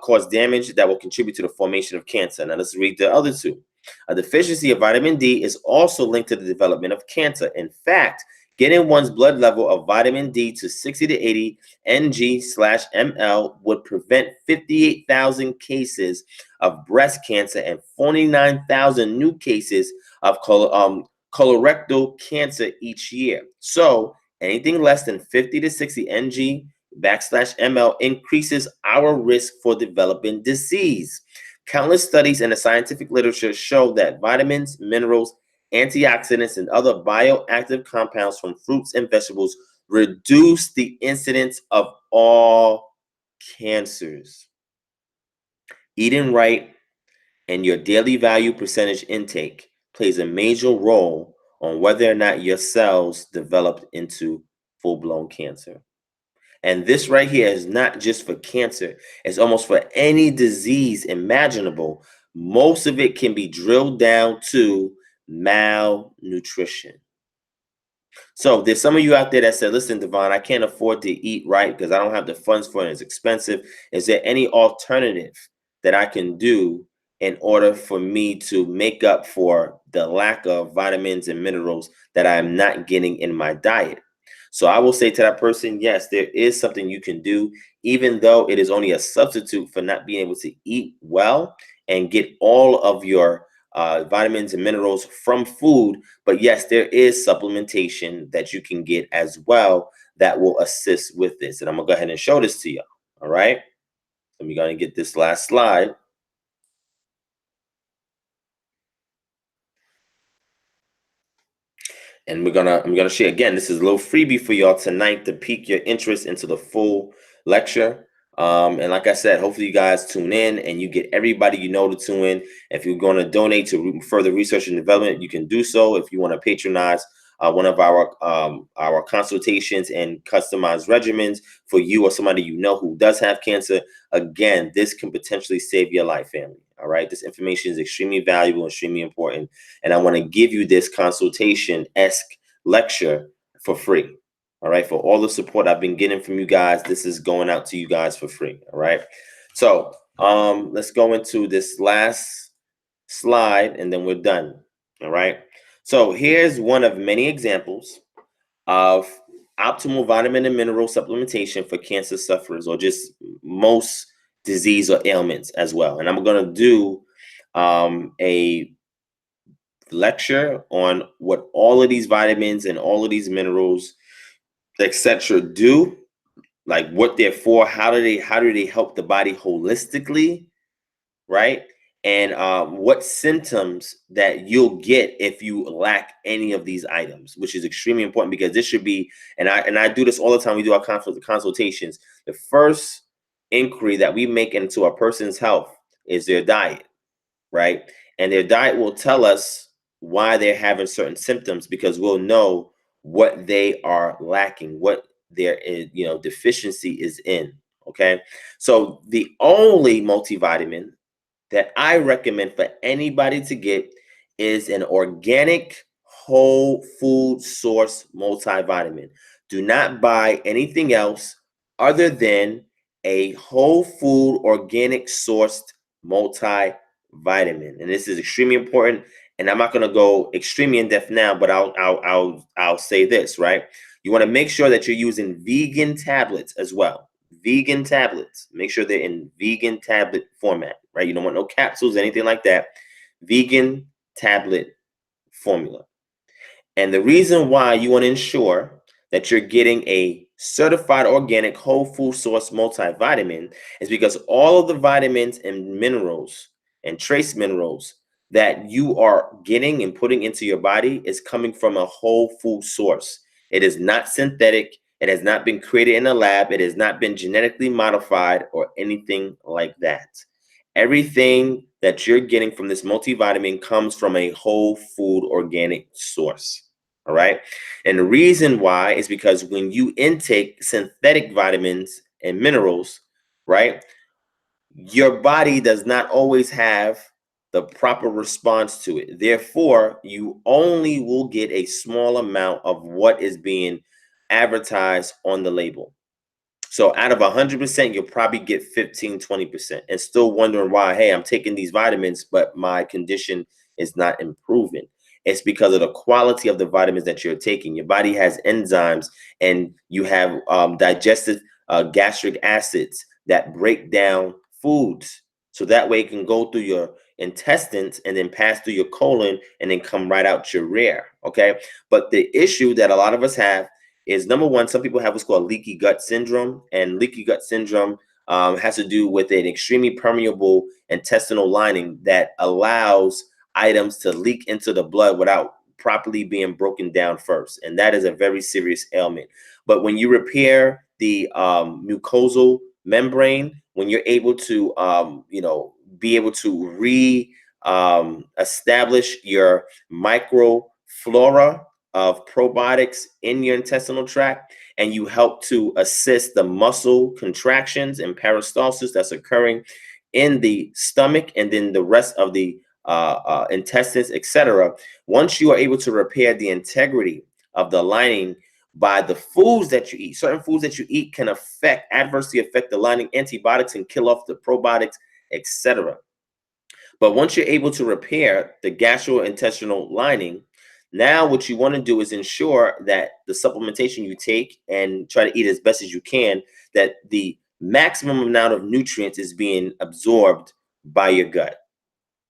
cause damage that will contribute to the formation of cancer. Now let's read the other two. A deficiency of vitamin D is also linked to the development of cancer. In fact, getting one's blood level of vitamin D to 60 to 80 ng/ml would prevent 58,000 cases of breast cancer and 49,000 new cases of colorectal cancer each year. So anything less than 50 to 60 ng/ml increases our risk for developing disease. Countless studies in the scientific literature show that vitamins, minerals, antioxidants, and other bioactive compounds from fruits and vegetables reduce the incidence of all cancers. Eating right and your daily value percentage intake plays a major role on whether or not your cells developed into full-blown cancer. And this right here is not just for cancer. It's almost for any disease imaginable. Most of it can be drilled down to malnutrition. So there's some of you out there that said, listen, Divine, I can't afford to eat right because I don't have the funds for it. It's expensive. Is there any alternative that I can do in order for me to make up for the lack of vitamins and minerals that I'm not getting in my diet? So I will say to that person, yes, there is something you can do, even though it is only a substitute for not being able to eat well and get all of your vitamins and minerals from food. But yes, there is supplementation that you can get as well that will assist with this. And I'm gonna go ahead and show this to you. All right. So we're gonna get this last slide. And I'm gonna share again. This is a little freebie for y'all tonight to pique your interest into the full lecture. And like I said, hopefully you guys tune in and you get everybody you know to tune in. If you're going to donate to further research and development, you can do so. If you want to patronize one of our consultations and customized regimens for you or somebody you know who does have cancer, again, this can potentially save your life, family. All right, this information is extremely valuable, extremely important, and I want to give you this consultation-esque lecture for free. All right, for all the support I've been getting from you guys, this is going out to you guys for free. All right, so let's go into this last slide and then we're done. All right, so here's one of many examples of optimal vitamin and mineral supplementation for cancer sufferers or just most disease or ailments as well. And I'm going to do a lecture on what all of these vitamins and all of these minerals, etc., do, like what they're for, how do they help the body holistically, right? And what symptoms that you'll get if you lack any of these items, which is extremely important because this should be, and I do this all the time. We do our consultations. The first inquiry that we make into a person's health is their diet, right? And their diet will tell us why they're having certain symptoms because we'll know what they are lacking, what their deficiency is in. Okay, so the only multivitamin that I recommend for anybody to get is an organic whole food source multivitamin. Do not buy anything else other than a whole food organic sourced multivitamin. And this is extremely important. And I'm not going to go extremely in depth now, but I'll say this, right? You want to make sure that you're using vegan tablets as well. Vegan tablets. Make sure they're in vegan tablet format, right? You don't want no capsules, anything like that. Vegan tablet formula. And the reason why you want to ensure that you're getting a certified organic whole food source multivitamin is because all of the vitamins and minerals and trace minerals that you are getting and putting into your body is coming from a whole food source. It is not synthetic. It has not been created in a lab. It has not been genetically modified or anything like that. Everything that you're getting from this multivitamin comes from a whole food organic source. All right. And the reason why is because when you intake synthetic vitamins and minerals, right, your body does not always have the proper response to it. Therefore, you only will get a small amount of what is being advertised on the label. So out of 100%, you'll probably get 15, 20% and still wondering why, hey, I'm taking these vitamins, but my condition is not improving. It's because of the quality of the vitamins that you're taking. Your body has enzymes and you have digestive gastric acids that break down foods. So that way it can go through your intestines and then pass through your colon and then come right out your rear. Okay. But the issue that a lot of us have is, number one, some people have what's called leaky gut syndrome, and leaky gut syndrome has to do with an extremely permeable intestinal lining that allows items to leak into the blood without properly being broken down first, and that is a very serious ailment. But when you repair the mucosal membrane, when you're able to be able to establish your microflora of probiotics in your intestinal tract, and you help to assist the muscle contractions and peristalsis that's occurring in the stomach and then the rest of the intestines, etc. Once you are able to repair the integrity of the lining by the foods that you eat, certain foods that you eat can adversely affect the lining. Antibiotics and kill off the probiotics, etc. But once you're able to repair the gastrointestinal lining, now what you want to do is ensure that the supplementation you take and try to eat as best as you can, that the maximum amount of nutrients is being absorbed by your gut.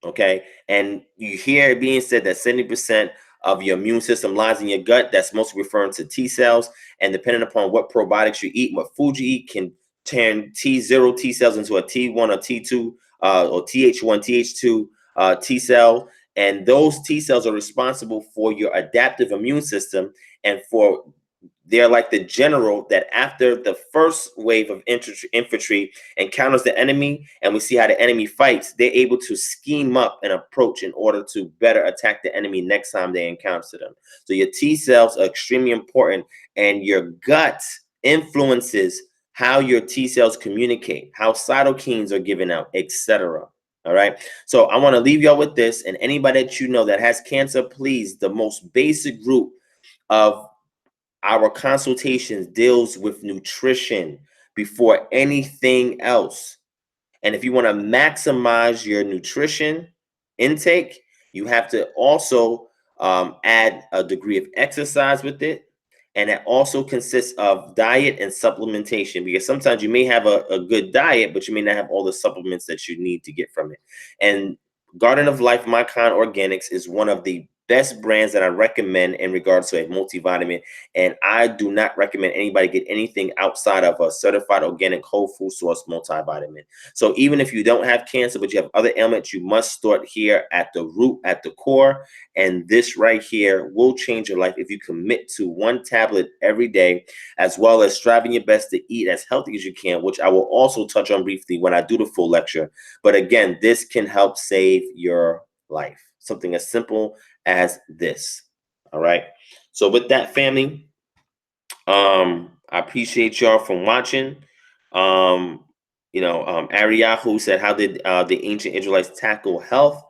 Okay. And you hear it being said that 70% of your immune system lies in your gut. That's mostly referring to T cells. And depending upon what probiotics you eat, what food you eat, can turn T0 T cells into a T1 or T2 or Th1, Th2 T cell. And those T cells are responsible for your adaptive immune system, and they're like the general that after the first wave of infantry encounters the enemy, and we see how the enemy fights, they're able to scheme up an approach in order to better attack the enemy next time they encounter them. So your T cells are extremely important, and your gut influences how your T cells communicate, how cytokines are given out, etc. All right. So I want to leave y'all with this, and anybody that you know that has cancer, please, the most basic group of our consultations deals with nutrition before anything else. And if you want to maximize your nutrition intake, you have to also add a degree of exercise with it. And it also consists of diet and supplementation, because sometimes you may have a good diet, but you may not have all the supplements that you need to get from it. And Garden of Life My Kind Organics is one of the best brands that I recommend in regards to a multivitamin. And I do not recommend anybody get anything outside of a certified organic whole food source multivitamin. So even if you don't have cancer, but you have other ailments, you must start here at the root, at the core. And this right here will change your life if you commit to one tablet every day, as well as striving your best to eat as healthy as you can, which I will also touch on briefly when I do the full lecture. But again, this can help save your life. Something as simple as this. All right. So with that, family, I appreciate y'all from watching. Ariyahu said, how did the ancient Israelites tackle health?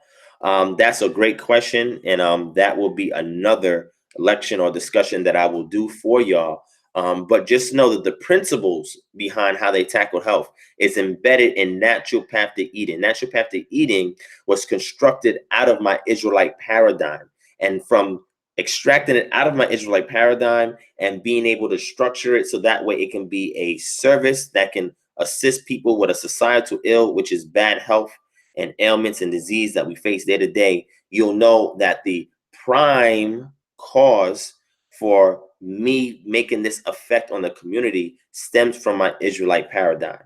That's a great question, and that will be another lection or discussion that I will do for y'all. But just know that the principles behind how they tackled health is embedded in naturopathic eating. Naturopathic eating was constructed out of my Israelite paradigm, and from extracting it out of my Israelite paradigm and being able to structure it so that way it can be a service that can assist people with a societal ill, which is bad health and ailments and disease that we face day to day, you'll know that the prime cause for me making this effect on the community stems from my Israelite paradigm.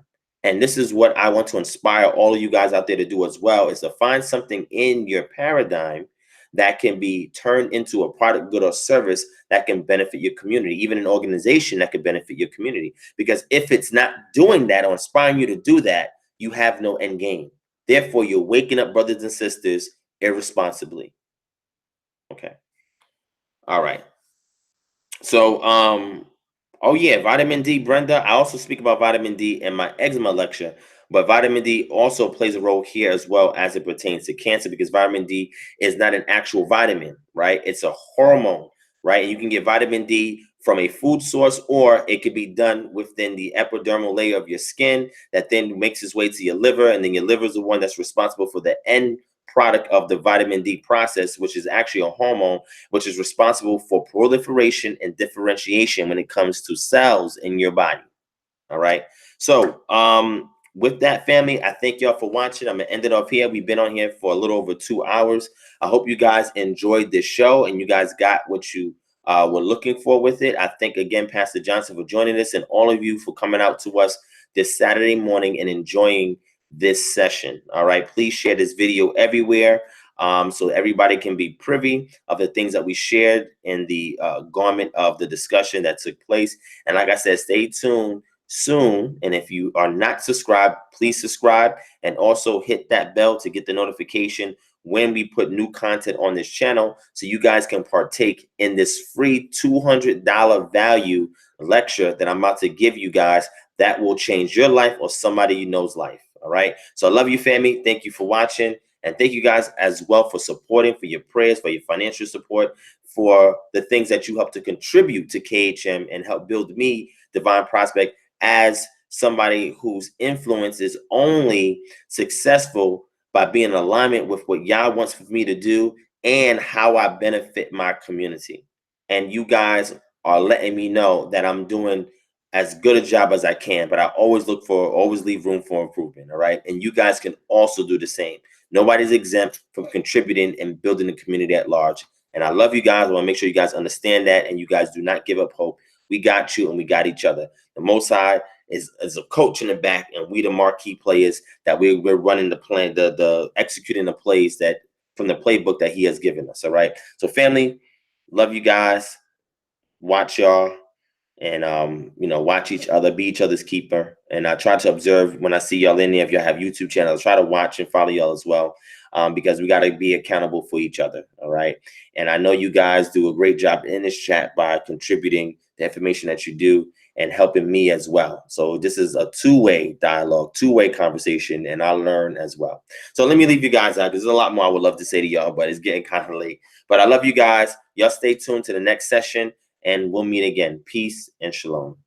And this is what I want to inspire all of you guys out there to do as well, is to find something in your paradigm that can be turned into a product, good, or service that can benefit your community, even an organization that can benefit your community. Because if it's not doing that or inspiring you to do that, you have no end game. Therefore, you're waking up brothers and sisters irresponsibly. Okay. All right. So, oh yeah, vitamin D, Brenda. I also speak about vitamin D in my eczema lecture, but vitamin D also plays a role here as well as it pertains to cancer, because vitamin D is not an actual vitamin, right? It's a hormone, right? And you can get vitamin D from a food source, or it could be done within the epidermal layer of your skin that then makes its way to your liver, and then your liver is the one that's responsible for the end product of the vitamin D process, which is actually a hormone, which is responsible for proliferation and differentiation when it comes to cells in your body. All right. So with that, family, I thank y'all for watching. I'm gonna end it off here. We've been on here for a little over 2 hours. I hope you guys enjoyed this show and you guys got what you were looking for with it. I thank again Pastor Johnson for joining us, and all of you for coming out to us this Saturday morning and enjoying this session. All right, please share this video everywhere, so everybody can be privy of the things that we shared in the garment of the discussion that took place. And like I said, stay tuned soon. And if you are not subscribed, please subscribe, and also hit that bell to get the notification when we put new content on this channel, so you guys can partake in this free $200 value lecture that I'm about to give you guys that will change your life or somebody you know's life. All right. So I love you, family. Thank you for watching. And thank you guys as well for supporting, for your prayers, for your financial support, for the things that you help to contribute to KHM and help build me, DivineProspect, as somebody whose influence is only successful by being in alignment with what Yah wants for me to do and how I benefit my community. And you guys are letting me know that I'm doing as good a job as I can, but I always leave room for improvement. All right. And you guys can also do the same. Nobody's exempt from contributing and building the community at large. And I love you guys. I want to make sure you guys understand that, and you guys do not give up hope. We got you and we got each other. The Most High is a coach in the back, and we the marquee players that we're running the plan, the executing the plays that from the playbook that he has given us. All right. So family, love you guys. Watch y'all. And watch each other, be each other's keeper. And I try to observe when I see y'all in there. If y'all have YouTube channels, try to watch and follow y'all as well, because we got to be accountable for each other. All right. And I know you guys do a great job in this chat by contributing the information that you do and helping me as well. So this is a two-way dialogue, two-way conversation, and I learn as well. So let me leave you guys out. There's a lot more I would love to say to y'all, but it's getting kind of late. But I love you guys. Y'all stay tuned to the next session, and we'll meet again. Peace and shalom.